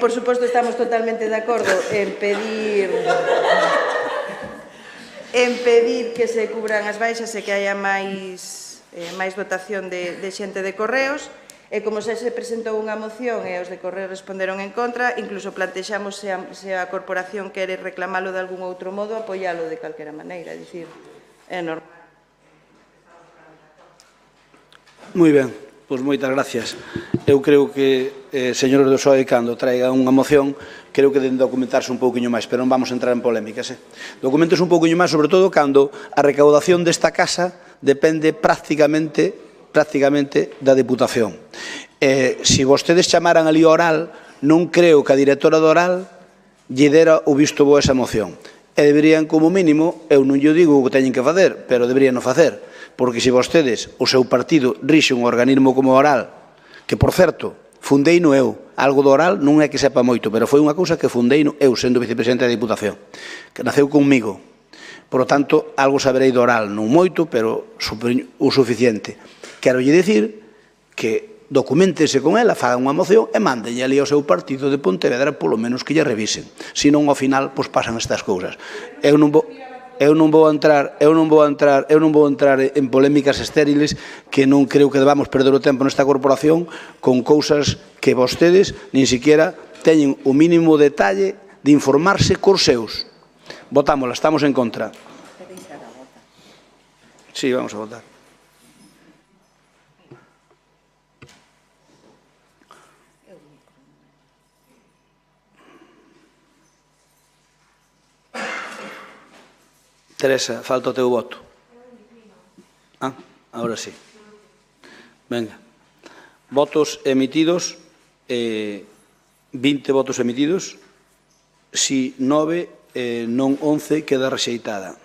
Por suposto estamos totalmente de acordo en pedir que se cubran as baixas e que haya máis dotación de xente de Correos. E como xa se presentou unha moción e os de Correos responderon en contra, incluso plantexamos se a corporación quere reclamalo de algún outro modo, apoialo de calquera maneira, é dicir, é normal. Moi ben, pois moitas gracias. Eu creo que, señores do PSOE, cando traiga unha moción, creo que deben documentarse un pouquiño máis, pero non vamos a entrar en polémicas. Documentos un pouquiño máis, sobre todo, cando a recaudación desta casa depende prácticamente da Deputación. Se vostedes chamaran ali oral, non creo que a directora do oral lle dera o visto bo a esa moción. E deberían, como mínimo, eu non lle digo o que teñen que facer, pero deberían o facer. Porque se vostedes, o seu partido, rixe un organismo como oral, que, por certo, fundei no eu, algo do oral non é que sepa moito, pero foi unha cousa que fundei no eu, sendo vicepresidente da Diputación, que naceu conmigo. Por lo tanto, algo saberei do oral, non moito, pero o suficiente. Quero lle dicir que documentense con ela, fagan unha moción e mándenlle ali ao seu partido de Pontevedra, polo menos que lle revisen. Se non, ao final, pois pasan estas cousas. Eu non vou entrar en polémicas estériles, que non creo que debamos perder o tempo nesta corporación con cousas que vostedes nin siquiera teñen o mínimo detalle de informarse cos seus. Votámola, estamos en contra. Sí, vamos a votar. Teresa, falta o teu voto. Ahora sí. Venga. Votos emitidos, 20 votos emitidos, si 9, non 11, queda rexeitada.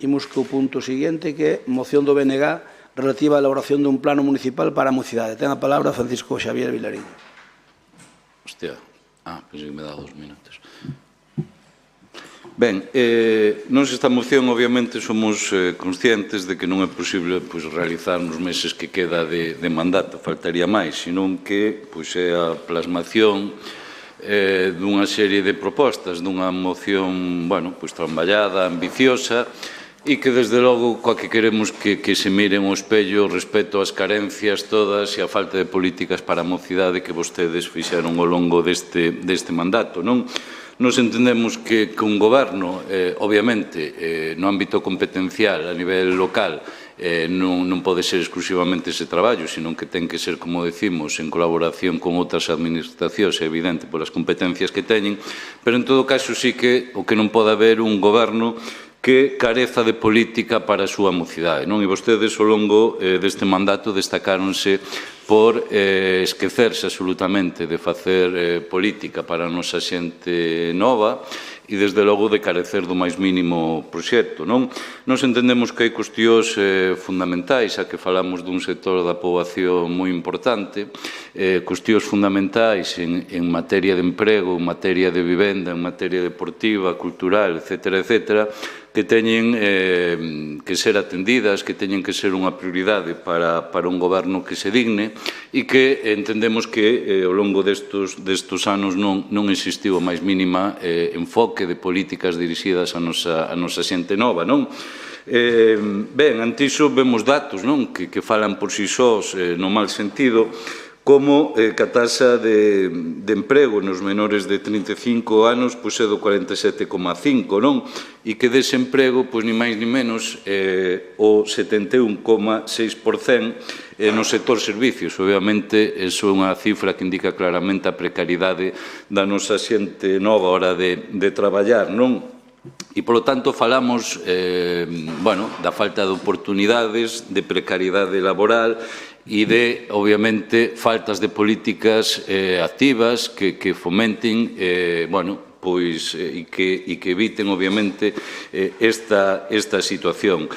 Imos co punto seguinte, que é moción do BNG relativa á elaboración dun plano municipal para a mocidade. Ten a palabra Francisco Xavier Vilariño. Hostia, pensei que me dá 2 minutos. Ben, nos esta moción obviamente somos conscientes de que non é posible realizar nos meses que queda de mandato, faltaría máis, senón que é a plasmación dunha serie de propostas, dunha moción traballada, ambiciosa, e que desde logo coa que queremos que se miren ao espello respecto ás carencias todas e a falta de políticas para a mocidade que vostedes fixeron ao longo deste mandato, non? Nos entendemos que un goberno, obviamente, no ámbito competencial a nivel local, non pode ser exclusivamente ese traballo, senón que ten que ser, como decimos, en colaboración con outras administracións, é evidente polas competencias que teñen, pero en todo caso sí que o que non pode haber un goberno que careza de política para a súa mocidade, non? E vostedes ao longo deste mandato destacáronse por esquecerse absolutamente de facer política para a nosa xente nova e, desde logo, de carecer do máis mínimo proxecto. Nos entendemos que hai cuestións fundamentais, xa que falamos dun sector da poboación moi importante, cuestións fundamentais en materia de emprego, en materia de vivenda, en materia deportiva, cultural, etcétera, que teñen que ser atendidas, que teñen que ser unha prioridade para un goberno que se digne e que entendemos que ao longo destos anos non existiu a máis mínima enfoque de políticas dirixidas a nosa xente nova, non? Ben, ante iso vemos datos que falan por si sós no mal sentido, como que a taxa de emprego nos menores de 35 anos é do 47,5, non? E que desemprego, ni máis ni menos, o 71,6% no sector servicios. Obviamente, iso é unha cifra que indica claramente a precariedade da nosa xente nova a hora de traballar, non? E, polo tanto, falamos da falta de oportunidades, de precariedade laboral e de, obviamente, faltas de políticas activas que fomenten, e que eviten, obviamente, esta situación.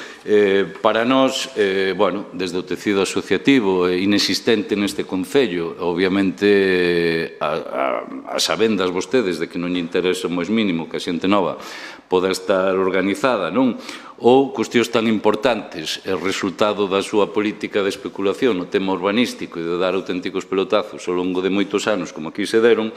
Para nós, desde o tecido asociativo inexistente neste Concello, obviamente, a sabendas vostedes de que non lle interesa o máis mínimo que a xente nova poda estar organizada, non? Ou cuestións tan importantes, o resultado da súa política de especulación no tema urbanístico e de dar auténticos pelotazos ao longo de moitos anos, como aquí se deron,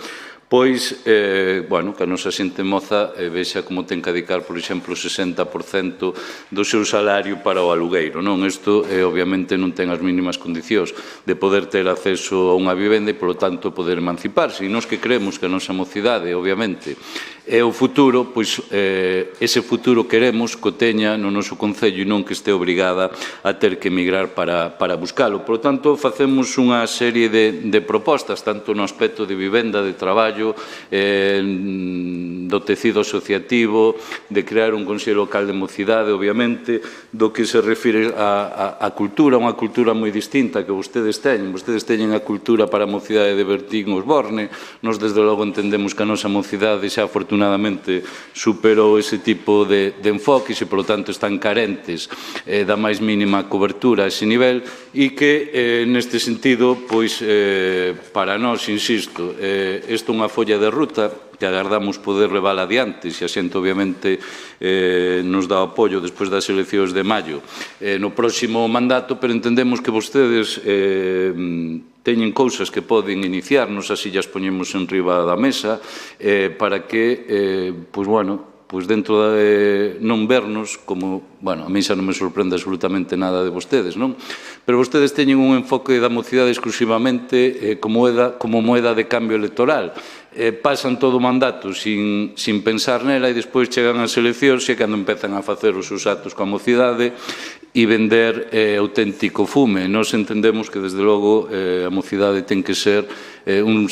pois, que a nosa xente moza vexa como ten que dedicar, por exemplo, o 60% do seu salario para o alugueiro, non? Isto, obviamente, non ten as mínimas condicións de poder ter acceso a unha vivenda e, polo tanto, poder emanciparse. E nós que creemos que a nosa mocidade, obviamente, é o futuro, pois ese futuro queremos que o teña no noso Concello e non que este obrigada a ter que emigrar para buscalo. Por lo tanto, facemos unha serie de propostas, tanto no aspecto de vivenda, de traballo, do tecido asociativo, de crear un Consello Local de Mocidade, obviamente, do que se refire a cultura, unha cultura moi distinta que vostedes teñen. Vostedes teñen a cultura para a mocidade de Bertín Osborne. Nos, desde logo, entendemos que a nosa mocidade xa, afortunadamente, superou ese tipo de enfoques e, polo tanto, están carentes da máis mínima cobertura a ese nivel e que, neste sentido, pois, para nós, insisto, isto é unha folla de ruta que agardamos poder levar adiante, se a xente, obviamente, nos dá apoio despois das eleccións de maio no próximo mandato, pero entendemos que vostedes teñen cousas que poden iniciarnos, así as poñemos en riba da mesa, para que, pois dentro de non vernos como, a mí xa non me sorprende absolutamente nada de vostedes, non? Pero vostedes teñen un enfoque da mocidade exclusivamente como moeda de cambio electoral. Pasan todo o mandato sin pensar nela e despois chegan as eleccións e cando empezan a facer os seus actos coa mocidade e vender auténtico fume. Nós entendemos que, desde logo, a mocidade ten que ser un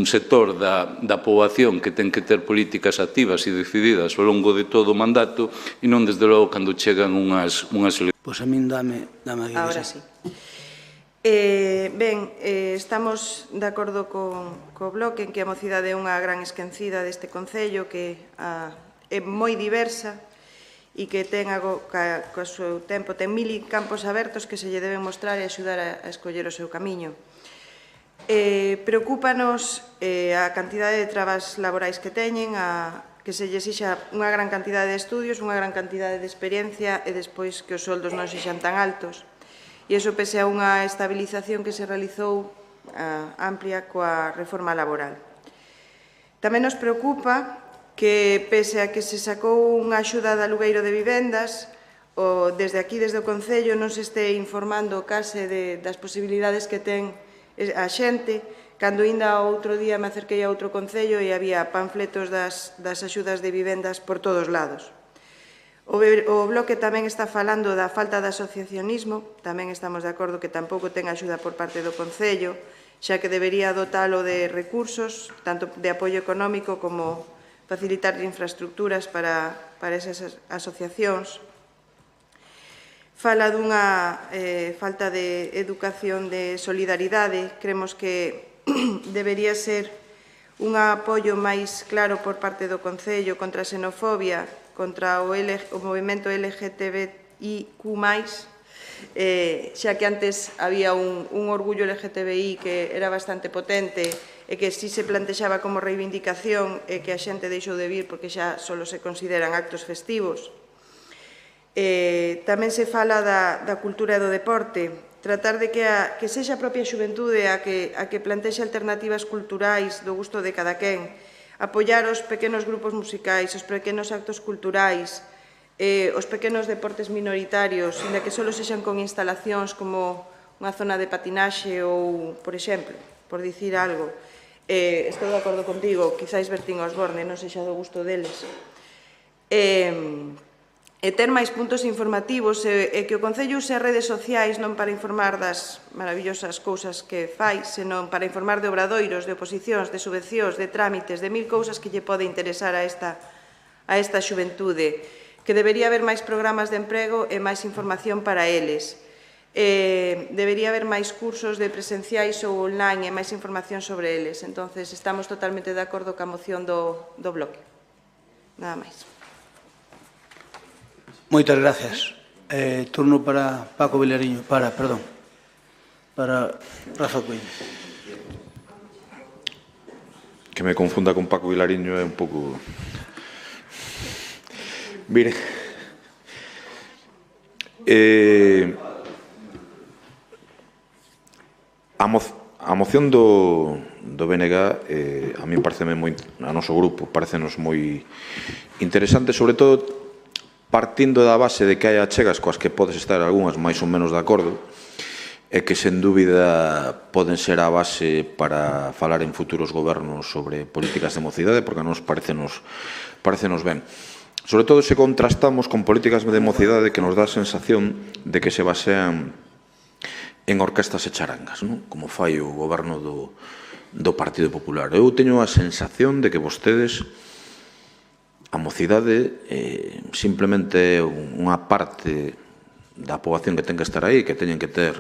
sector da poboación que ten que ter políticas activas e decididas ao longo de todo o mandato e non, desde logo, cando chegan unhas eleccións. Pois a min dame aquí. Ahora sí. Ben, estamos de acordo co Bloque en que a mocidade é unha gran esquecida deste Concello, que é moi diversa e que ten co seu tempo, ten 1000 campos abertos que se lle deben mostrar e axudar a escoller o seu camiño. Preocúpanos a cantidade de trabas laborais que teñen, que se lle exixa unha gran cantidade de estudios, unha gran cantidade de experiencia e despois que os soldos non sexan tan altos. E iso pese a unha estabilización que se realizou amplia coa reforma laboral. Tamén nos preocupa que, pese a que se sacou unha axuda de alugueiro de vivendas, desde aquí, desde o Concello, non se este informando case das posibilidades que ten a xente, cando ainda outro día me acerquei a outro Concello e había panfletos das axudas de vivendas por todos lados. O Bloque tamén está falando da falta de asociacionismo, tamén estamos de acordo que tampouco ten axuda por parte do Concello, xa que debería dotalo de recursos, tanto de apoio económico como facilitar infraestructuras para esas asociacións. Fala dunha falta de educación de solidaridade, creemos que debería ser un apoio máis claro por parte do Concello contra a xenofobia, contra o movimento LGTBIQ+, xa que antes había un orgullo LGTBI que era bastante potente e que si se plantexaba como reivindicación e que a xente deixou de vir porque xa só se consideran actos festivos. Tamén se fala da cultura e do deporte, tratar de que sexa a propia xuventude a que plantexe alternativas culturais do gusto de cada quen, apoiar os pequenos grupos musicais, os pequenos actos culturais, os pequenos deportes minoritarios, inda que só sexan con instalacións como unha zona de patinaxe ou, por exemplo, por dicir algo, estou de acordo contigo, quizáis Bertín Osborne non sexa do gusto deles. E ter máis puntos informativos e que o Concello use as redes sociais non para informar das maravillosas cousas que fai, senón para informar de obradoiros, de oposicións, de subvencións, de trámites, de mil cousas que lle pode interesar a esta xuventude, que debería haber máis programas de emprego e máis información para eles. Debería haber máis cursos de presenciais ou online e máis información sobre eles. Entonces, estamos totalmente de acordo ca moción do bloque. Nada máis. Moitas gracias. Turno para Paco Vilariño, para Rafa Cuíña. Que me confunda con Paco Vilariño é un pouco... Mire, a moción do BNG a mí pareceme moi, a noso grupo parecenos moi interesante, sobre todo partindo da base de que hai achegas coas que podes estar algunhas máis ou menos de acordo e que sen dúbida poden ser a base para falar en futuros gobernos sobre políticas de mocidade, porque a nos parecenos ben. Sobre todo se contrastamos con políticas de mocidade que nos dá a sensación de que se basean en orquestas e charangas, non? Como fai o goberno do Partido Popular. Eu teño a sensación de que vostedes, a mocidade, simplemente é unha parte da poboación que ten que estar aí, que teñen que ter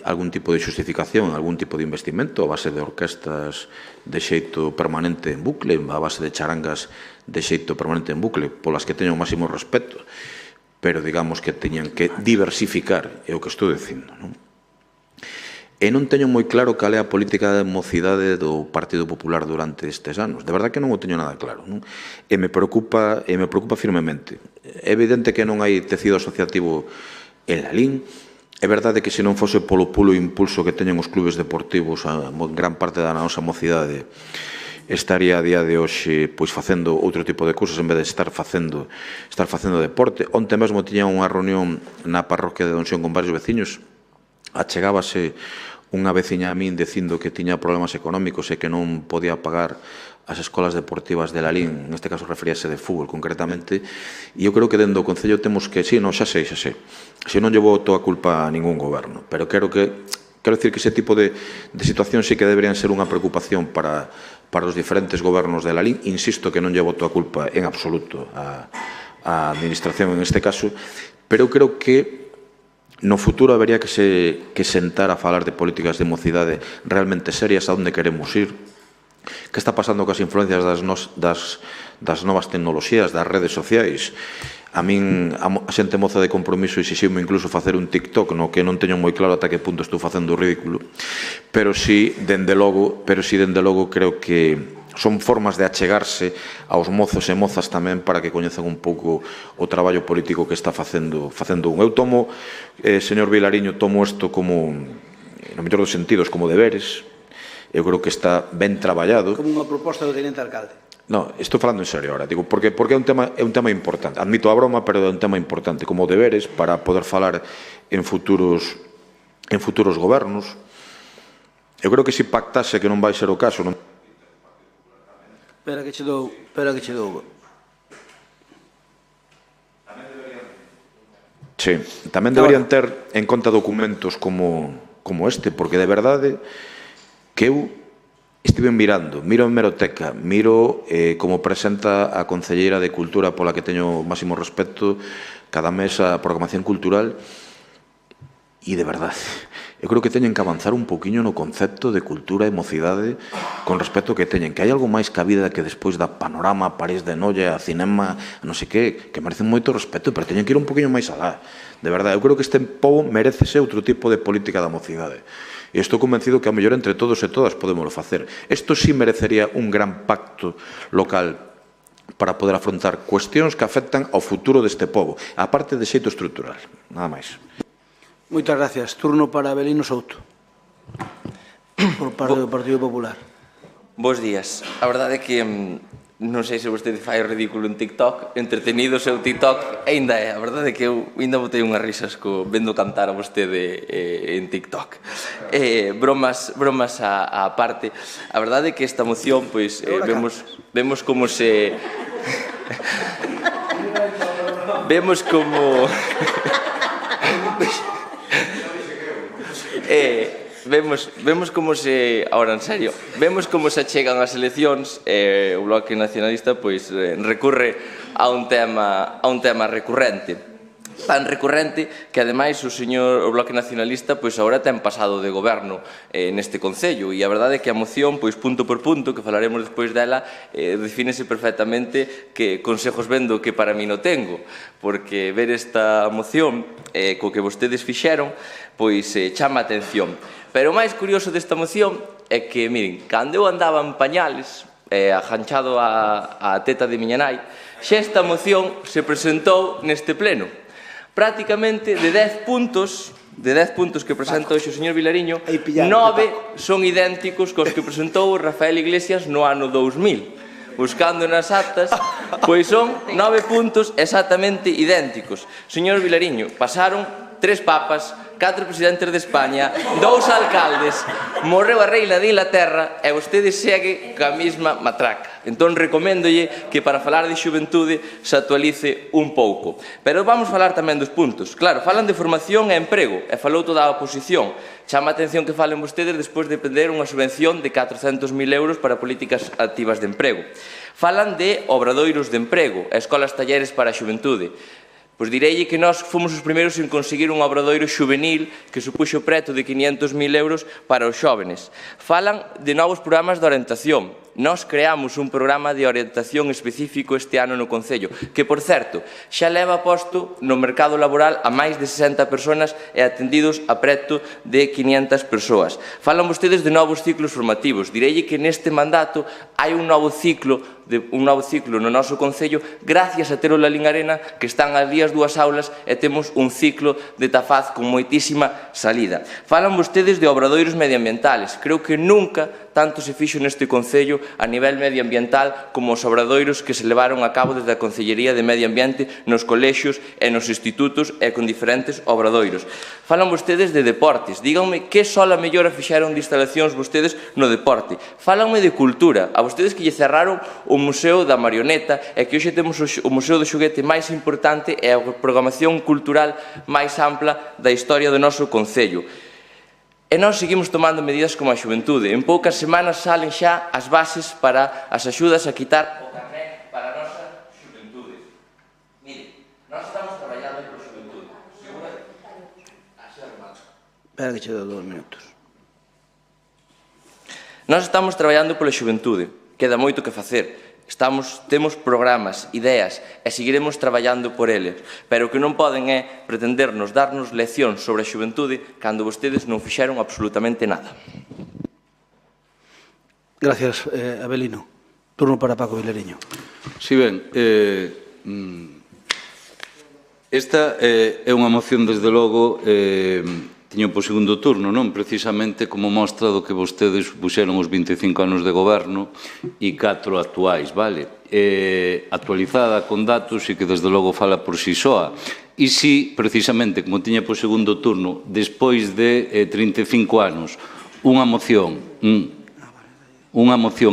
algún tipo de xustificación, algún tipo de investimento a base de orquestas de xeito permanente en bucle, a base de charangas de xeito permanente en bucle, polas que teño o máximo respeto, pero digamos que teñan que diversificar, é o que estou dicindo, non? E non teño moi claro cal é a política de mocidade do Partido Popular durante estes anos. De verdade que non o teño nada claro, non? E me preocupa firmemente. É evidente que non hai tecido asociativo en Lalín. É verdade que se non fose polo pulo impulso que teñen os clubes deportivos, a gran parte da nosa mocidade estaría a día de hoxe pois facendo outro tipo de cousas en vez de estar facendo deporte. Onte mesmo tiña unha reunión na parroquia de Don Xión con varios veciños. Achegábase unha veciña a min dicindo que tiña problemas económicos e que non podía pagar as escolas deportivas de Lalín, neste caso referíase de fútbol concretamente, e eu creo que dentro do Concello temos que, sí, non, xa sei, se non lle boto a culpa a ningún goberno, pero quero dicir que ese tipo de situacións sí que deberían ser unha preocupación para os diferentes gobernos de Lalín. Insisto que non lle boto a culpa en absoluto a administración en este caso, pero eu creo que no futuro habería que sentar a falar de políticas de mocidade realmente serias, a onde queremos ir, que está pasando coas influencias das novas tecnoloxías, das redes sociais. A min, a xente moza de Compromiso exixiu-me incluso facer un TikTok, no que non teño moi claro ata que punto estou facendo o ridículo, pero sí, dende logo, creo que son formas de achegarse aos mozos e mozas tamén para que coñezan un pouco o traballo político que está facendo un. Eu tomo, señor Vilariño, tomo isto como, no mellor dos sentidos, como deberes. Eu creo que está ben traballado. Como unha proposta do tenente alcalde. No, estou falando en serio ahora, digo, porque é un tema importante. Admito a broma, pero é un tema importante, como deberes para poder falar en futuros gobernos. Eu creo que se pactase, que non vai ser o caso, non. Espera que che dou. Sí, tamén deberían ter en conta documentos como este, porque de verdade que eu estive miro en Meroteca, miro como presenta a Concelleira de Cultura, pola que teño o máximo respeto, cada mes a programación cultural, e de verdade, eu creo que teñen que avanzar un poquinho no concepto de cultura e mocidade con respecto que teñen, que hai algo máis que a vida que despois da Panorama, París de Noia, a Cinema, a non sei que merecen moito respeto, pero teñen que ir un poquinho máis alá. De verdade, eu creo que este pobo merecese outro tipo de política da mocidade. E estou convencido que a mellor entre todos e todas podémoslo facer. Isto sí merecería un gran pacto local para poder afrontar cuestións que afectan ao futuro deste pobo, a parte de xeito estrutural. Nada máis. Moitas gracias. Turno para Abelino Souto, por parte do Partido Popular. Bos días. A verdade é que non sei se vostede fai o ridículo en TikTok, entretenido o seu TikTok, ainda é. A verdade é que eu ainda botei unhas risas vendo cantar a vostede en TikTok. Bromas á parte. A verdade é que esta moción, pois, vemos como se... Vemos como... Vemos como se, ahora en serio, vemos como se achegan as eleccións e o Bloque Nacionalista pois recurre a un tema recurrente. Tan recurrente que ademais o Bloque Nacionalista pois agora ten pasado de goberno neste Concello e a verdade é que a moción, pois punto por punto, que falaremos despois dela, defínese perfectamente que consejos vendo que para mí non tengo, porque ver esta moción co que vostedes fixeron pois chama a atención. Pero o máis curioso desta moción é que, miren, cando eu andaba en pañales, aganchado á teta de miña nai, xa esta moción se presentou neste pleno. Prácticamente de 10 puntos que presenta hoxe o señor Vilariño, 9 son idénticos cos que presentou Rafael Iglesias no ano 2000. Buscando nas actas, pois son 9 puntos exactamente idénticos. Señor Vilariño, pasaron 3 papas, 4 presidentes de España, 2 alcaldes, morreu a reina de Inglaterra e vostede segue ca mesma matraca. Entón, recoméndolle que para falar de xuventude se actualice un pouco. Pero vamos falar tamén dos puntos. Claro, falan de formación e emprego, e falou toda a oposición. Chama a atención que falen vostedes despois de perder unha subvención de 400.000 euros para políticas activas de emprego. Falan de obradoiros de emprego e escolas talleres para a xuventude. Pois direille que nós fomos os primeiros en conseguir un obradoiro xuvenil que supuxo preto de 500.000 euros para os xóvenes. Falan de novos programas de orientación. Nós creamos un programa de orientación específico este ano no Concello, que, por certo, xa leva posto no mercado laboral a máis de 60 persoas e atendidos a preto de 500 persoas. Falan vostedes de novos ciclos formativos. Direille que neste mandato hai un novo ciclo no noso Concello gracias a ter o Lalín Arena, que están ali as 2 aulas e temos un ciclo de Tafaz con moitísima salida. Falan vostedes de obradoiros medioambientales. Creo que nunca tanto se fixo neste Concello a nivel medioambiental como os obradoiros que se levaron a cabo desde a Concellería de Medio Ambiente nos colexios e nos institutos e con diferentes obradoiros. Falan vostedes de deportes. Díganme que sola mellora fixeron de instalacións vostedes no deporte. Falanme de cultura. A vostedes que lle cerraron o Museo da Marioneta e que hoxe temos o Museo do Xoguete máis importante e a programación cultural máis ampla da historia do noso Concello. E nós seguimos tomando medidas como a xuventude. En poucas semanas salen xa as bases para as axudas a quitar o carné para a nosa xuventude. Mire, nós estamos traballando por xuventude. Espera que che dou 2 minutos. Nós estamos traballando pola xuventude. Queda moito que facer. Temos programas, ideas e seguiremos traballando por eles, pero o que non poden é pretendernos darnos leccións sobre a xuventude cando vostedes non fixeron absolutamente nada. Gracias, Abelino. Turno para Paco Vilariño. Si ben, esta é unha moción, desde logo, tiño po segundo turno, non? Precisamente como mostra do que vostedes puxeron os 25 anos de goberno e 4 actuais, vale? Actualizada con datos e que desde logo fala por si soa. E si, precisamente, como tiña po segundo turno, despois de 35 anos, unha moción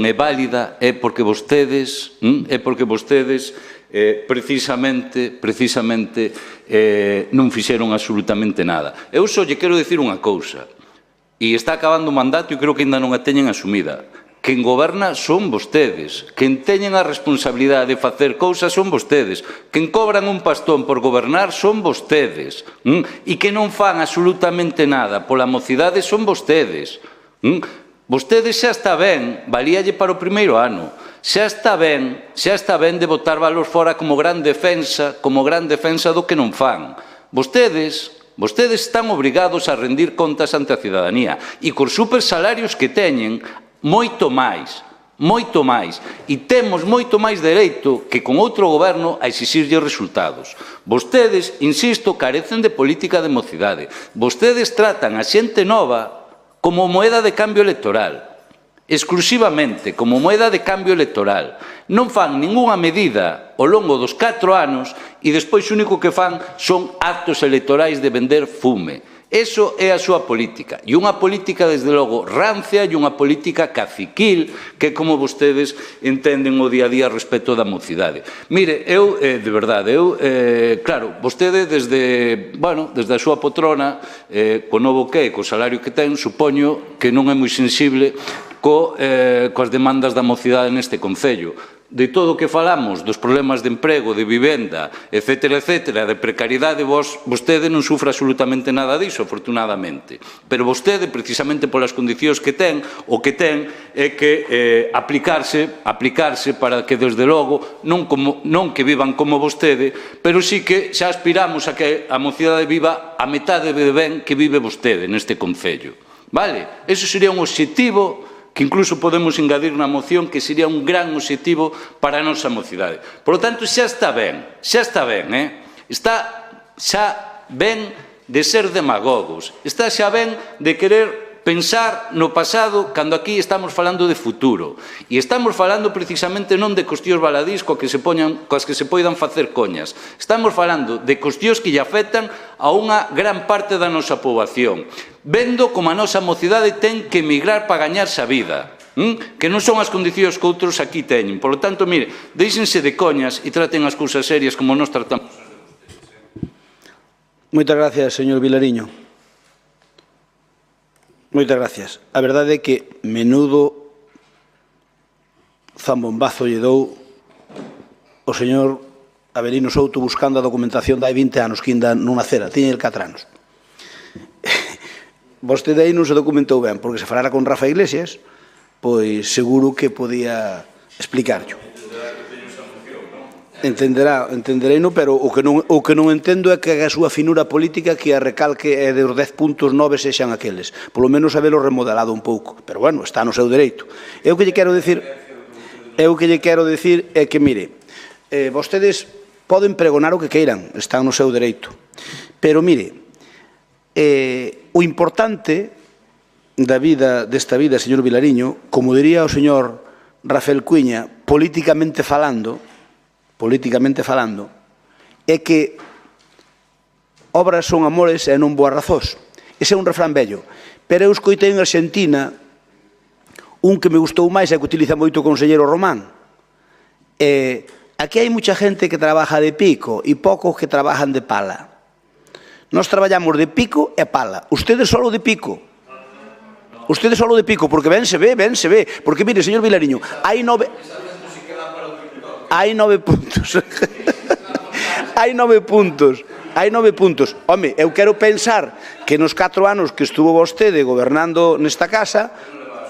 é válida é porque vostedes precisamente non fixeron absolutamente nada. Eu só lle quero dicir unha cousa, e está acabando o mandato e creo que ainda non a teñen asumida, quen goberna son vostedes, quen teñen a responsabilidade de facer cousas son vostedes, quen cobran un pastón por gobernar son vostedes, e que non fan absolutamente nada pola mocidade son vostedes. Vostedes xa está ben, valíalle para o primeiro ano, xa está ben de botar valor fora como gran defensa do que non fan. Vostedes están obrigados a rendir contas ante a cidadanía e cos supersalarios que teñen, moito máis, e temos moito máis dereito que con outro goberno a exixirlle resultados. Vostedes, insisto, carecen de política de mocidade. Vostedes tratan a xente nova como moeda de cambio electoral, exclusivamente como moeda de cambio electoral. Non fan ningunha medida ao longo dos 4 anos e despois o único que fan son actos electorais de vender fume. Eso é a súa política, e unha política, desde logo, rancia e unha política caciquil, que como vostedes entenden o día a día respecto da mocidade. Mire, de verdade, claro, vostede desde a súa poltrona, co novo que é, co salario que ten, supoño que non é moi sensible coas demandas da mocidade neste concello. De todo o que falamos, dos problemas de emprego, de vivenda, etcétera, de precariedade, vostede non sufre absolutamente nada disso, afortunadamente. Pero vostede, precisamente polas condicións que ten, o que ten é que aplicarse para que, desde logo, non que vivan como vostede, pero sí que xa aspiramos a que a mocidade viva a metade de ben que vive vostede neste concello. Vale? Eso sería un obxectivo que incluso podemos engadir na moción, que sería un gran obxectivo para a nosa mocidade. Por lo tanto, xa está ben, está xa ben de ser demagogos, está xa ben de querer pensar no pasado cando aquí estamos falando de futuro. E estamos falando precisamente non de cuestións baladís coas que se poidan facer coñas. Estamos falando de cuestións que lle afectan a unha gran parte da nosa poboación. Vendo como a nosa mocidade ten que emigrar para gañarse a vida, que non son as condicións que outros aquí teñen. Por lo tanto, mire, deixense de coñas e traten as cousas serias como nos tratamos. Moitas gracias, señor Vilariño. Moitas gracias. A verdade é que menudo zambombazo lle dou o señor Avelino Souto buscando a documentación de hai 20 anos que ainda non nacera, tiña el 4 anos. Vostede aí non se documentou ben, porque se falara con Rafa Iglesias, pois seguro que podía explicarlo. Entendereino, pero o que non entendo é que a súa finura política que a recalque é de os 10 puntos 9 sexan aqueles. Por lo menos habelo remodelado un pouco. Pero bueno, está no seu dereito. Eu que lle quero dicir é que, mire, vostedes poden pregonar o que queiran, están no seu dereito. Pero, mire, o importante desta vida, señor Vilariño, como diría o señor Rafael Cuiña, políticamente falando, é que obras son amores e non boas razóns. Ese é un refrán vello. Pero eu escoitei en Argentina un que me gustou máis e que utiliza moito o conselleiro Román. Aquí hai mucha gente que trabaja de pico e poucos que trabajan de pala. Nós traballamos de pico e pala. Ustedes solo de pico. Porque ben se ve. Porque, mire, señor Vilariño, hai 9 puntos. Hai 9 puntos. Home, eu quero pensar que nos 4 anos que estuvo vostede gobernando nesta casa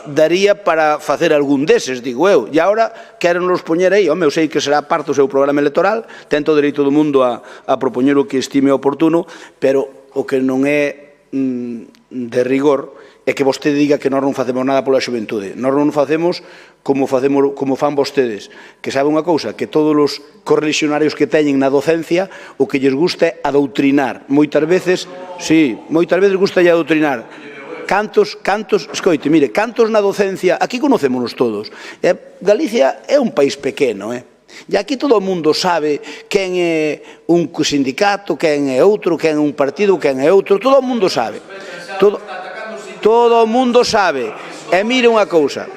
daría para facer algún deses, digo eu. E agora queren nos poñer aí. Home, eu sei que será parte do seu programa electoral, tento o dereito do mundo a propoñer o que estime oportuno, pero o que non é de rigor é que vostede diga que nós non facemos nada pola xuventude. Nós non facemos como fan vostedes, que sabe unha cousa, que todos os correligionarios que teñen na docencia o que lles gusta é adoutrinar. Moitas veces gusta lle adoutrinar. Cantos, escoite, mire, cantos na docencia, aquí conocémonos todos. Galicia é un país pequeno, e aquí todo o mundo sabe quen é un sindicato, quen é outro, quen é un partido, quen é outro, todo o mundo sabe. Todo o mundo sabe. E mire unha cousa.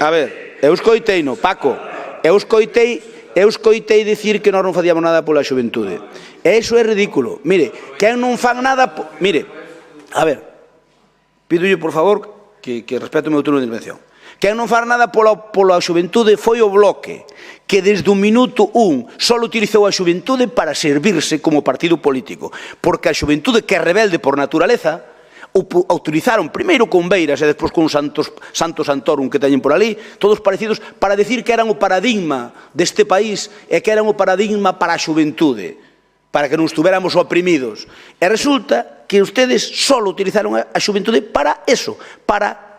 A ver, eu escoiteino, Paco, eu escoitei dicir que nós non facíamos nada pola xuventude. E iso é ridículo. Mire, quen non fan nada... Mire, a ver, pídolle, por favor, que respete o meu turno de intervención. Quen non faz nada pola xuventude foi o Bloque, que desde o minuto 1 só utilizou a xuventude para servirse como partido político, porque a xuventude que é rebelde por naturaleza o utilizaron primeiro con Beiras e despois con Santos Santorum que teñen por ali, todos parecidos, para decir que eran o paradigma deste país e que eran o paradigma para a xuventude, para que non estuviéramos oprimidos. E resulta que ustedes só utilizaron a xuventude para eso, para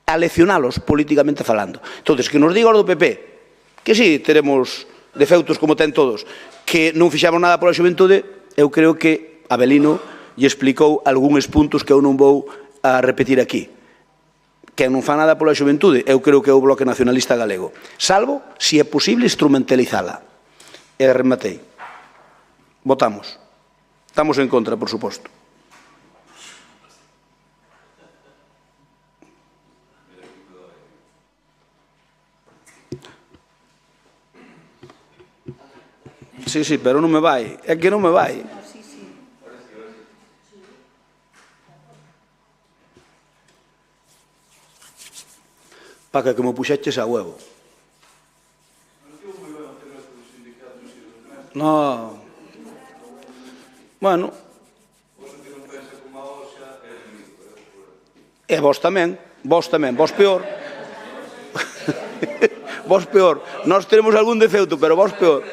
aleccionalos políticamente falando. Entón, que nos diga o do PP, que sí, teremos defectos como ten todos, que non fixamos nada pola xuventude, eu creo que Avelino lle explicou algúns puntos que eu non vou a repetir aquí. Que non fa nada pola xuventude, eu creo que é o Bloque Nacionalista Galego. Salvo, se é posible, instrumentalizala. E rematei. Votamos. Estamos en contra, por suposto. Sí, sí, pero non me vai. É que non me vai. Paca, que me puxeches a huevo. No. Bueno. E vos tamén, vos peor. Vos peor. Nós teremos algún defecto, pero vos peor.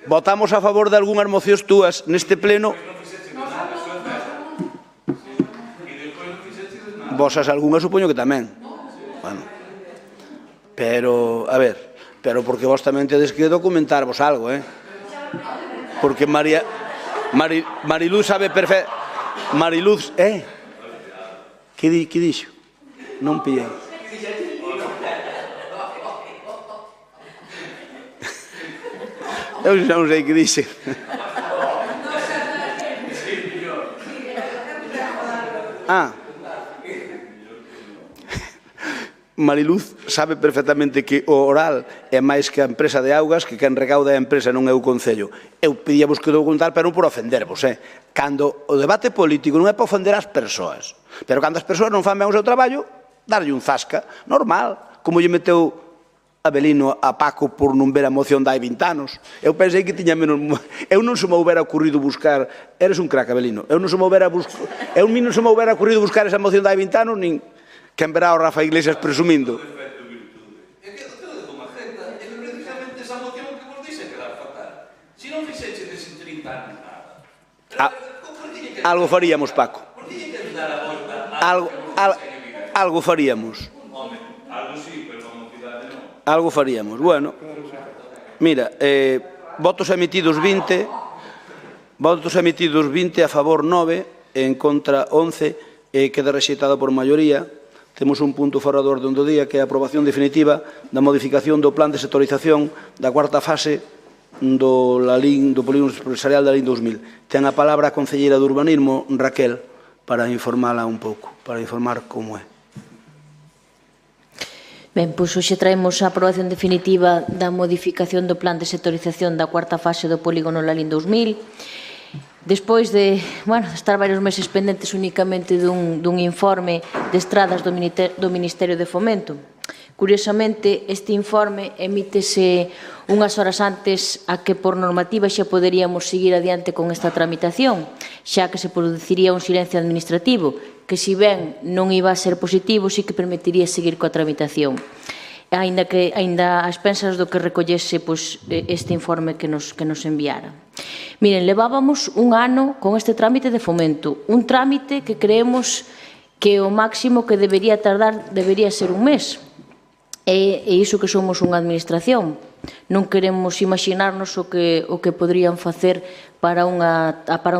Votamos a favor de algunhas mocións túas neste pleno. Vosas algunhas supoño que tamén. Bueno. Pero, a ver, pero porque vos tamén tedes que documentarvos algo, Porque Mariluz sabe perfecto. Mariluz, Que dixo? Non pillei. Eu xa non sei que dixe. Mariluz sabe perfectamente que o oral é máis que a empresa de augas, que quen recauda é a empresa, non é o Concello. Eu pedíavos que documentar, pero non por ofendervos, Cando o debate político non é para ofender as persoas, pero cando as persoas non fan ben o seu traballo, darlle un zasca, normal, como lle meteu Avelino a Paco por non ver a moción de hai 20 anos. Eu pensei que tiña menos... Eu non se me houbera ocurrido buscar... Eres un crack, Avelino. Eu non se me houbera ocurrido buscar esa moción de hai 20 anos, nin quen verá o Rafa Iglesias presumindo. É que o teu de toma jeta, é que precisamente esa moción que vos dixe quedar fatal. Se non fixeche des 30 anos nada. Algo faríamos, Paco. Por que lle queres dar a volta? Algo faríamos. Home, algo sí, pero a mocidade non. Algo faríamos. Bueno, mira, votos emitidos 20, a favor 9, en contra 11, queda rexeitado por maioría. Temos un punto fora do orde do día, que é a aprobación definitiva da modificación do plan de sectorización da cuarta fase do polígono empresarial da LIN 2000. Ten a palabra a concelleira de Urbanismo, Raquel, para informarla un pouco, para informar como é. Ben, pois hoxe traemos a aprobación definitiva da modificación do plan de sectorización da cuarta fase do polígono Lalín 2000. Despois de estar varios meses pendentes únicamente dun informe de estradas do Ministerio de Fomento. Curiosamente, este informe emítese unhas horas antes a que por normativa xa poderíamos seguir adiante con esta tramitación, xa que se produciría un silencio administrativo, que si ben non iba a ser positivo, sí que permitiría seguir coa tramitación. Aínda a expensas do que recollese este informe que nos enviara. Miren, levábamos un ano con este trámite de fomento, un trámite que creemos que o máximo que debería tardar debería ser un mes. E iso que somos unha administración. Non queremos imaginarnos o que poderían facer para un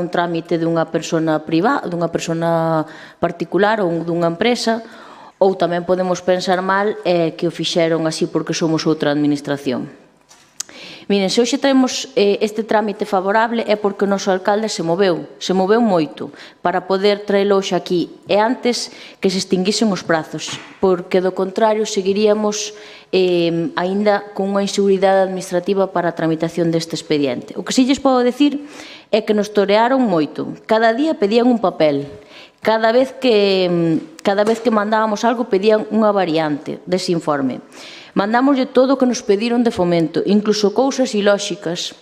trámite dunha persona privada, dunha persona particular ou dunha empresa, ou tamén podemos pensar mal que o fixeron así porque somos outra administración. Miren, se hoxe traemos este trámite favorable é porque o noso alcalde se moveu moito para poder traelo hoxe aquí e antes que se extinguisen os prazos, porque do contrario seguiríamos aínda con unha inseguridade administrativa para a tramitación deste expediente. O que si lles podo decir é que nos torearon moito. Cada día pedían un papel. Cada vez que mandábamos algo pedían unha variante dese informe. Mandámoslle todo o que nos pediron de Fomento, incluso cousas ilóxicas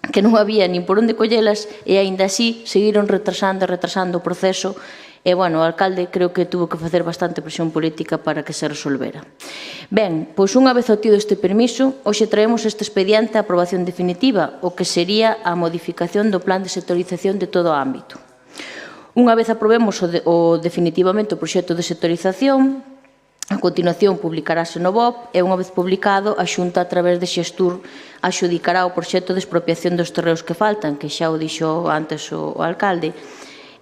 que non había nin por onde collelas e aínda así seguiron retrasando o proceso e, bueno, o alcalde creo que tuvo que facer bastante presión política para que se resolvera. Ben, pois unha vez obtido este permiso, hoxe traemos este expediente a aprobación definitiva, o que sería a modificación do plan de sectorización de todo o ámbito. Unha vez aprobemos definitivamente o proxecto de sectorización, a continuación publicarase no BOP e unha vez publicado a Xunta a través de Xestur axudicará o proxecto de expropiación dos terreos que faltan, que xa o dixo antes o alcalde,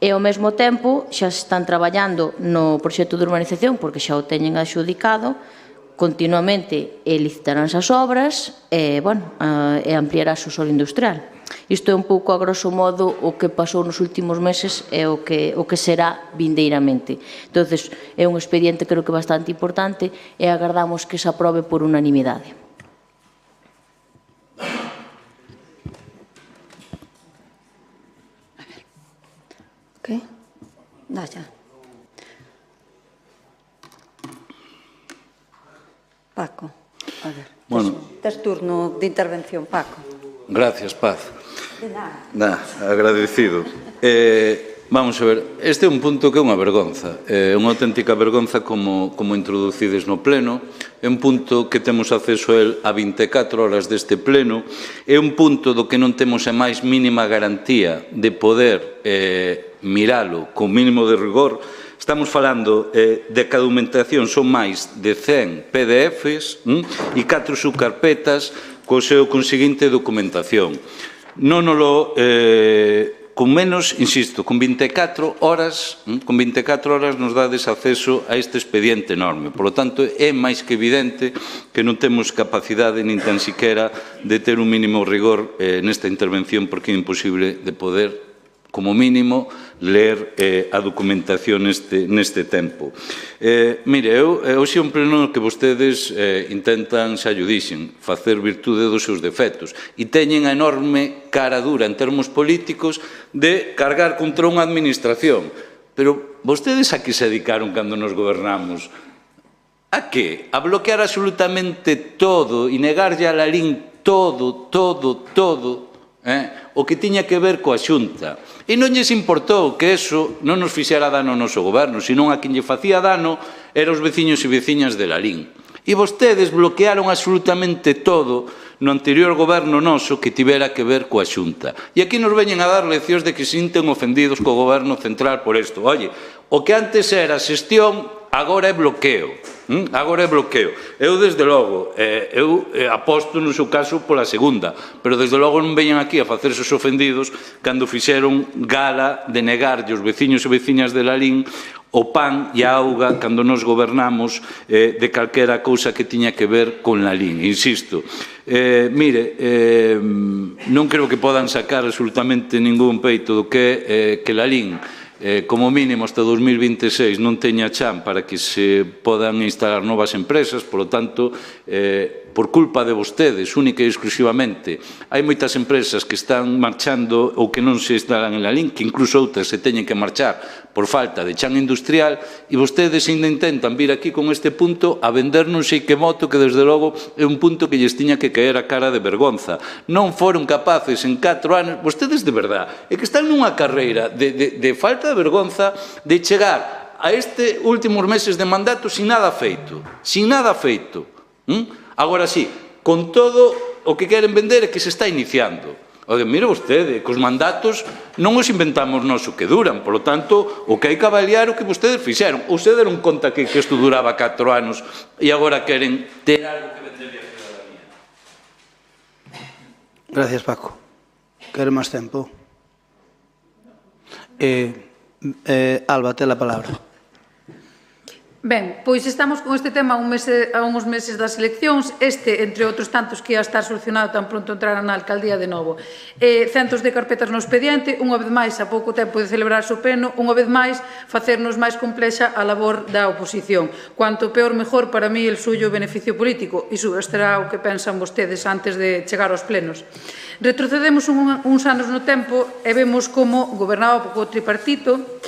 e ao mesmo tempo xa están traballando no proxecto de urbanización porque xa o teñen adxudicado, continuamente licitaránse as obras e ampliarase o solo industrial. Isto é un pouco a grosso modo o que pasou nos últimos meses e o que será vindeiramente. Entonces, é un expediente creo que bastante importante e agardamos que se aprobe por unanimidade. Ok? Dá xa. Paco, a ver. Tes turno de intervención, Paco. Gracias, Paz. Agradecido. Vamos a ver, este é un punto que é unha vergonza, unha auténtica vergonza como introducides no pleno, é un punto que temos acceso a él a 24 horas deste pleno, é un punto do que non temos a máis mínima garantía de poder miralo con mínimo de rigor. Estamos falando de que a documentación son máis de 100 PDFs e 4 subcarpetas co seu conseguinte documentación. Non lo con menos, insisto, con 24 horas nos dades acceso a este expediente enorme. Por lo tanto, é máis que evidente que non temos capacidade nin tan siquera de ter un mínimo rigor nesta intervención porque é imposible de poder, como mínimo, ler a documentación neste tempo. Mire, hoxe é un pleno que vostedes intentan, xa llo dixen, facer virtude dos seus defectos e teñen a enorme cara dura en termos políticos de cargar contra unha administración. Pero vostedes a que se dedicaron cando nos gobernamos? A que? A bloquear absolutamente todo e negarlle a Lalín todo, o que tiña que ver coa Xunta. E non lles importou que eso non nos fixera dano ao noso goberno, senón a quen lle facía dano eran os veciños e veciñas de Lalín. E vostedes bloquearon absolutamente todo no anterior goberno noso que tivera que ver coa Xunta. E aquí nos veñen a dar leccións de que se sinten ofendidos co goberno central por isto. Oye, o que antes era xestión, agora é bloqueo. Agora é bloqueo. Eu, desde logo, aposto no seu caso pola segunda, pero desde logo non veñan aquí a facerse os ofendidos cando fixeron gala de negarlle os veciños e veciñas de Lalín o pan e a auga cando nos gobernamos de calquera cousa que tiña que ver con Lalín. Insisto, mire, non creo que podan sacar absolutamente ningún peito do que Lalín como mínimo hasta 2026 non teña chan para que se podan instalar novas empresas, por lo tanto, por culpa de vostedes, única e exclusivamente, hai moitas empresas que están marchando ou que non se instalan en Lalín, que incluso outras se teñen que marchar por falta de chan industrial, e vostedes ainda intentan vir aquí con este punto a vender non sei que moto, que desde logo é un punto que lles tiña que caer a cara de vergonza. Non foron capaces en 4 anos, vostedes de verdade, é que están nunha carreira de falta de vergonza de chegar a este últimos meses de mandato sin nada feito. Agora sí, con todo o que queren vender é que se está iniciando. Oye, mire vostede, que os mandatos non os inventamos nós o que duran, por lo tanto, o que hai que avaliar o que vostedes fixeron. Ou se deron conta que isto duraba 4 anos e agora queren ter algo que venderle a ciudadanía. Gracias, Paco. Quere máis tempo? Alba, ten a palabra. Ben, pois estamos con este tema a uns meses das eleccións, entre outros tantos, que ia estar solucionado tan pronto entrara na alcaldía de novo. Centos de carpetas no expediente, unha vez máis, a pouco tempo de celebrarse o pleno, unha vez máis, facernos máis complexa a labor da oposición. Cuanto peor, mejor, para mí, el suyo beneficio político. Iso estará o que pensan vostedes antes de chegar aos plenos. Retrocedemos uns anos no tempo e vemos como gobernaba o tripartito,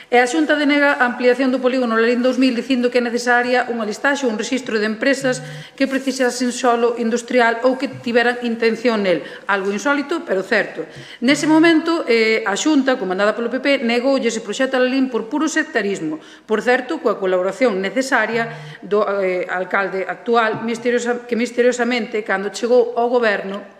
e a Xunta denega a ampliación do polígono Lalín 2000 dicindo que é necesaria unha listaxe ou un rexistro de empresas que precisasen solo industrial ou que tiveran intención nel. Algo insólito, pero certo. Nese momento, a Xunta, comandada polo PP, negoulle ese proxecto a Lalín por puro sectarismo. Por certo, coa colaboración necesaria do alcalde actual, que misteriosamente, cando chegou ao goberno,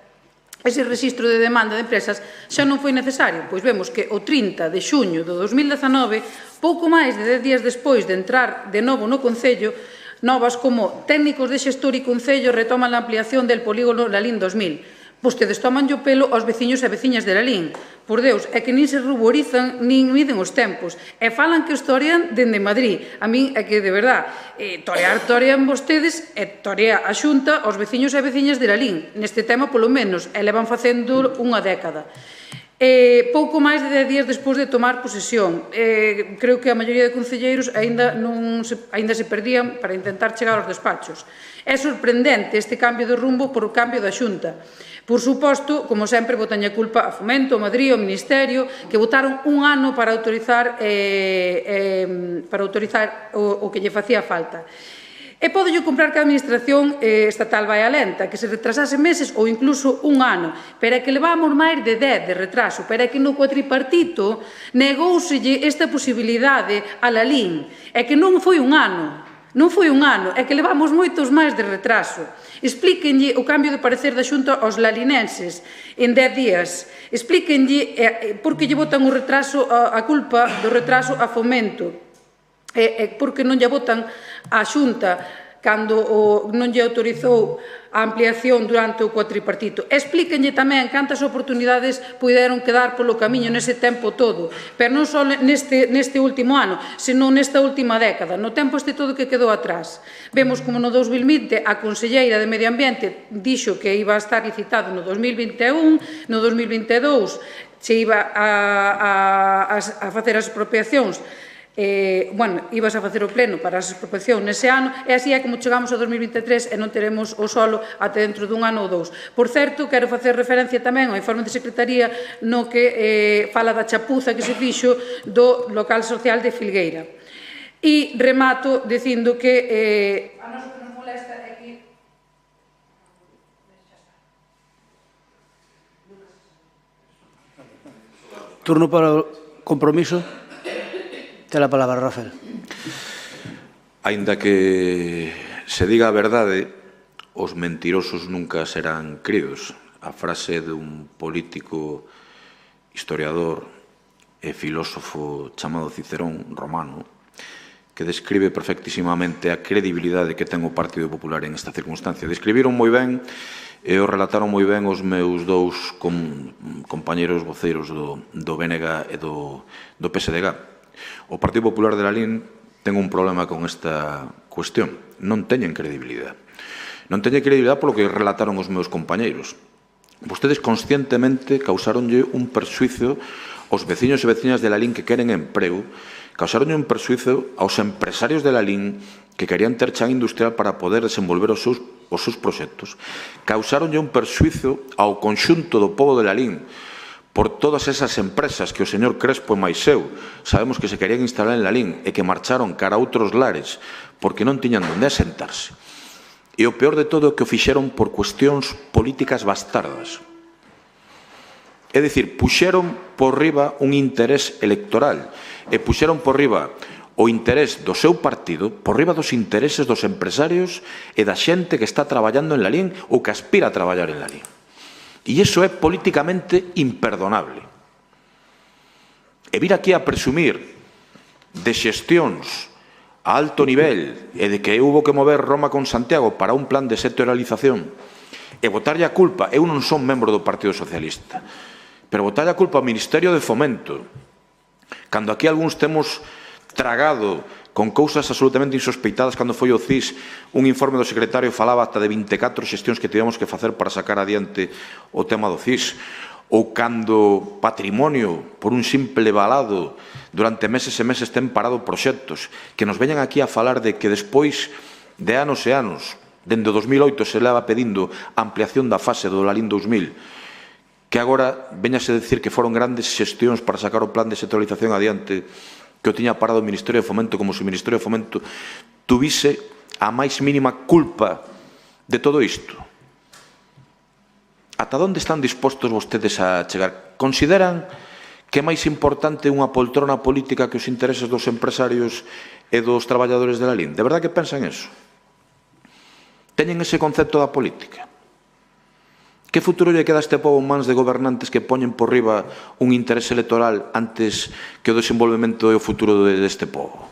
ese rexistro de demanda de empresas xa non foi necesario, pois vemos que o 30 de xuño do 2019, pouco máis de 10 días despois de entrar de novo no Concello, novas como técnicos de xestor e Concello retoman a ampliación del polígono Lalín 2000. Vostedes toman o pelo aos veciños e veciñas de Lalín. Por Deus, é que nin se ruborizan, nin miden os tempos. E falan que os torean dende Madrid. A min é que, de verdad, torean vostedes e torea a Xunta aos veciños e veciñas de Lalín. Neste tema, polo menos, e levan facendo unha década. Pouco máis de 10 días despois de tomar posesión. Creo que a maioría de concelleiros aínda se perdían para intentar chegar aos despachos. É sorprendente este cambio de rumbo por o cambio da Xunta. Por suposto, como sempre, botan a culpa a Fomento, a Madrid, ao Ministerio, que votaron un ano para autorizar o que lle facía falta. E podo comprar que a Administración estatal vai a lenta, que se retrasase meses ou incluso un ano, pero é que levamos máis de 10 de retraso, pero é que no cuatripartito negouselle esta posibilidade a Lalín, é que non foi un ano. Non foi un ano, é que levamos moitos máis de retraso. Explíquenlle o cambio de parecer da Xunta aos lalinenses en 10 días. Explíquenlle por que lle botan o retraso, a culpa do retraso a Fomento. Por que non lle botan a Xunta cando non lle autorizou a ampliación durante o cuatripartito. Explíquenlle tamén cantas oportunidades puderon quedar polo camiño nese tempo todo, pero non só neste último ano, senón nesta última década, no tempo todo que quedou atrás. Vemos como no 2020 a conselleira de Medio Ambiente dixo que iba a estar licitado no 2021, no 2022 se iba a facer as expropiacións, ibas a facer o pleno para a expropiación nese ano, e así é como chegamos ao 2023 e non teremos o solo até dentro dun ano ou dous. Por certo, quero facer referencia tamén ao informe de Secretaría no que fala da chapuza que se fixo do local social de Filgueira. E remato dicindo que a nós o que nos molesta é que... Turno para o compromiso. Ten a palabra, Rafael. Aínda que se diga a verdade, os mentirosos nunca serán cridos. A frase dun político, historiador e filósofo chamado Cicerón, romano, que describe perfectísimamente a credibilidade que ten o Partido Popular en esta circunstancia. Describiron moi ben e o relataron moi ben os meus dous compañeros voceiros do BNG e do PSDG. O Partido Popular de Lalín ten un problema con esta cuestión. Non teñen credibilidade. Non teñen credibilidade polo que relataron os meus compañeiros. Vostedes conscientemente causaronlle un perxuizo aos veciños e veciñas de Lalín que queren emprego, causaronlle un perxuizo aos empresarios de Lalín que querían ter chan industrial para poder desenvolver os seus proxectos. Causaronlle un perxuizo ao conxunto do pobo de Lalín por todas esas empresas que o señor Crespo e máis eu sabemos que se querían instalar en Lalín e que marcharon cara a outros lares porque non tiñan onde asentarse. E o peor de todo é que o fixeron por cuestións políticas bastardas. É dicir, puxeron por riba un interés electoral e puxeron por riba o interés do seu partido, por riba dos intereses dos empresarios e da xente que está traballando en Lalín ou que aspira a traballar en Lalín. E iso é políticamente imperdonable. E vir aquí a presumir de xestións a alto nivel e de que houbo que mover Roma con Santiago para un plan de sectorialización e botarlle a culpa, eu non son membro do Partido Socialista, pero botarlle a culpa ao Ministerio de Fomento, cando aquí algúns temos tragado con cousas absolutamente insospeitadas. Cando foi o CIS, un informe do secretario falaba ata de 24 xestións que tivemos que facer para sacar adiante o tema do CIS. Ou cando Patrimonio, por un simple balado, durante meses e meses ten parado proxectos, que nos veñan aquí a falar de que despois de anos e anos, dende o 2008 se leva pedindo a ampliación da fase do Lalín 2000, que agora veñase a decir que foron grandes xestións para sacar o plan de sectorización adiante, que o tiña parado o Ministerio de Fomento, como se o Ministerio de Fomento tuvise a máis mínima culpa de todo isto. Ata onde están dispostos vostedes a chegar? Consideran que é máis importante unha poltrona política que os intereses dos empresarios e dos traballadores de Lalín? De verdade que pensan eso? Teñen ese concepto da política? Que futuro lle queda a este pobo en mans de gobernantes que poñen por riba un interés electoral antes que o desenvolvemento e o futuro deste pobo?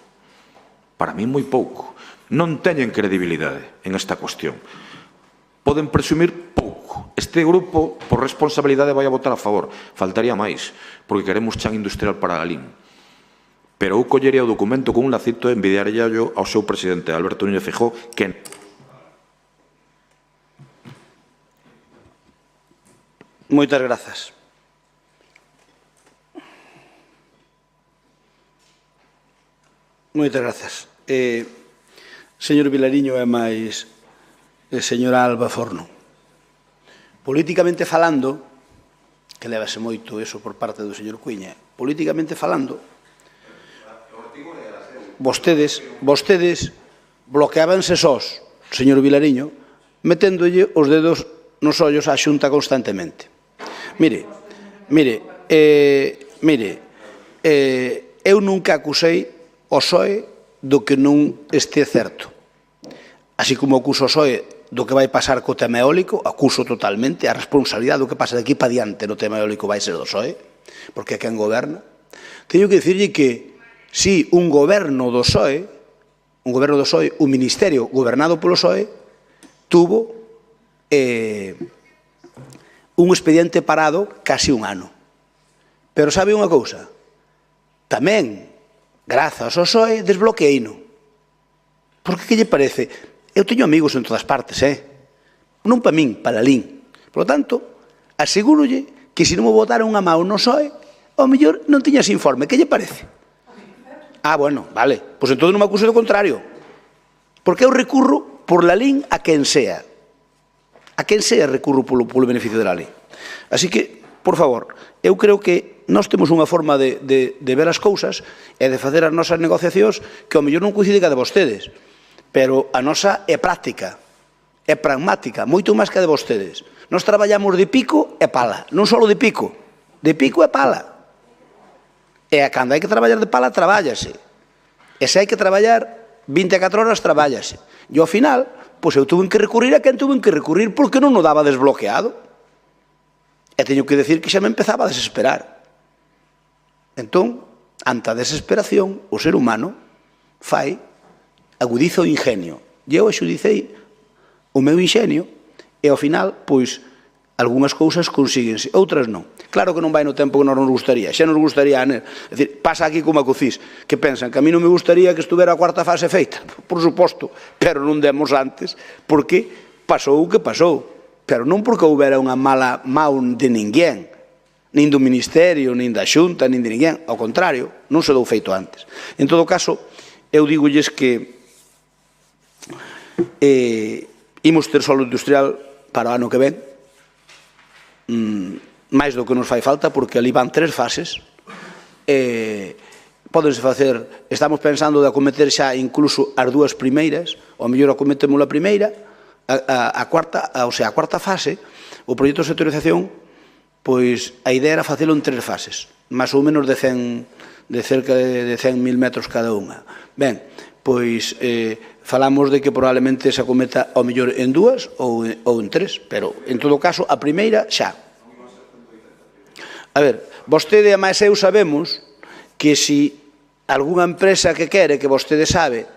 Para mí, moi pouco. Non teñen credibilidade en esta cuestión. Poden presumir pouco. Este grupo, por responsabilidade, vai a votar a favor. Faltaría máis, porque queremos chan industrial para Lalín. Pero eu collería o documento con un lacito e envidiaría ao seu presidente, Alberto Núñez Feijóo, que... Moitas grazas. Moitas grazas. Señor Vilariño é máis señora Alba Forno. Políticamente falando, que levase moito eso por parte do señor Cuíña, políticamente falando, vostedes bloqueabanse sós, señor Vilariño, meténdolle os dedos nos ollos á Xunta constantemente. Mire, eu nunca acusei o PSOE do que non este certo. Así como acuso o PSOE do que vai pasar co tema eólico, acuso totalmente a responsabilidade do que pasa de aquí para diante no tema eólico vai ser do PSOE, porque é quen goberna. Teño que dicirlle que si un goberno do PSOE, un ministerio gobernado polo PSOE, tuvo un expediente parado casi un ano. Pero sabe unha cousa? Tamén, grazas ao PSOE, desbloqueino. Porque que lle parece? Eu teño amigos en todas partes, non para min, para Lalín. Por lo tanto, asegúrolle que se non me botaron unha mão no PSOE, ao mellor non tiña ese informe. Que lle parece? Ah, bueno, vale. Pois entón non me acuse do contrario. Porque eu recurro por Lalín a quen sea. A quen sea recurro polo beneficio de Lalín. Así que, por favor, eu creo que nós temos unha forma de ver as cousas e de facer as nosas negociacións que ao mellor non coincide ca de vostedes. Pero a nosa é práctica, é pragmática, moito máis que a de vostedes. Nós traballamos de pico e pala, non só de pico e pala. E cando hai que traballar de pala, trabállase. E se hai que traballar 24 horas, trabállase. E ao final, pois eu tuve que recurrir a quen tuve que recurrir porque non o daba desbloqueado. E teño que decir que xa me empezaba a desesperar. Entón, ante a desesperación, o ser humano agudiza o ingenio. E eu axudicei o meu ingenio e ao final, pois, algunhas cousas consíguense, outras non. Claro que non vai no tempo que nos gustaría. Xa nos gustaría, é dicir, pasa aquí como a CIS, que pensan que a mí non me gustaría que estuvera a cuarta fase feita. Por suposto, pero non demos antes, porque pasou o que pasou. Pero non porque houbera unha mala mão de ninguén, nin do Ministerio, nin da Xunta, nin de ninguén. Ao contrario, non se dou feito antes. En todo caso, eu digolles que imos ter solo industrial para o ano que ven, máis do que nos fai falta, porque ali van 3 fases. Pódense facer, estamos pensando de acometer xa incluso as 2 primeiras, ou mellor acometemos a primeira, a cuarta fase, o proxecto de sectorización, pois a idea era facelo en 3 fases, máis ou menos de cerca de 100.000 metros cada unha. Ben, pois falamos de que probablemente se acometa ao mellor en 2 ou en 3, pero en todo caso a primeira xa. A ver, vostede e máis eu sabemos que se algunha empresa que quere, que vostede sabe,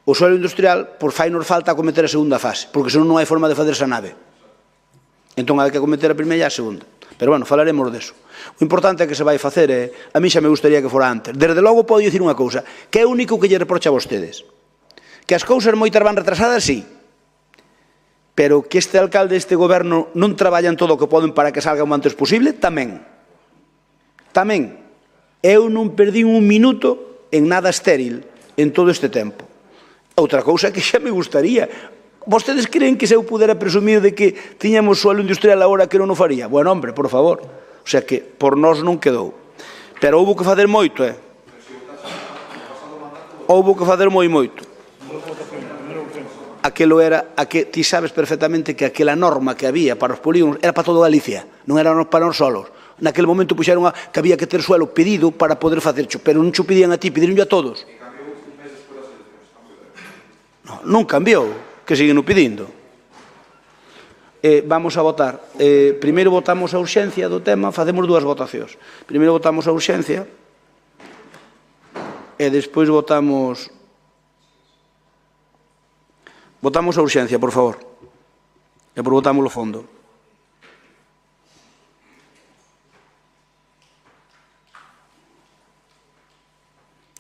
o suelo industrial, pois fai nos falta acometer a segunda fase, porque senón non hai forma de facer esa nave. Entón hai que acometer a primeira e a segunda. Pero, bueno, falaremos deso. O importante é que se vai facer, a mí xa me gustaría que fora antes. Desde logo, podo dicir unha cousa, que é o único que lle reprocha a vostedes. Que as cousas moitas van retrasadas, sí, pero que este alcalde e este goberno non traballan todo o que poden para que salga o antes posible, tamén. Tamén. Eu non perdí un minuto en nada estéril en todo este tempo. Outra cousa que xa me gustaría. Vostedes creen que se eu pudera presumir de que tiñamos suelo industrial agora que non o faría? Bueno, hombre, por favor. O sea que por nós non quedou. Pero houbo que fazer moito, Houbo que fazer moito. Aquelo era, ti sabes perfectamente que aquela norma que había para os polígonos era para toda Galicia, non era para nós solos. Naquele momento puxeron que había que ter suelo pedido para poder facercho, pero non cho pedían a ti, pedironlle a todos. Non cambiou, que siguen o pedindo. Vamos a votar. Primeiro votamos a urxencia do tema, facemos dúas votacións. Primeiro votamos a urxencia e despois votamos a urxencia, por favor. E por votamos o fondo.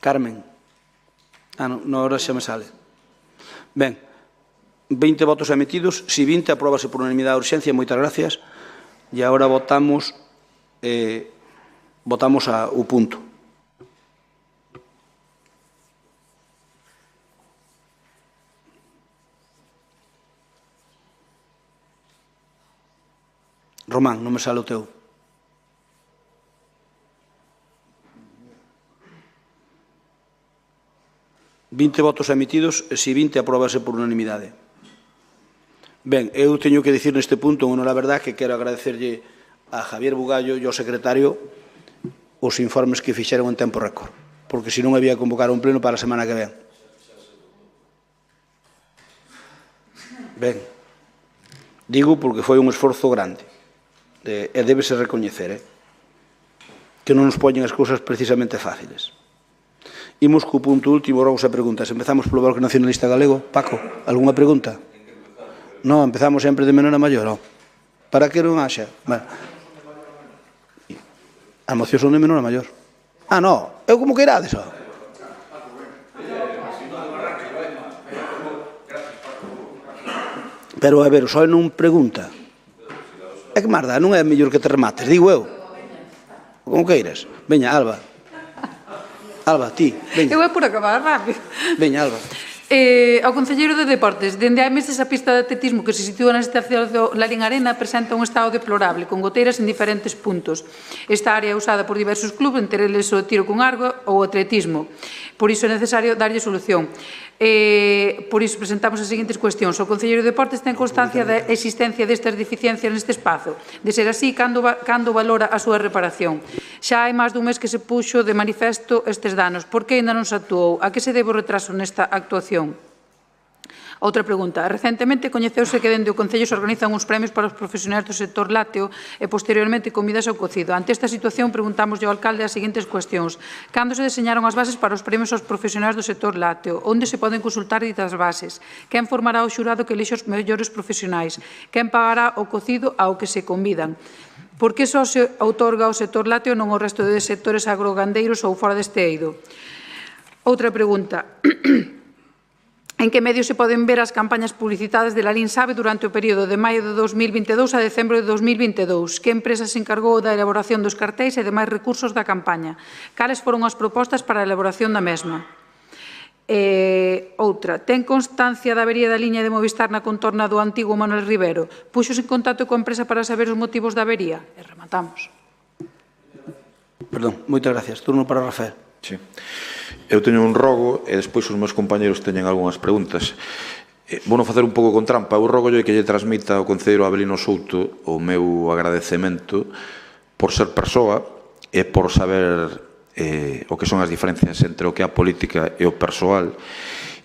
Carmen. Non, ahora xa me sale. Ben, 20 votos emitidos, si 20, apróbase por unanimidade a urxencia, moitas gracias. E agora votamos o punto. Román, non me sale o teu. ...20 votos emitidos, e si 20 apróbase por unanimidade. Ben, eu teño que dicir neste punto, la verdad, que quero agradecerlle a Javier Bugallo e ao secretario os informes que fixeron en tempo récord, porque senón había que convocar un pleno para a semana que ven. Ben, digo porque foi un esforzo grande, e débese recoñecer, que non nos poñen as cousas precisamente fáciles. Imos co punto último, rogo se preguntas. Empezamos polo Bloque Nacionalista Galego. Paco, algunha pregunta? Non, empezamos sempre de menor a maior, non? Para que non haxa? As mocións son de menor a maior. Non, eu como que irades, ó. Pero, a ver, o Soe non pregunta. É que marda, non é mellor que te remates, digo eu. Como que iras? Veña, Alba. Alba, ti, veña. Eu é por acabar rápido. Veña, Alba. Ao Concelleiro de Deportes, dende hai meses a pista de atletismo que se sitúa na estación do Larín Arena presenta un estado deplorable, con goteiras en diferentes puntos. Esta área é usada por diversos clubes, entre eles o tiro con arco ou o atletismo. Por iso é necesario darlle solución. Por iso presentamos as seguintes cuestións. O Concelleiro de Deportes ten constancia da existencia destas deficiencias neste espazo. De ser así, cando valora a súa reparación? Xa hai máis dun mes que se puxo de manifesto estes danos. Por que ainda non se actuou? A que se debe o retraso nesta actuación? Outra pregunta. Recentemente coñeceuse que dende o Concello se organizan uns premios para os profesionais do sector lácteo e posteriormente comidas ao cocido. Ante esta situación preguntamos ao alcalde as seguintes cuestións. Cando se deseñaron as bases para os premios aos profesionais do sector lácteo? Onde se poden consultar ditas bases? Quen formará o xurado que elixe os mellores profesionais? Quen pagará o cocido ao que se convidan? Por que só se outorga ao sector lácteo e non ao resto de sectores agrogandeiros ou fora deste eido? Outra pregunta. En que medios se poden ver as campañas publicitadas de Lalín Sabe durante o período de maio de 2022 a decembro de 2022? Que empresa se encargou da elaboración dos cartéis e demais recursos da campaña? Cales foron as propostas para a elaboración da mesma? Outra. Ten constancia da avería da liña de Movistar na contorna do antigo Manuel Rivero? Puxos en contacto coa empresa para saber os motivos da avería? E rematamos. Perdón, moitas gracias. Turno para Rafael. Sí. Eu teño un rogo e despois os meus compañeros teñen algunhas preguntas. Vou non facer un pouco con trampa. Eu rogo que lle transmita ao concelleiro Abelino Souto o meu agradecemento por ser persoa e por saber o que son as diferencias entre o que é a política e o persoal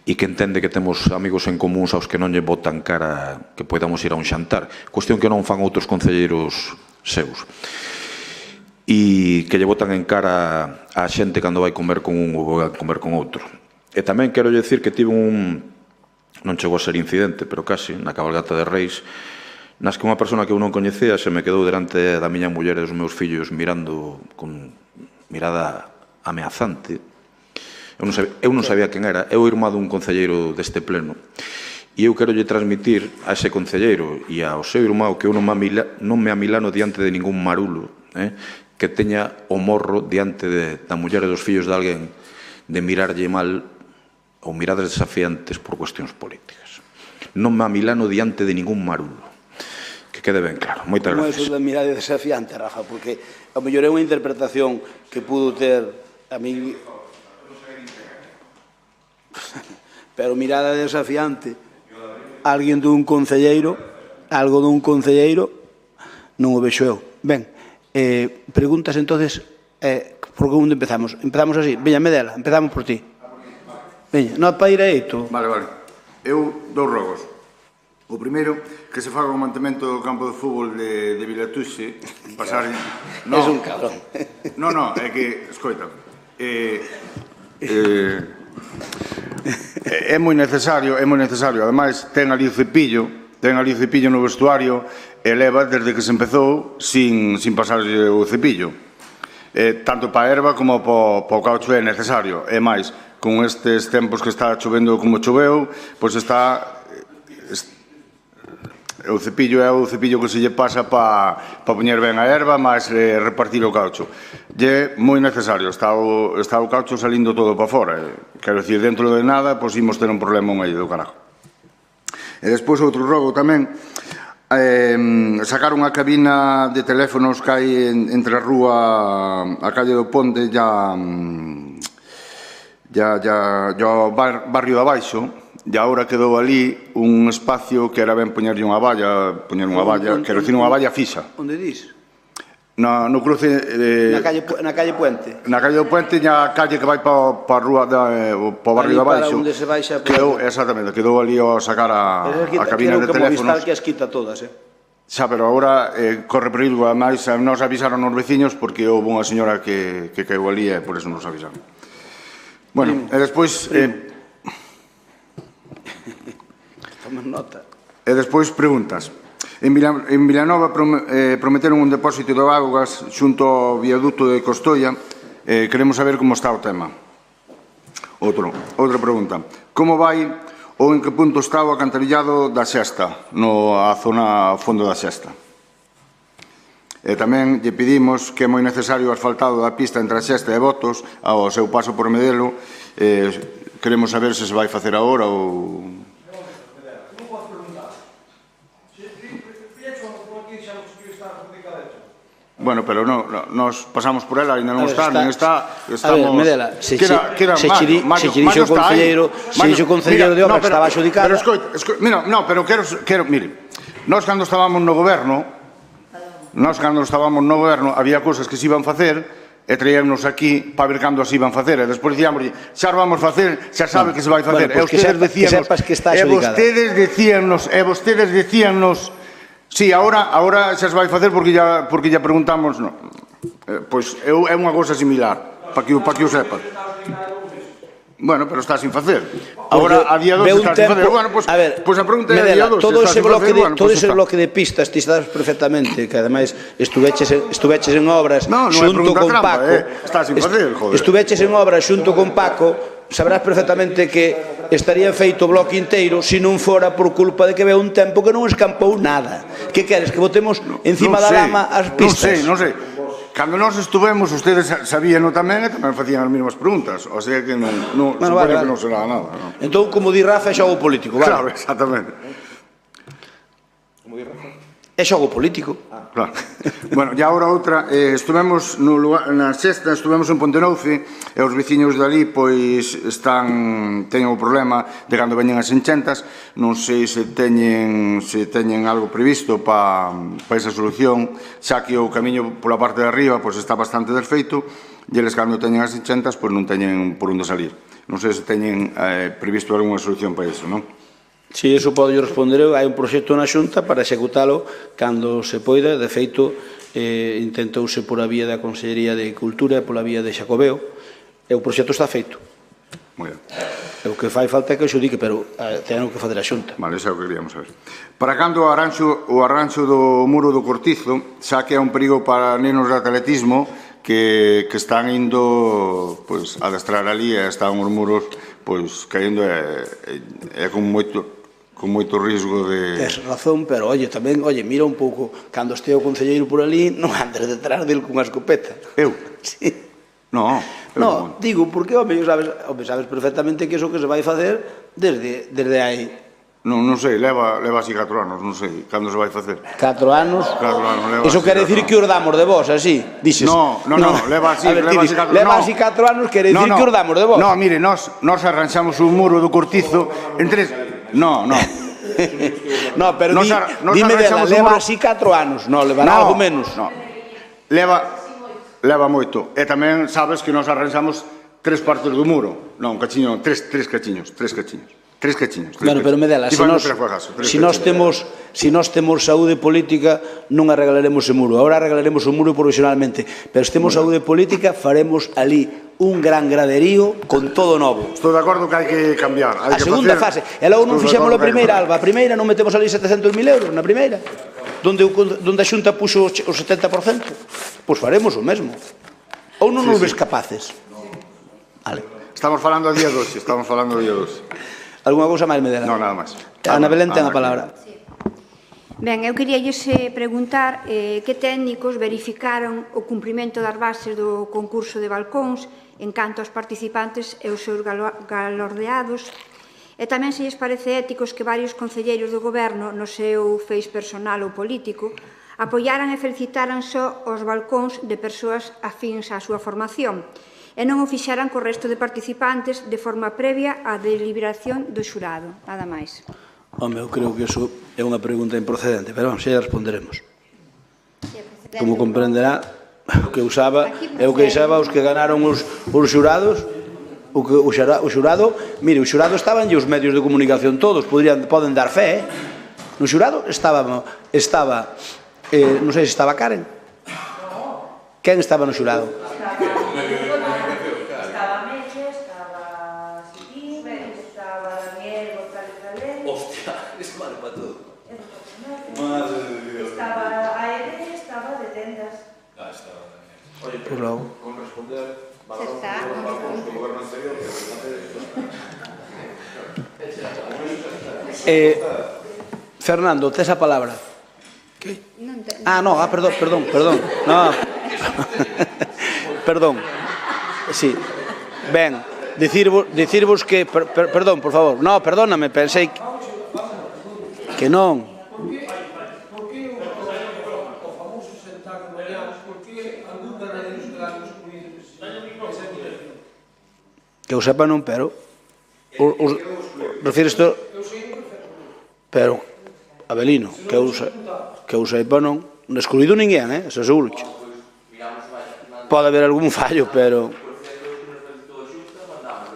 e que entende que temos amigos en comuns aos que non lle botan cara que podamos ir a un xantar. Cuestión que non fan outros concelleiros seus. E que lle botan en cara a xente cando vai comer con un ou vai comer con outro. E tamén quero dicir que tive non chegou a ser incidente, pero casi, na cabalgata de Reis, nas que unha persona que eu non coñecía se me quedou delante da miña muller e dos meus fillos mirando con mirada ameazante. Eu non sabía quen era, é o irmán dun concelleiro deste pleno. E eu quero lle transmitir a ese concelleiro e ao seu irmán que eu non me amilano diante de ningún marulo, que teña o morro diante da muller e dos fillos de alguén de mirarlle mal ou miradas desafiantes por cuestións políticas. Non me amilano diante de ningún marulo. Que quede ben claro. Moitas gracias. Non é eso da mirada desafiante, Rafa, porque a mellor é unha interpretación que pudo ter a mí... Pero mirada desafiante, alguén dun concelleiro, algo dun concelleiro, non o vexo eu. Ben, preguntas entonces, por que onde empezamos? Empezamos así, veña, Medela, empezamos por ti. Veña, non para ir a eito. Vale. Eu dous rogos. O primeiro, que se faga o mantemento do campo de fútbol de Vilatuxe, pasar... Es un cabrón. Non, é que, escoita, é moi necesario, ademais, ten ali o cepillo no vestuario, e leva desde que se empezou sin pasarlle o cepillo. Tanto para a erva como para o caucho é necesario. E máis, con estes tempos que está chovendo como choveu, pois está... O cepillo é o cepillo que se lle pasa para poñer ben a erva, máis repartir o caucho. É moi necesario, está o caucho salindo todo para fora. Quero dicir, dentro de nada, pois imos ter un problema medio do carajo. E despois outro rogo tamén, sacar unha cabina de teléfonos que hai entre a rúa, a calle do Ponte, ya barrio de abaixo. E agora quedou ali un espacio que era ben poñerlle unha valla, quero dicir unha valla fixa. Onde dis? No cruce... Na calle Puente. Na calle do Puente, na calle que vai para a rúa, para o barrio de abaixo. Para onde se baixa... Exactamente, quedou ali ao sacar a cabina de teléfonos. Creo que as quita todas, Xa, pero agora corre perigo, ademais nos avisaron os veciños porque houve unha señora que caeu ali e por eso nos avisaron. Bueno, e despois... Nota. E despois preguntas. En Vilanova prometeron un depósito de augas xunto ao viaducto de Costoia. Queremos saber como está o tema. Outra pregunta. Como vai ou en que punto está o acantarillado da Xesta, na zona ao fondo da Xesta? E tamén lle pedimos que é moi necesario o asfaltado da pista entre a Xesta e Botos ao seu paso por Medelo. Queremos saber se se vai facer agora ou... Bueno, pero nos pasamos por ela, ainda non está, nin está... A ver, Medela, se dixo o concelleiro de obra que estaba adxudicada... Pero escoita, pero quero, mire, nós cando estábamos no goberno, había cousas que se iban facer e traíamos aquí para ver cando se iban facer, e despois dicíamos, xa o vamos facer, xa sabe que se vai facer, e vostedes decíanos... Sí, agora xa se vai facer porque ya preguntamos... Pois é unha cousa similar, para que o sepa. Bueno, pero está sin facer. Agora, a día 2 está sin facer. Bueno, pois a pregunta é a día 2. Todo ese bloque de pistas ti sabes perfectamente, que ademais estuveches en obras xunto con Paco. Está sin facer, joder. Estuveches en obras xunto con Paco, sabrás perfectamente que estaría feito o bloque inteiro se non fora por culpa de que veo un tempo que non escampou nada. Que queres, que botemos encima da lama as pistas? Non sei. Cando nós estuvemos, ustedes sabíano tamén e tamén facían as mesmas preguntas. O sea que non será nada. Entón, como di Rafa, é xogo político, vale? Claro, exactamente. Como di Rafa? É xogo político. Claro. Bueno, e agora outra, estuvemos na Xesta, estuvemos en Pontenouce e os veciños dali pois teñen o problema de cando veñen as enchentas. Non sei se teñen algo previsto para esa solución, xa que o camiño pola parte de arriba pois está bastante desfeito e eles cando teñen as enchentas pois non teñen por onde salir. Non sei se teñen previsto algunha solución para iso, non? Si, iso podo responder eu, hai un proxecto na Xunta para executalo cando se poida. De feito, intentouse por a vía da Consellería de Cultura e pola vía de Xacobeo, e o proxecto está feito. Moi ben. O que fai falta é que o xudique, pero ten que fazer a Xunta. Vale, xa o que queríamos saber. Para cando o arranxo do muro do Cortizo, xa que é un perigo para nenos de atletismo que están indo a adestrar ali e están os muros caendo e con moito risco de... Tes razón, pero, tamén, mira un pouco, cando este o concelleiro por ali, non andes detrás del cunha escopeta. Eu? Sí. No, digo, porque, sabes perfectamente que iso que se vai facer desde aí. Non sei, leva así 4 anos, non sei, cando se vai facer. 4 anos? 4 anos, leva así. Iso quere dicir que os damos de vos, así, dixes. No, leva así 4 anos. Leva así 4 anos, quere dicir que os damos de vos. No, mire, nós arranxamos un muro do Cortizo en 3... No, pero dime dela, leva así 4 anos. No, levará algo menos. No, leva moito. E tamén sabes que nós arranxamos 3 partes do muro. Non, un cachiño, 3 cachiños. 3 cachiños. Bueno, pero me dela, se nós temos saúde política, non arreglaremos o muro. Agora arreglaremos o muro provisionalmente. Pero se temos saúde política, faremos ali un gran graderío con todo novo. Estou de acordo que hai que cambiar. A segunda fase. E logo non fixemos a primeira, Alba. A primeira non metemos ali 700.000 euros, na primeira. Donde a Xunta puxo o 70%. Pois faremos o mesmo. Ou non nos ves capaces? Vale. Estamos falando a día 12, Alguna cousa máis, Medela? Non, nada máis. Ana Belén ten a palabra. Ben, eu queríalles preguntar que técnicos verificaron o cumprimento das bases do concurso de balcóns en canto aos participantes e os seus galordeados, e tamén se lles parece éticos que varios concelleiros do goberno, no seu feis personal ou político, apoiaran e felicitaran só os balcóns de persoas afíns á súa formación, e non o fixaran co resto de participantes de forma previa á deliberación do xurado. Nada máis. Eu creo que iso é unha pregunta improcedente, pero xa responderemos. Como comprenderá, o que usaba os que ganaron os xurados, o xurado, mire, o xurado estaban e os medios de comunicación todos, poden dar fe, no xurado estaba, non sei se estaba Karen. Quen estaba no xurado? Pues logo. Con responder, valoramos o goberno anterior, Fernando, tes a palabra. Que? Perdón. Perdón. Sí. Ben, dicirvos que... Perdón, por favor. No, perdóname, pensei que non. Que eu sepa non, pero refires isto, pero Abelino, que eu sepa non, excluído ninguén, eso seguro. Pode haber algún fallo, pero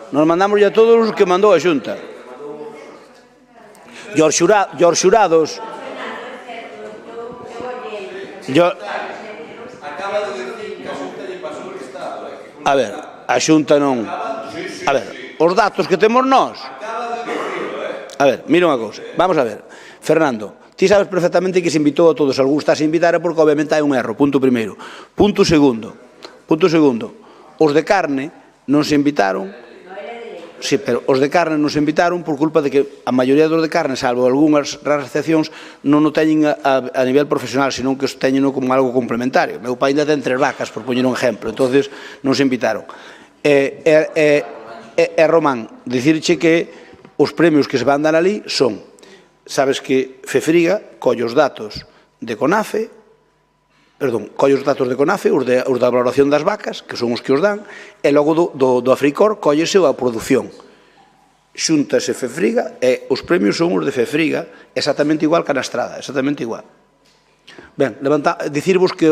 nos mandamos a todos os que mandou a Xunta. E os xurados a ver, a Xunta non. A ver, os datos que temos nós. A ver, mira unha cousa. Vamos a ver. Fernando, ti sabes perfectamente que se invitou a todos. Algún está se invitar porque obviamente hai un erro. Punto primeiro. Punto segundo. Os de carne non se invitaron. Sí, pero os de carne non se invitaron por culpa de que a maioría dos de carne, salvo algunhas raras excepcións, non o teñen a nivel profesional, senón que os teñen como algo complementario. Meu pai ainda ten 3 vacas, por poñer un exemplo. Entonces non se invitaron. Román, dicirche que os premios que se van dar ali son, sabes que Fefriga colle os datos de CONAFE, os da valoración das vacas, que son os que os dan, e logo do Africor collese a produción. Xúntase Fefriga e os premios son os de Fefriga, exactamente igual que na Estrada, exactamente igual. Ben, dicirvos que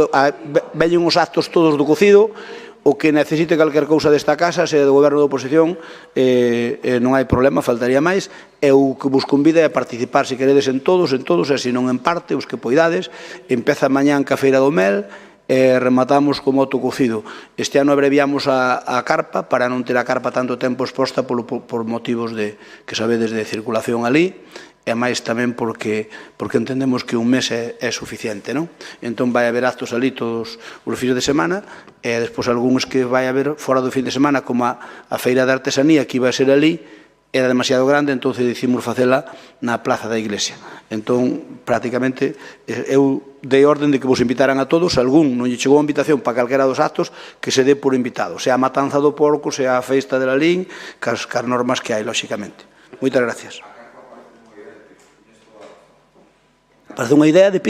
veñen os actos todos do cocido. O que necesite calquer cousa desta casa, se é do goberno da oposición, non hai problema, faltaría máis. E o que vos convida é a participar, se queredes, en todos, e se non en parte, os que poidades. Empeza mañán ca Feira do Mel, rematamos co moto cocido. Este ano abreviamos a carpa para non ter a carpa tanto tempo exposta por motivos que sabedes de circulación ali, e máis tamén porque entendemos que un mes é suficiente, non? Entón vai haber actos ali todos os fins de semana, e despois algúns que vai haber fora do fin de semana, como a feira de artesanía que iba a ser ali, era demasiado grande, entón decidimos facela na plaza da iglesia. Entón, prácticamente, eu dei orden de que vos invitaran a todos, algún non lle chegou a invitación para calquera dos actos, que se dé por invitado, sea a matanza do porco, sea a festa de la Lín, cas normas que hai, lóxicamente. Moitas gracias. Parece unha idea de